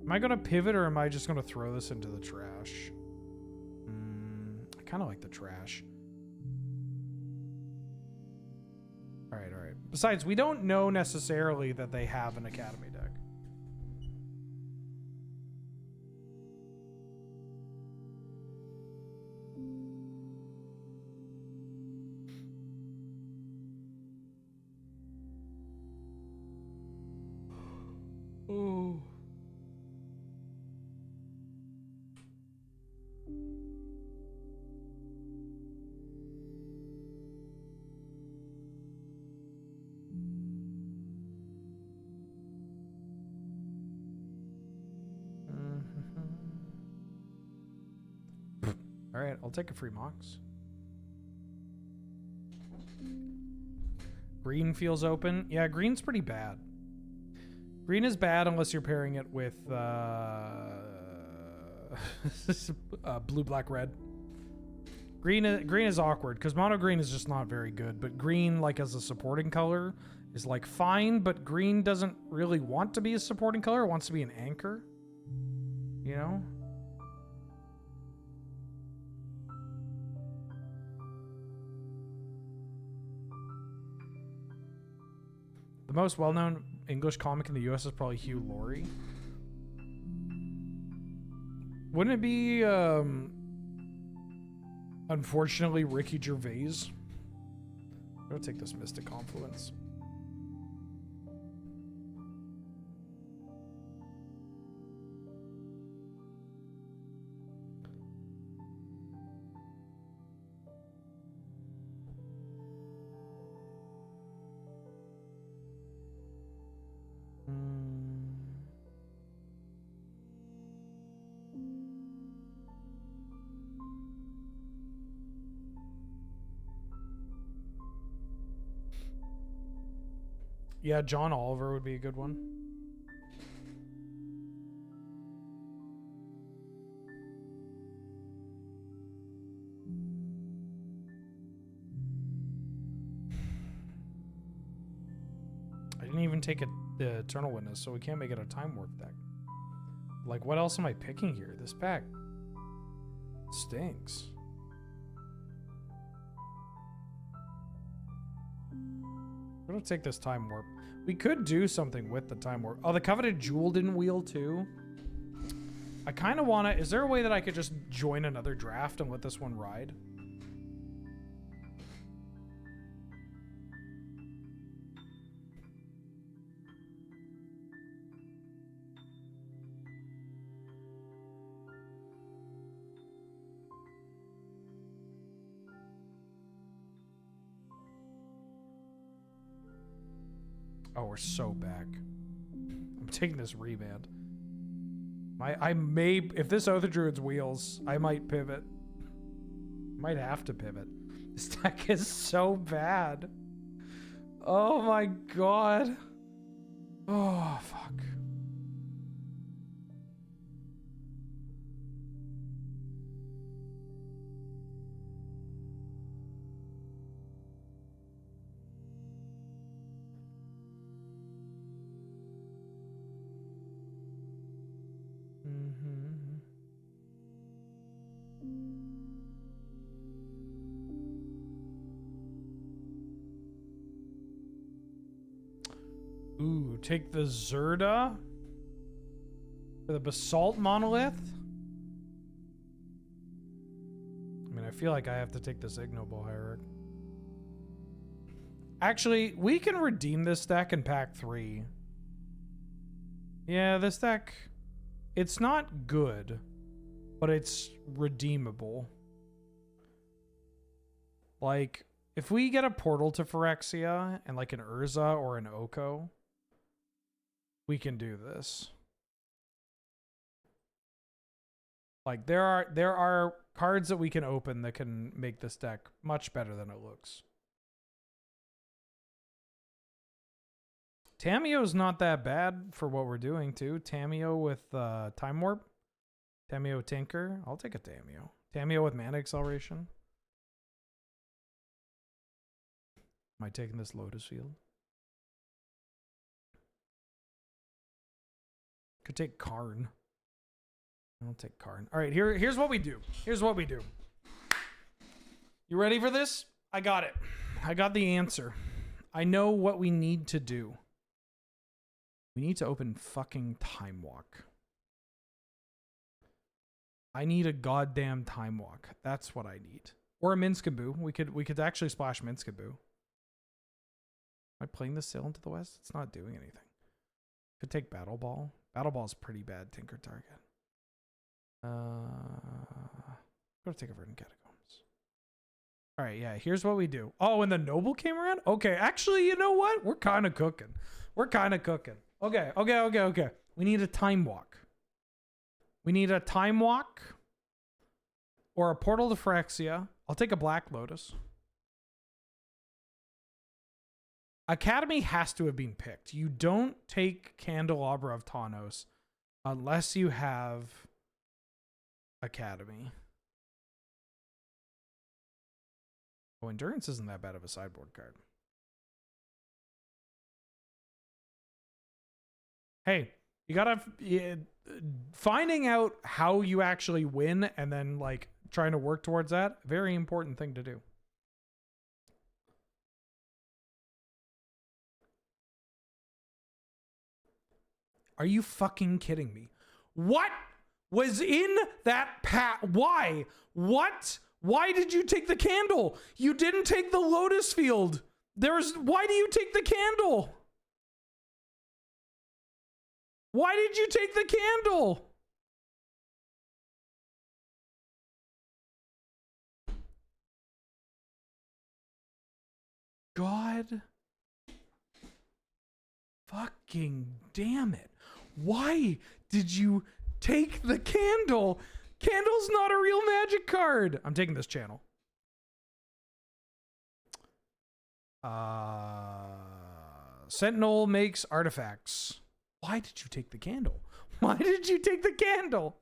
Am I going to pivot or am I just going to throw this into the trash? I kind of like the trash. All right, all right. Besides, we don't know necessarily that they have an Academy deck. Oh. All right, I'll take a free Mox. Green feels open. Yeah, green's pretty bad. Green is bad unless you're pairing it with blue, black, red. Green is awkward because mono green is just not very good, but green like as a supporting color is like fine, but green doesn't really want to be a supporting color. It wants to be an anchor, you know? The most well-known English comic in the US is probably Hugh Laurie. Wouldn't it be, unfortunately, Ricky Gervais? I'm gonna take this Mystic Confluence. Yeah, John Oliver would be a good one. I didn't even take the Eternal Witness, so we can't make it a Time Warp deck. Like, what else am I picking here? This pack stinks. I'm gonna take this Time Warp. We could do something with the Time Warp. Oh, the Coveted Jewel didn't wheel too. I kind of want to... Is there a way that I could just join another draft and let this one ride? Oh, we're so back. I'm taking this reband. I may, if this Oath of Druids wheels, I might pivot. Might have to pivot. This deck is so bad. Oh my god. Oh, fuck. Ooh, take the Zerda for the Basalt Monolith. I mean, I feel like I have to take this Ignoble Hierarch. Actually, we can redeem this deck in pack 3. Yeah, this deck, it's not good, but it's redeemable. Like, if we get a Portal to Phyrexia and like an Urza or an Oko, we can do this. Like, there are cards that we can open that can make this deck much better than it looks. Tamiyo's not that bad for what we're doing too. Tamiyo with Time Warp. Tamiyo Tinker. I'll take a Tamiyo. Tamiyo with Mana Acceleration. Am I taking this Lotus Field? Could take Karn. I'll take Karn. All right, here's what we do. Here's what we do. You ready for this? I got it. I got the answer. I know what we need to do. We need to open fucking Time Walk. I need a goddamn Time Walk. That's what I need. Or a Minskaboo. We could actually splash Minskaboo. Am I playing this Sail into the West? It's not doing anything. Could take Battle Ball. Battle Ball is pretty bad Tinker target. Go take a Verdant Catacombs. All right, yeah, here's what we do. Oh, and the Noble came around? Okay, actually, you know what? We're kind of cooking. We're kind of cooking. Okay. We need a Time Walk. We need a Time Walk or a Portal to Phyrexia. I'll take a Black Lotus. Academy has to have been picked. You don't take Candelabra of Tawnos unless you have Academy. Oh, endurance isn't that bad of a sideboard card. Hey, you gotta finding out how you actually win and then like trying to work towards that. Very important thing to do. Are you fucking kidding me? What was in that pack? Why? What? Why did you take the candle? You didn't take the Lotus Field. Why do you take the candle? Why did you take the candle? God fucking damn it. Why did you take the candle? Candle's not a real magic card. I'm taking this channel. Sentinel makes artifacts. Why did you take the candle? Why did you take the candle?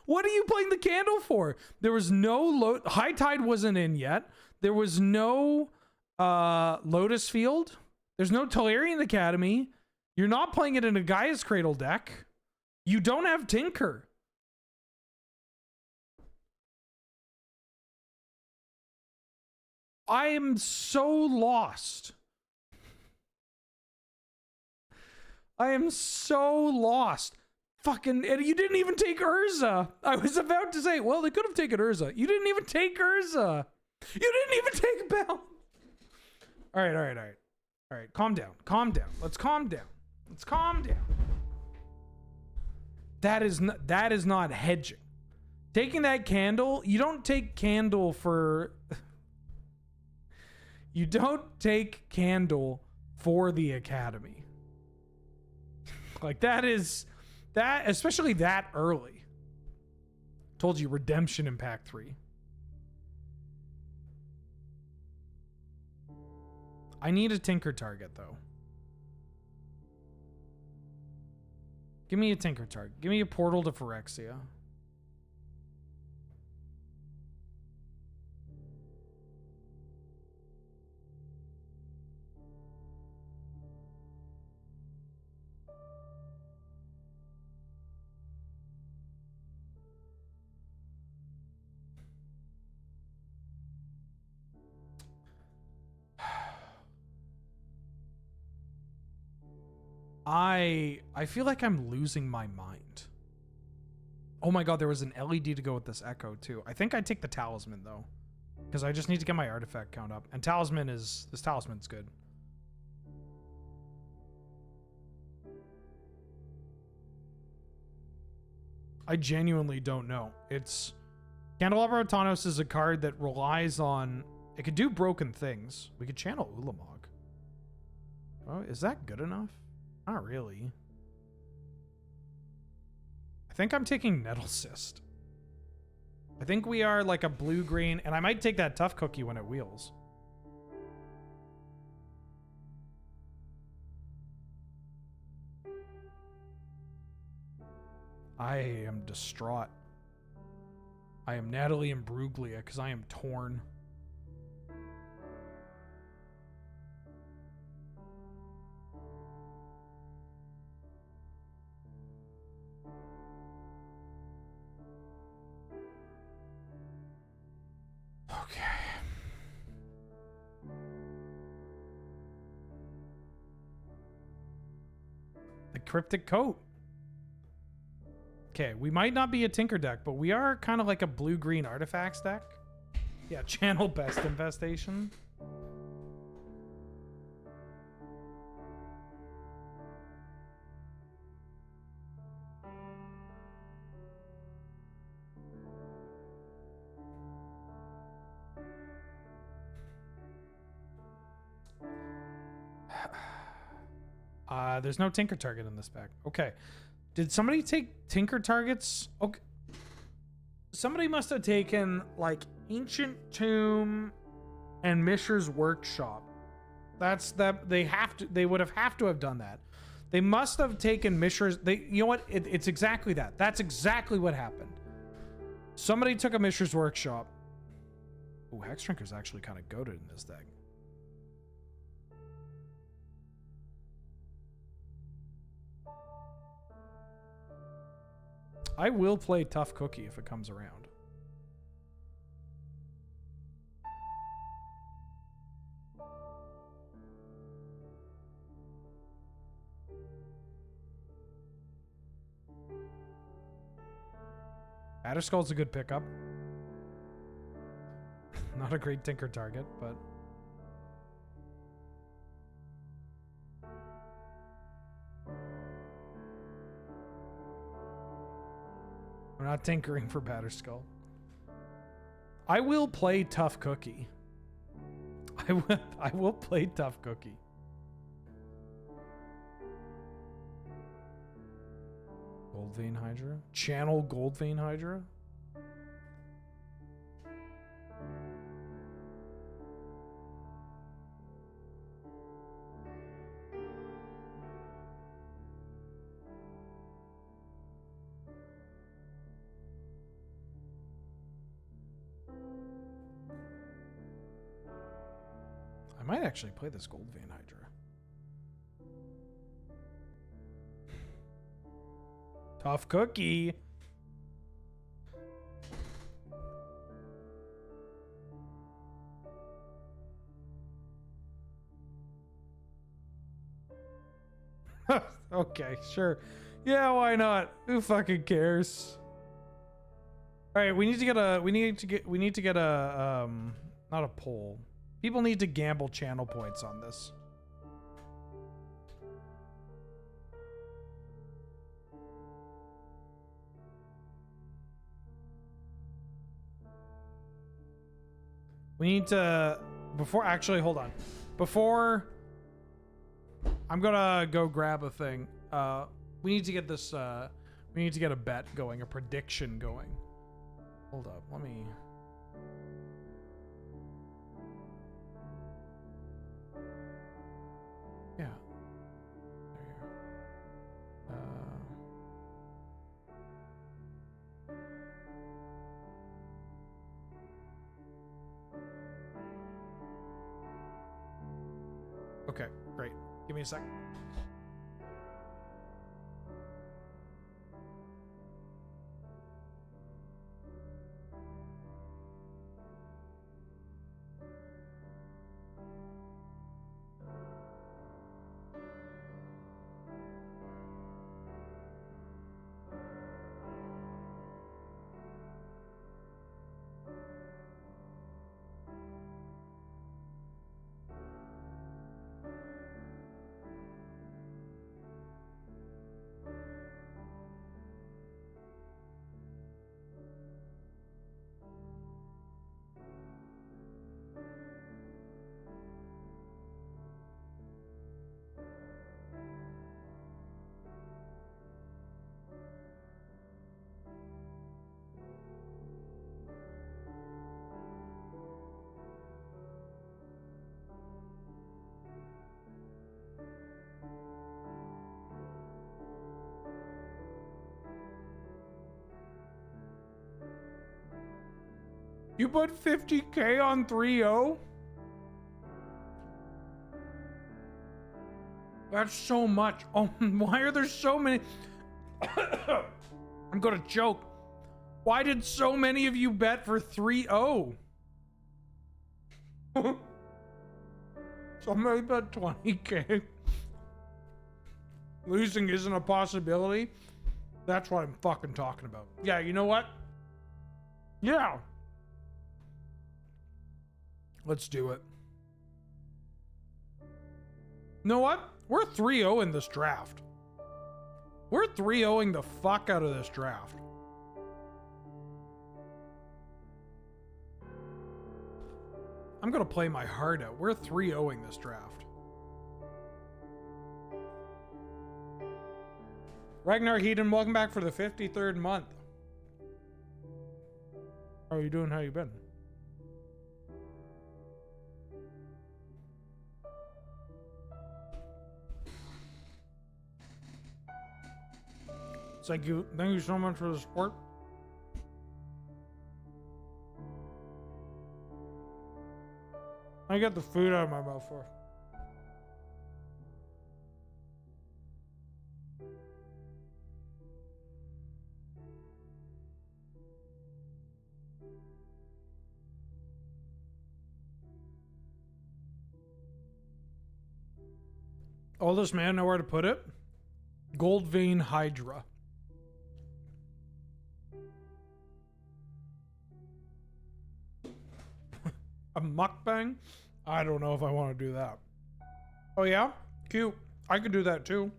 What are you playing the candle for? There was no High Tide wasn't in yet. There was no Lotus Field. There's no Tolarian Academy. You're not playing it in a Gaia's Cradle deck. You don't have Tinker. I am so lost. I am so lost. Fucking, and you didn't even take Urza. I was about to say, well, they could have taken Urza. You didn't even take Urza. You didn't even take Bell. All right. Calm down. Let's calm down. That is not hedging. Taking that candle, you don't take candle for you don't take candle for the Academy. Like that, especially that early. Told you redemption in pack 3. I need a Tinker target though. Give me a Tinker target. Give me a Portal to Phyrexia. I feel like I'm losing my mind. Oh my god, there was an LED to go with this Echo too. I think I'd take the Talisman though, because I just need to get my artifact count up. And this Talisman's good. I genuinely don't know. Candelabra Tanos is a card that relies on, it could do broken things. We could channel Ulamog. Oh, is that good enough? Not really. I think I'm taking Nettle Cyst. I think we are like a blue-green, and I might take that Tough Cookie when it wheels. I am distraught. I am Natalie Imbruglia because I am torn. Cryptic Coat. Okay, we might not be a Tinker deck, but we are kind of like a blue-green artifacts deck. Yeah, channel Best Infestation. There's no Tinker target in this pack. Okay. Did somebody take Tinker targets? Okay. Somebody must have taken like Ancient Tomb and Mishra's Workshop. They would have to have done that. They must have taken Mishra's, you know what? It's exactly that. That's exactly what happened. Somebody took a Mishra's Workshop. Ooh, Hex Drinker's actually kind of goated in this deck. I will play Tough Cookie if it comes around. Batterskull's a good pickup. Not a great tinker target, but... We're not tinkering for Batterskull. I will play Tough Cookie. I will play Tough Cookie. Goldvein Hydra? Channel Goldvein Hydra? I might actually play this Goldvein Hydra. Tough Cookie. Okay, sure. Yeah, why not? Who fucking cares? All right, we need to get a not a poll. People need to gamble channel points on this. We need to, hold on. Before, I'm gonna go grab a thing. We need to get this, we need to get a bet going, a prediction going. Hold up, let me... Yeah. There you go. Okay, great. Give me a sec. You put 50K on 3-0? That's so much. Oh, why are there so many? I'm gonna choke. Why did so many of you bet for 3-0? Somebody bet 20K. Losing isn't a possibility. That's what I'm fucking talking about. Yeah, you know what? Yeah. Let's do it. You know what? We're 3-0 in this draft. We're 3-0ing the fuck out of this draft. I'm gonna play my heart out. We're 3-0ing this draft. Ragnar Heaton, welcome back for the 53rd month. How are you doing? How you been? Thank you so much for the support. I got the food out of my mouth for. Oldest man know where to put it? Gold vein hydra. A mukbang? I don't know if I want to do that. Oh yeah? Cute. I could do that too.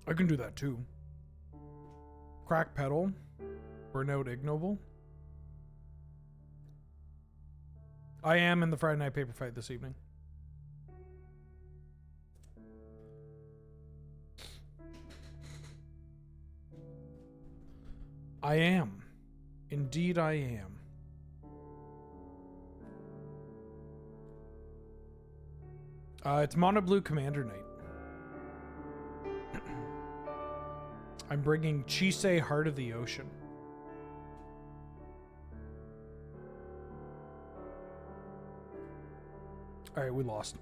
I can do that too. Crack pedal. Burnout ignoble. I am in the Friday Night Paper Fight this evening. I am. Indeed I am. It's Mono Blue Commander Night. I'm bringing Chisei Heart of the Ocean. Alright, we lost.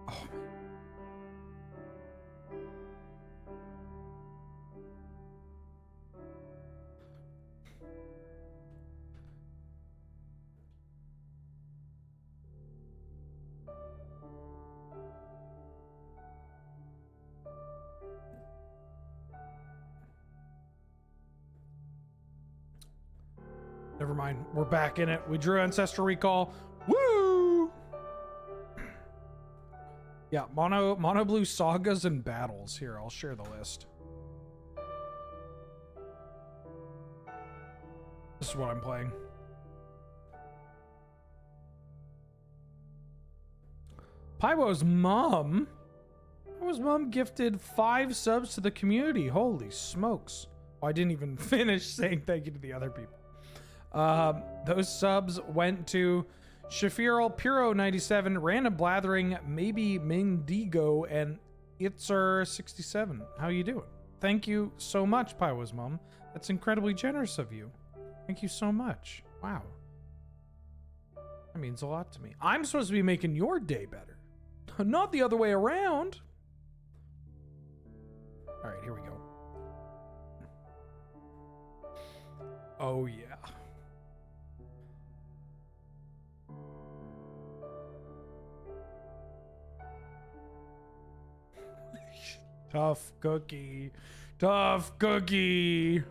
Oh. Never mind. We're back in it. We drew Ancestral Recall. Woo! Yeah, mono blue sagas and battles. Here, I'll share the list. This is what I'm playing. Pywo's mom? Pywo's mom gifted 5 subs to the community. Holy smokes. Oh, I didn't even finish saying thank you to the other people. Those subs went to Shafirul, Puro 97, Random Blathering, Maybe Mendigo, and Itzer 67. How you doing? Thank you so much, Pywo's mom. That's incredibly generous of you. Thank you so much. Wow. That means a lot to me. I'm supposed to be making your day better. Not the other way around. All right, here we go. Oh, yeah. Tough cookie. Tough cookie.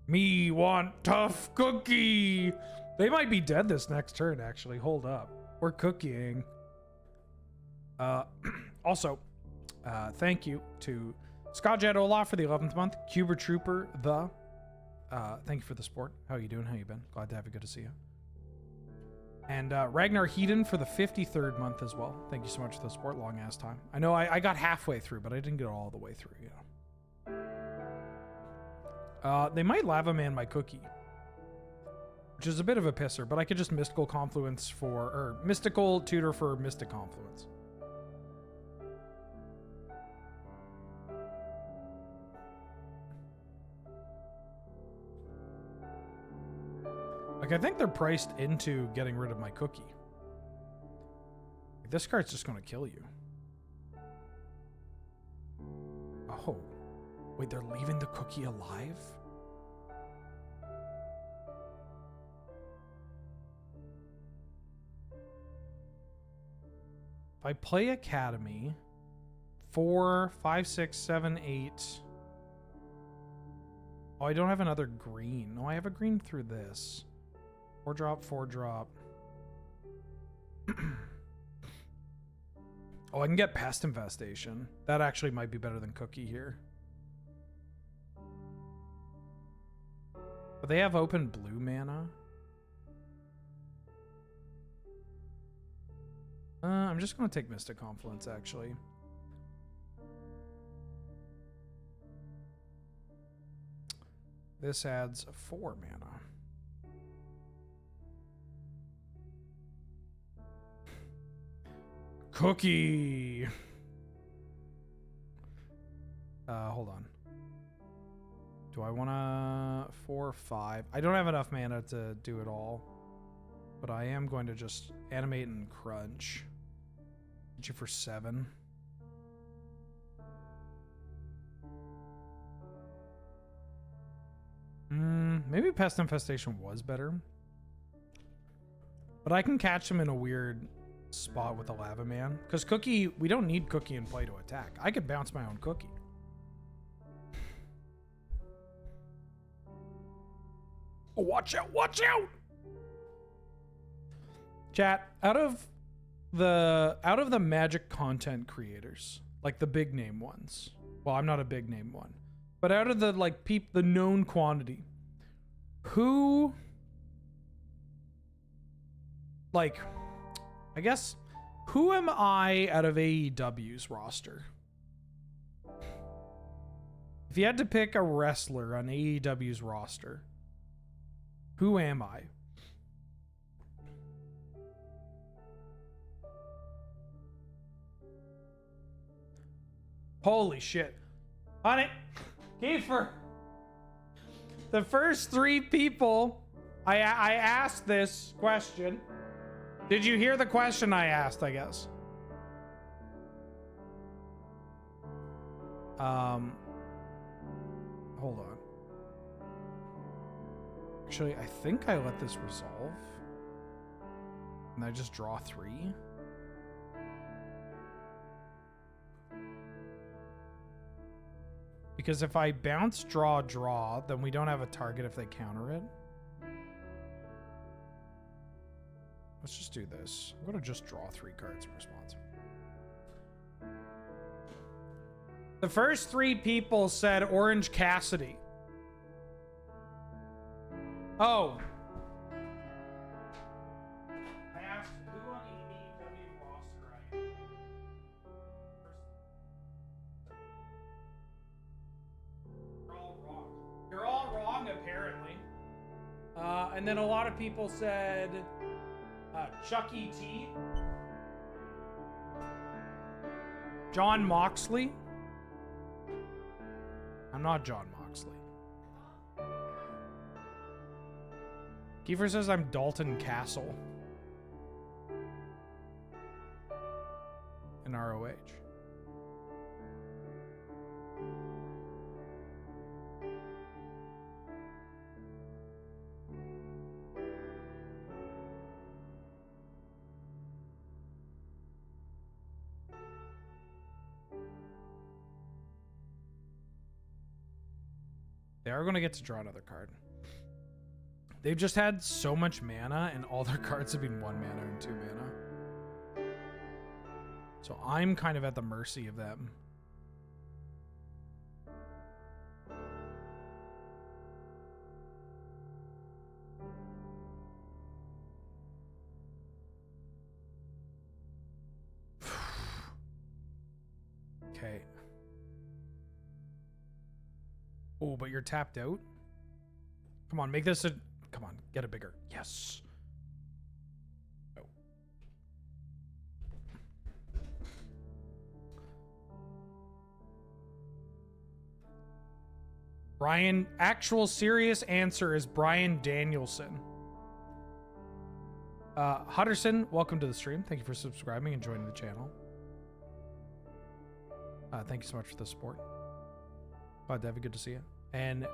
Me want tough cookie. They might be dead this next turn, actually. Hold up. We're cooking. Also, thank you to Scott Ola for the 11th month. Cuber Trooper, thank you for the support. How you doing? How you been? Glad to have you. Good to see you. And Ragnar Heeden for the 53rd month as well. Thank you so much for the support. Long ass time. I know I got halfway through, but I didn't get all the way through, you know. They might Lava Man my cookie, which is a bit of a pisser, but I could just Mystical Confluence or Mystical Tutor for Mystic Confluence. Like, I think they're priced into getting rid of my cookie. Like, this card's just going to kill you. Oh. Wait, they're leaving the cookie alive? If I play Academy, 4, 5, 6, 7, 8. Oh, I don't have another green. No, I have a green through this. 4 drop, 4 drop. Oh, I can get Pest Infestation. That actually might be better than Cookie here. But they have open blue mana. I'm just going to take Mystic Confluence, actually. This adds 4 mana. Cookie. Hold on. Do I want to 4 or 5? I don't have enough mana to do it all, but I am going to just animate and crunch. Get you for 7. Maybe Pest Infestation was better, but I can catch him in a weird spot with a Lava Man. Because Cookie, we don't need Cookie in play to attack. I could bounce my own Cookie. Oh, watch out, watch out! Chat, out of the Magic content creators, like the big name ones. Well, I'm not a big name one. But out of the like the known quantity, who like I guess who am I out of AEW's roster? If you had to pick a wrestler on AEW's roster, who am I? Holy shit. On it. Kiefer. The first 3 people I asked this question. Did you hear the question I asked, I guess? Hold on. Actually, I think I let this resolve. And I just draw 3. Because if I bounce, draw, draw, then we don't have a target if they counter it. Let's just do this. I'm going to just draw 3 cards in response. The first 3 people said Orange Cassidy. Oh. I asked who on AEW roster I am. You're all wrong. You're all wrong, apparently. And then a lot of people said Chuck E.T. John Moxley. I'm not John Moxley. Kiefer says I'm Dalton Castle in ROH. They are going to get to draw another card. They've just had so much mana, and all their cards have been 1 mana and 2 mana. So I'm kind of at the mercy of them. Okay. Oh, but you're tapped out? Come on, make this a... Come on, get it bigger. Yes. Oh. Brian... Actual serious answer is Brian Danielson. Hutterson, welcome to the stream. Thank you for subscribing and joining the channel. Thank you so much for the support. David, good to see you. And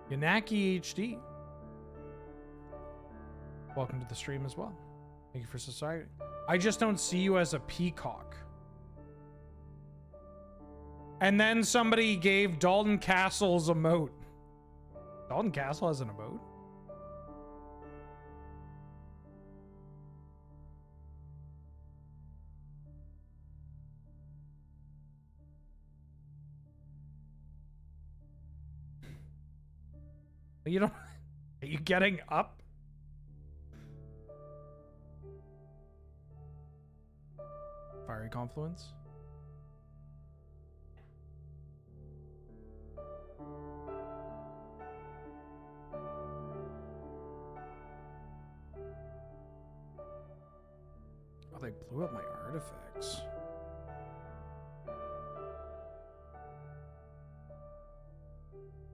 Yanaki HD, welcome to the stream as well. Thank you for subscribing. I just don't see you as a peacock. And then somebody gave Dalton Castle's emote. Dalton Castle has an emote? You don't... Are you getting up? Fiery Confluence? Oh, they Blew up my artifacts.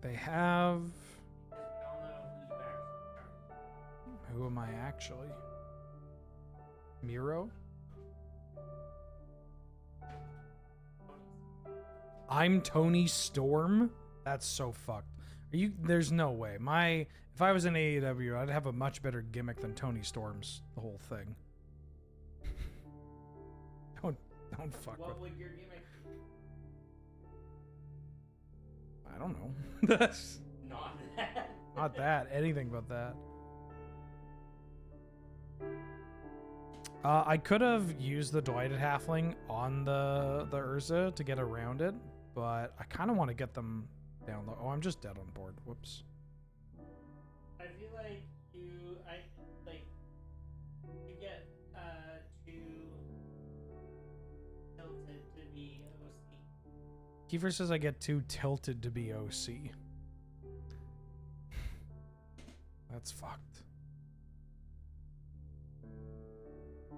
They have... We all know who's back. Who am I actually? Miro? I'm Tony Storm? That's so fucked. Are you? There's no way. If I was in AEW, I'd have a much better gimmick than Tony Storm's the whole thing. Don't fuck What with. would your gimmick be? I don't know. Not that. Not that. Anything but that. I could have used the Dwighted Halfling on the Urza to get around it, but I kind of want to get them down low. Oh, I'm just dead on board. Whoops. I feel like you get too tilted to be OC. Kiefer says I get too tilted to be OC. That's fucked.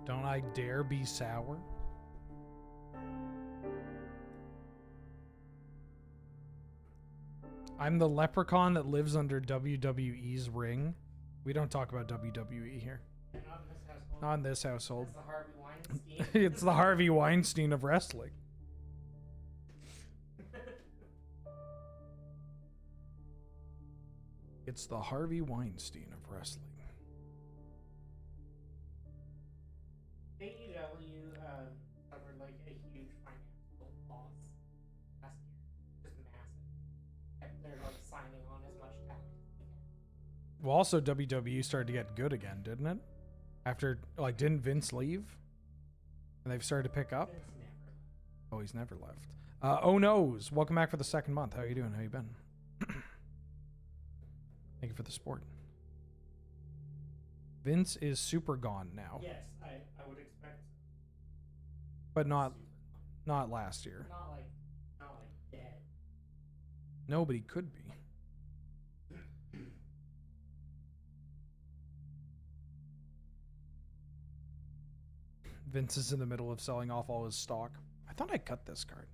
Don't I dare be sour? I'm the leprechaun that lives under WWE's ring. We don't talk about WWE here. Not in this household. Not in this household. That's the Harvey Weinstein. It's the Harvey Weinstein of wrestling. It's the Harvey Weinstein of wrestling. AEW suffered like a huge financial loss last year. Just massive. They're like signing on as much talent as they can. Well, also WWE started to get good again, didn't it? After, like, didn't Vince leave? And they've started to pick up? Vince never left. Oh, he's never left. Oh no's. Welcome back for the second month. How you doing? How you been? Thank you for the support. Vince is super gone now. Yes, I would expect so. But not last year. Not like dead. Nobody could be. Vince is in the middle of selling off all his stock. I thought I cut this card.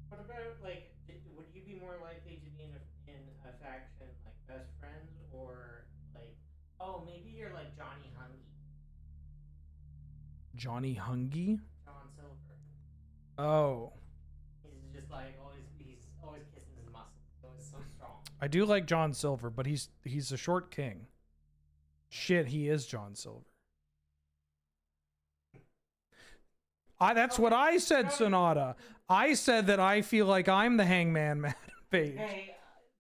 What about like? Would you be more likely to be in a faction like best friends or like? Oh, maybe you're like Johnny Hungy. Johnny Hungy? John Silver. Oh. He's just like he's always kissing his muscles. He's always so strong. I do like John Silver, but he's a short king. Shit, he is John Silver. That's what I said, Sonata. I said that I feel like I'm the Hangman Man Page. Hey,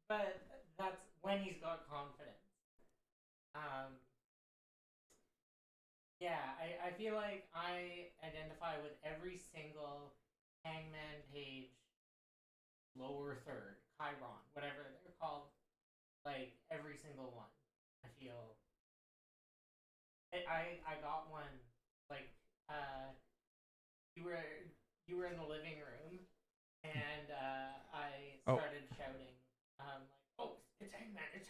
but that's when he's got confidence. Yeah, I feel like I identify with every single Hangman Page lower third, Chiron, whatever they're called. Like every single one. I feel I got one like you were in the living room and I started shouting like, oh, it's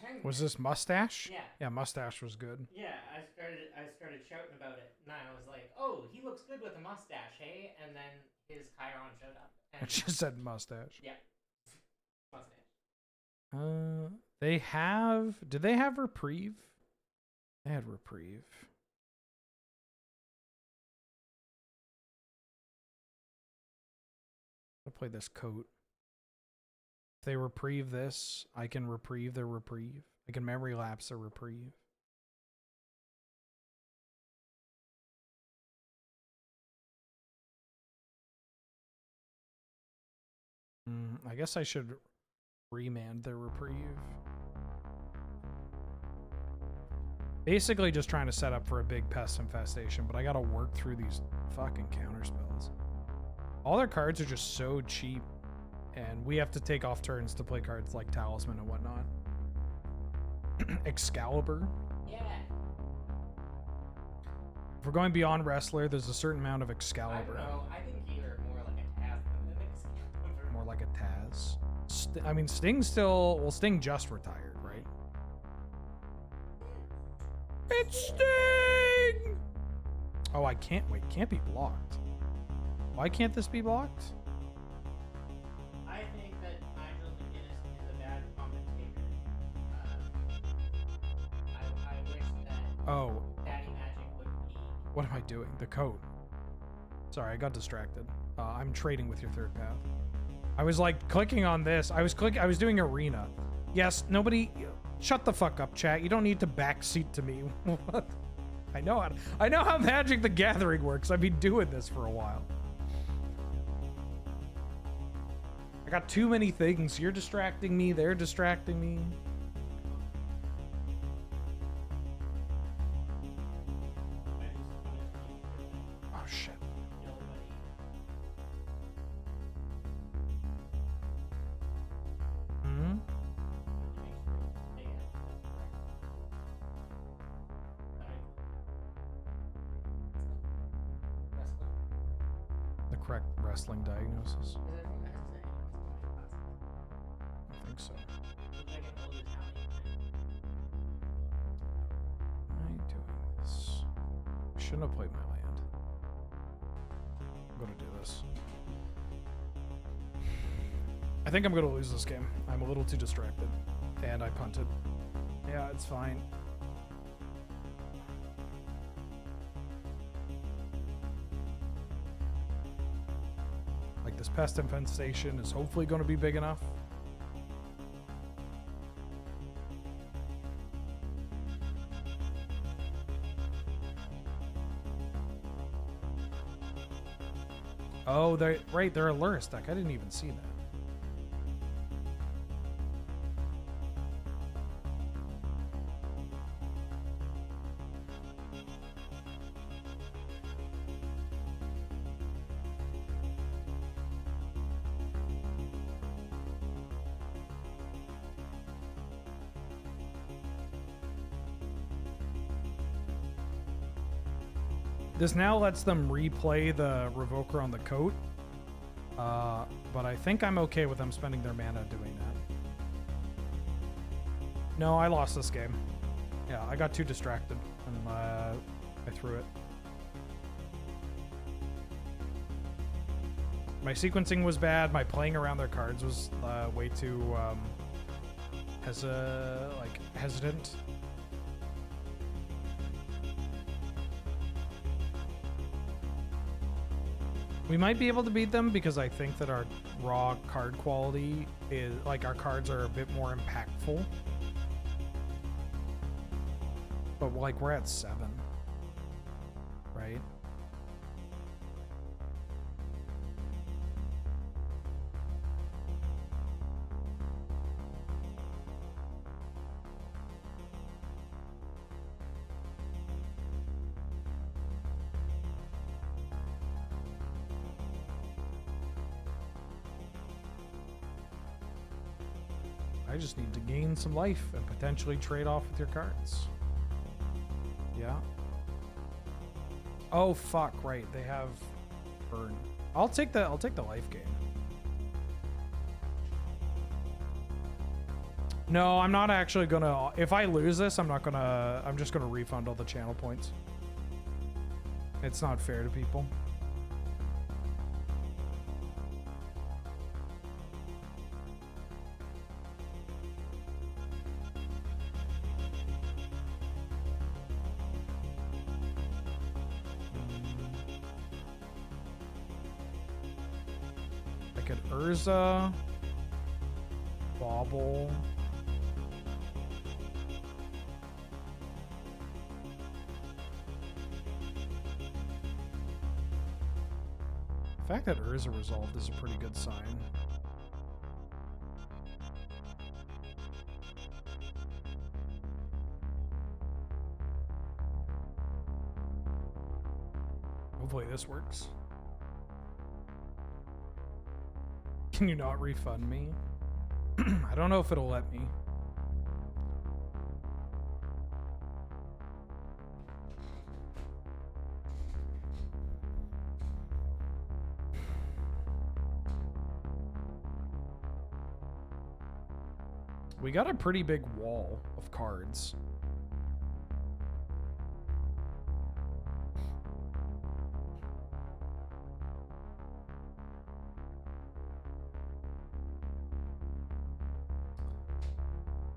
Hangman. Was this Mustache? Yeah. Yeah, Mustache was good. Yeah, I started shouting about it, and I was like, "Oh, he looks good with a mustache, hey?" And then his Chiron showed up. And It just said Mustache. yeah, mustache. They have... Did they have Reprieve? They had Reprieve. I'll play this coat. If they reprieve this, I can reprieve their reprieve. I can memory lapse their reprieve. I guess I should remand their reprieve. Basically just trying to set up for a big pest infestation, but I gotta work through these fucking counterspells. All their cards are just so cheap, and we have to take off turns to play cards like Talisman and whatnot. Excalibur. Yeah. If we're going beyond Wrestler, there's a certain amount of I Excalibur. don't know. I think you're more like a Taz than an Excalibur. More like a Taz. I mean, Sting still... Well, Sting just retired, right? It's Sting! Oh, I can't. Wait, can't be blocked. Why can't this be blocked? I think that Nigel McGuinness is a bad commentator. I wish that Oh, Daddy Magic would be. what am I doing? The code. Sorry, I got distracted. I'm trading with your third path. I was like clicking on this. I was doing arena. Yes, nobody. Shut the fuck up, chat. You don't need to backseat to me. What? I know how Magic the Gathering works. I've been doing this for a while. I got too many things. You're distracting me. They're distracting me. Oh shit. Hmm? The correct wrestling diagnosis. I think so. Why am I doing this? I shouldn't have played my land. I'm gonna do this. I think I'm gonna lose this game. I'm a little too distracted. And I punted. Yeah, it's fine. Like, this pest infestation is hopefully gonna be big enough. Oh, they're right. They're a lure stack. I didn't even see that. This now lets them replay the Revoker on the coat, but I think I'm okay with them spending their mana doing that. No, I lost this game. Yeah, I got too distracted, and I threw it. My sequencing was bad. My playing around their cards was way too hesitant. We might be able to beat them because I think that our raw card quality is, like, our cards are a bit more impactful. But, like, we're at 7. Right? I just need to gain some life and potentially trade off with your cards. Yeah. Oh fuck, right. They have burn. I'll take the life gain. No, I'm not actually gonna, if I lose this, I'm just gonna refund all the channel points. It's not fair to people. Urza, Bauble. The fact that Urza resolved is a pretty good sign. Hopefully this works. Can you not refund me? I don't know if it'll let me. We got a pretty big wall of cards.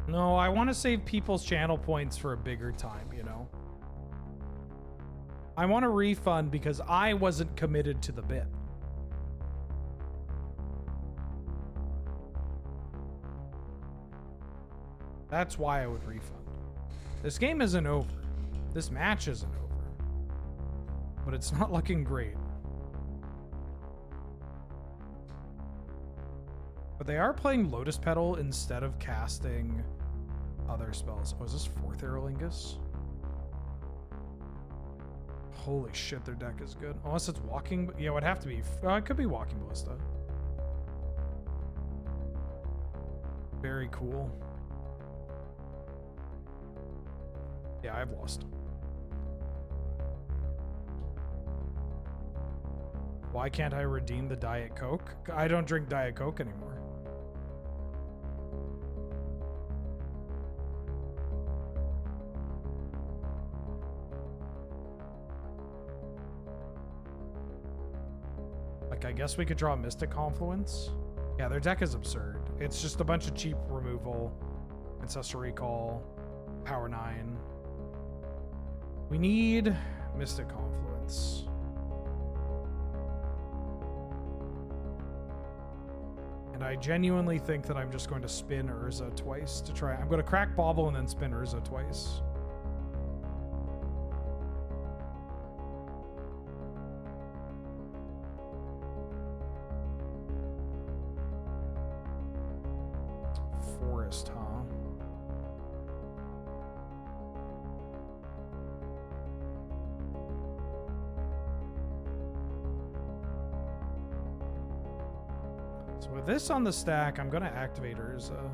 No, I want to save people's channel points for a bigger time, you know? I want a refund because I wasn't committed to the bit. That's why I would refund. This game isn't over. This match isn't over. But it's not looking great. But they are playing Lotus Petal instead of casting other spells. Oh, is this 4th Aerolingus? Holy shit, their deck is good. Unless it's Walking... Yeah, it would have to be... it could be Walking Ballista. Very cool. Yeah, I've lost. Why can't I redeem the Diet Coke? I don't drink Diet Coke anymore. Like, I guess we could draw Mystic Confluence. Yeah, their deck is absurd. It's just a bunch of cheap removal, Ancestral Recall, Power 9. We need Mystic Confluence. And I genuinely think that I'm just going to spin Urza twice to try. I'm going to crack Bauble and then spin Urza twice. Forest, huh? So with this on the stack, I'm going to activate Urza.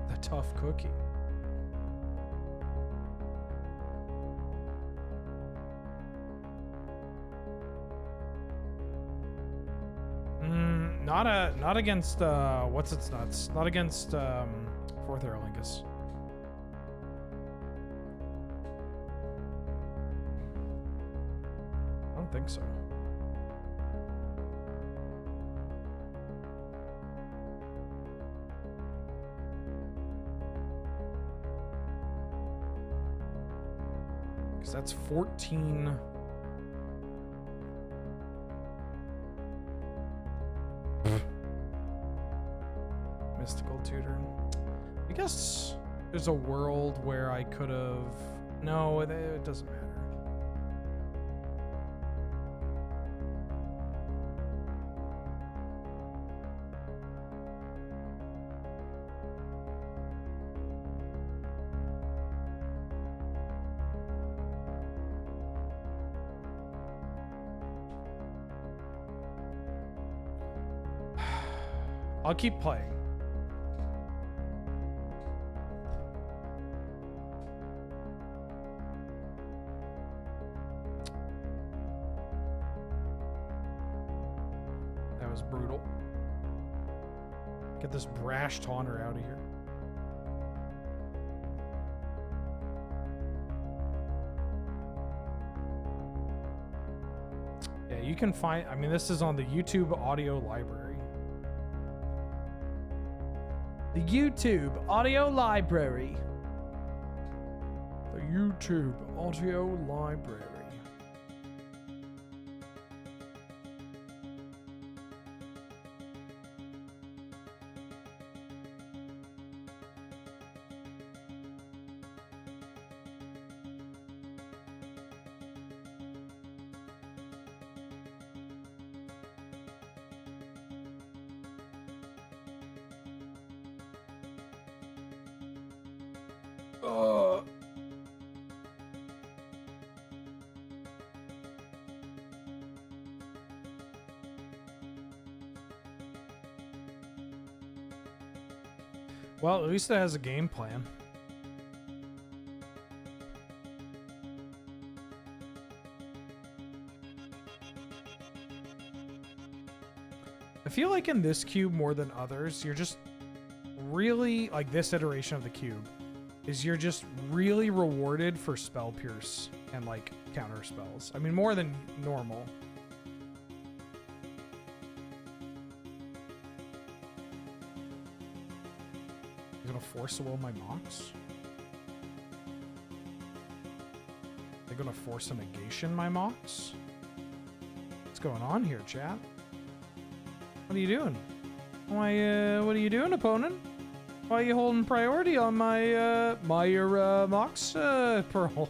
The tough cookie. Not against what's its nuts? Not against 4th Aerolingus. I don't think so. Because that's 14. Mystical Tutor. I guess there's a world where I could have... No, it doesn't matter. I'll keep playing. That was brutal. Get this brash taunter out of here. Yeah, you can find... I mean, this is on the YouTube audio library. The YouTube audio library. The YouTube audio library. Well, at least it has a game plan. I feel like in this cube more than others, you're just really, like this iteration of the cube, is you're just really rewarded for spell pierce and like counter spells. I mean, more than normal. He's gonna force will my mocks. They're gonna force a negation my mocks. What's going on here, chat? What are you doing? Why? What are you doing, opponent? Why are you holding priority on my Mox Pearl?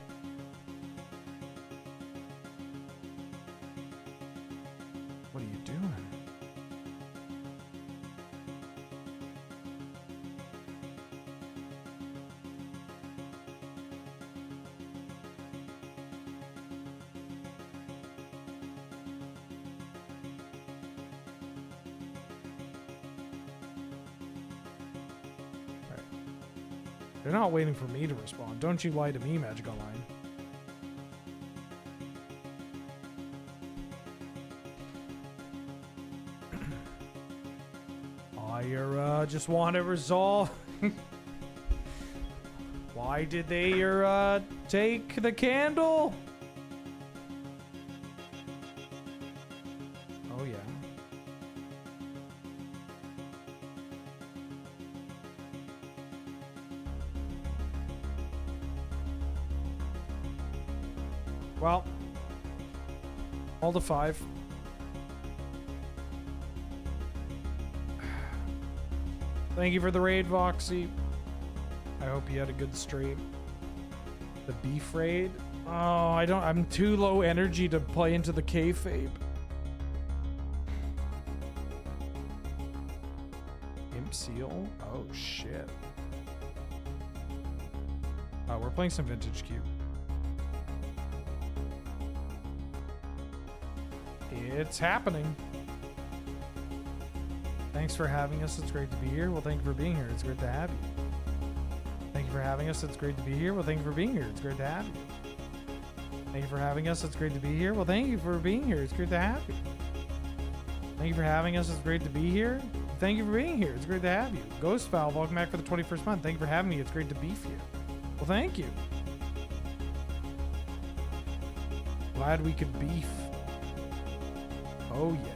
What are you doing? They're not waiting for me to respond. Don't you lie to me, Magic Online. I just want to resolve. Why did they take the candle? Oh yeah. Well, all to 5. Thank you for the raid, Voxy. I hope you had a good stream. The beef raid? Oh, I'm too low energy to play into the kayfabe. Imp seal? Oh, shit. We're playing some Vintage Cube. It's happening. Thanks for having us. It's great to be here. Well, thank you for being here. It's great to have you. Thank you for having us. It's great to be here. Well, thank you for being here. It's great to have you. Thank you for having us. It's great to be here. Well, thank you for being here. It's great to have you. Thank you for having us. It's great to be here. Thank you for being here. It's great to have you. Ghost Foul, welcome back for the 21st month. Thank you for having me. It's great to beef here. Well, thank you. Glad we could beef. Oh, yeah.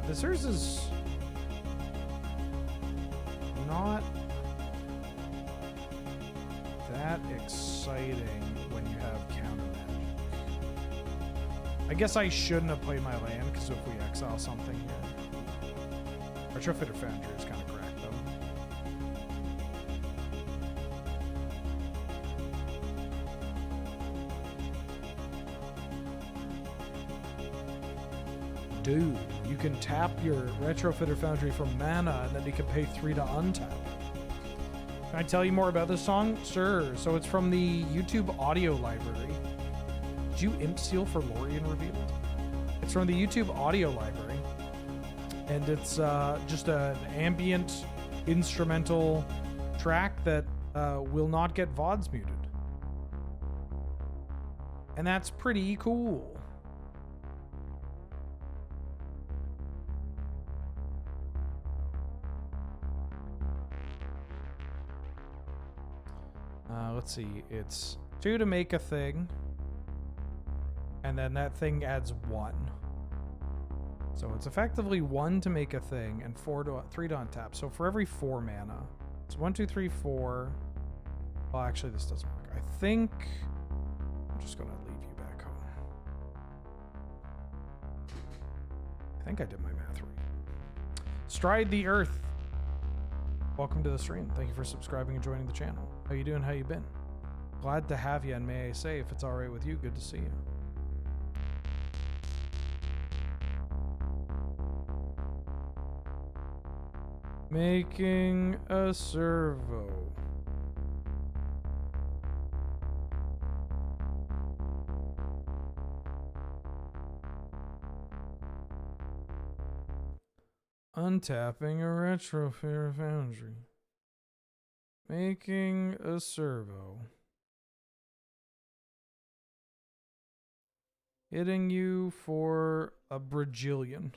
This hers is not that exciting when you have counter magic. I guess I shouldn't have played my land because if we exile something here. Retrofitter Foundry is kind of cracked though. Dude, you can tap your Retrofitter Foundry for mana, and then you can pay 3 to untap. Can I tell you more about this song? Sure. So it's from the YouTube audio library. Did you imp seal for Lorien Revealed? It's from the YouTube audio library. And it's just an ambient instrumental track that will not get VODs muted. And that's pretty cool. Let's see, it's 2 to make a thing, and then that thing adds 1. So it's effectively 1 to make a thing and 3 to untap. So for every 4 mana, it's 1, 2, 3, 4. Well, actually, this doesn't work. I think I'm just gonna leave you back home. I think I did my math right. Stride the Earth. Welcome to the stream. Thank you for subscribing and joining the channel. How you doing? How you been? Glad to have you, and may I say, if it's all right with you, good to see you. Making a servo. Untapping a Retrofitter Foundry. Making a servo. Hitting you for a bajillion.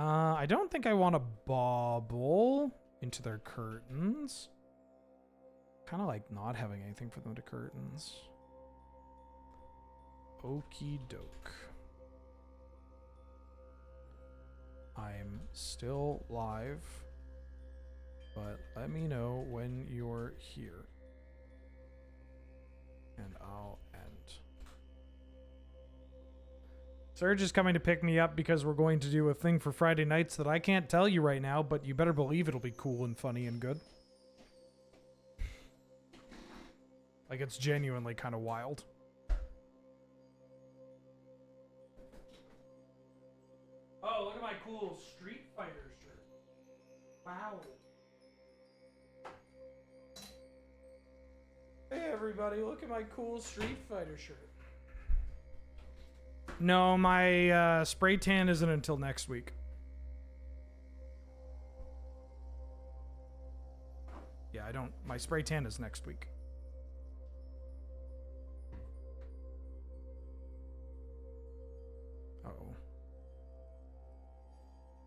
I don't think I want to bobble into their curtains. Kind of like not having anything for them to curtains. Okie doke. I'm still live, but let me know when you're here. And I'll end. Serge is coming to pick me up because we're going to do a thing for Friday nights that I can't tell you right now, but you better believe it'll be cool and funny and good. Like, it's genuinely kind of wild. Oh, look at my cool Street Fighter shirt. Wow. Hey everybody, look at my cool Street Fighter shirt. No, my spray tan isn't until next week. Yeah, my spray tan is next week. Uh-oh.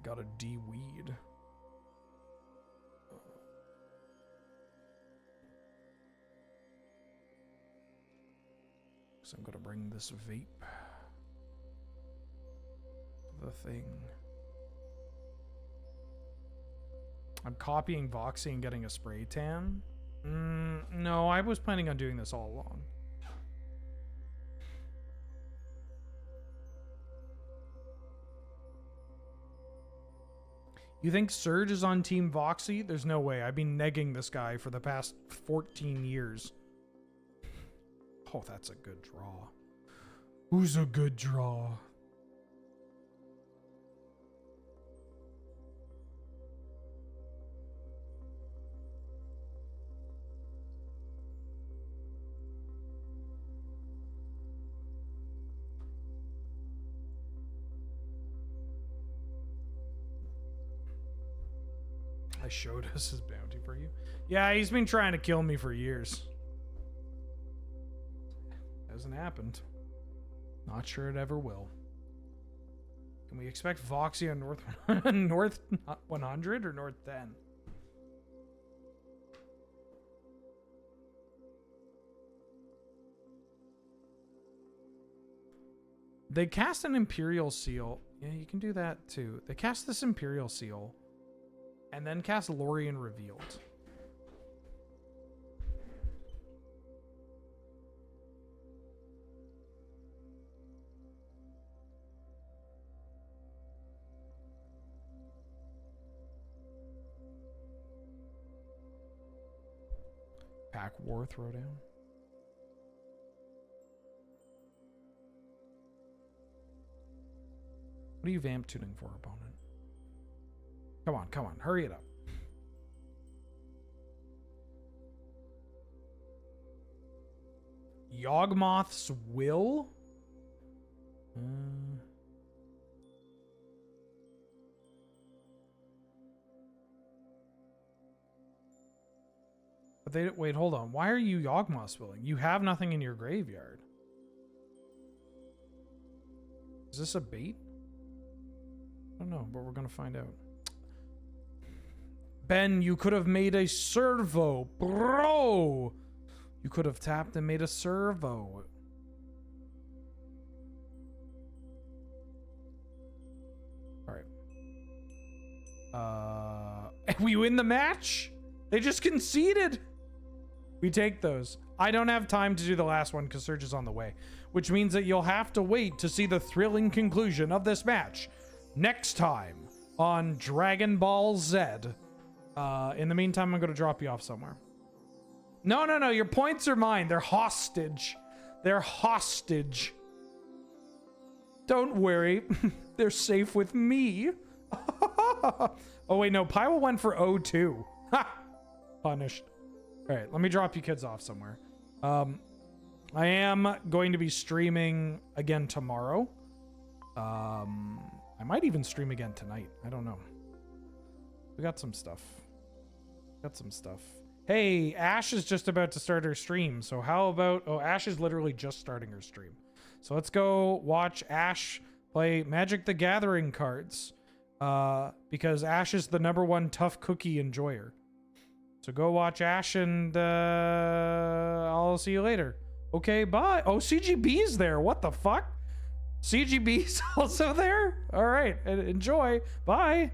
Got a de-weed. So I'm gonna bring this vape. The thing. I'm copying Voxy and getting a spray tan. No, I was planning on doing this all along. You think Surge is on Team Voxy? There's no way. I've been negging this guy for the past 14 years. Oh, that's a good draw. Who's a good draw? I showed us his bounty for you. Yeah, he's been trying to kill me for years. Hasn't happened. Not sure it ever will. Can we expect Voxy on North 100 or North 10? They cast an Imperial Seal. Yeah, you can do that too. They cast this Imperial Seal. And then cast Lorien Revealed. Pack War Throwdown. What are you vamp tuning for, opponent? Come on, hurry it up. Yawgmoth's Will? But they wait, hold on. Why are you Yawgmoth's Willing? You have nothing in your graveyard. Is this a bait? I don't know, but we're gonna find out. Ben, you could have made a servo, bro. You could have tapped and made a servo. All right. We win the match? They just conceded. We take those. I don't have time to do the last one because Surge is on the way, which means that you'll have to wait to see the thrilling conclusion of this match next time on Dragon Ball Z. In the meantime, I'm going to drop you off somewhere. No. Your points are mine. They're hostage. They're hostage. Don't worry. They're safe with me. Oh, wait, no. Pyro went for O2. Ha! Punished. All right, let me drop you kids off somewhere. I am going to be streaming again tomorrow. I might even stream again tonight. I don't know. We got some stuff. Hey, Ash is just about to start her stream. So how about... Oh, Ash is literally just starting her stream. So let's go watch Ash play Magic the Gathering cards. because Ash is the #1 tough cookie enjoyer. So go watch Ash, and I'll see you later. Okay, bye. Oh, CGB's there. What the fuck? CGB's also there? All right, enjoy. Bye.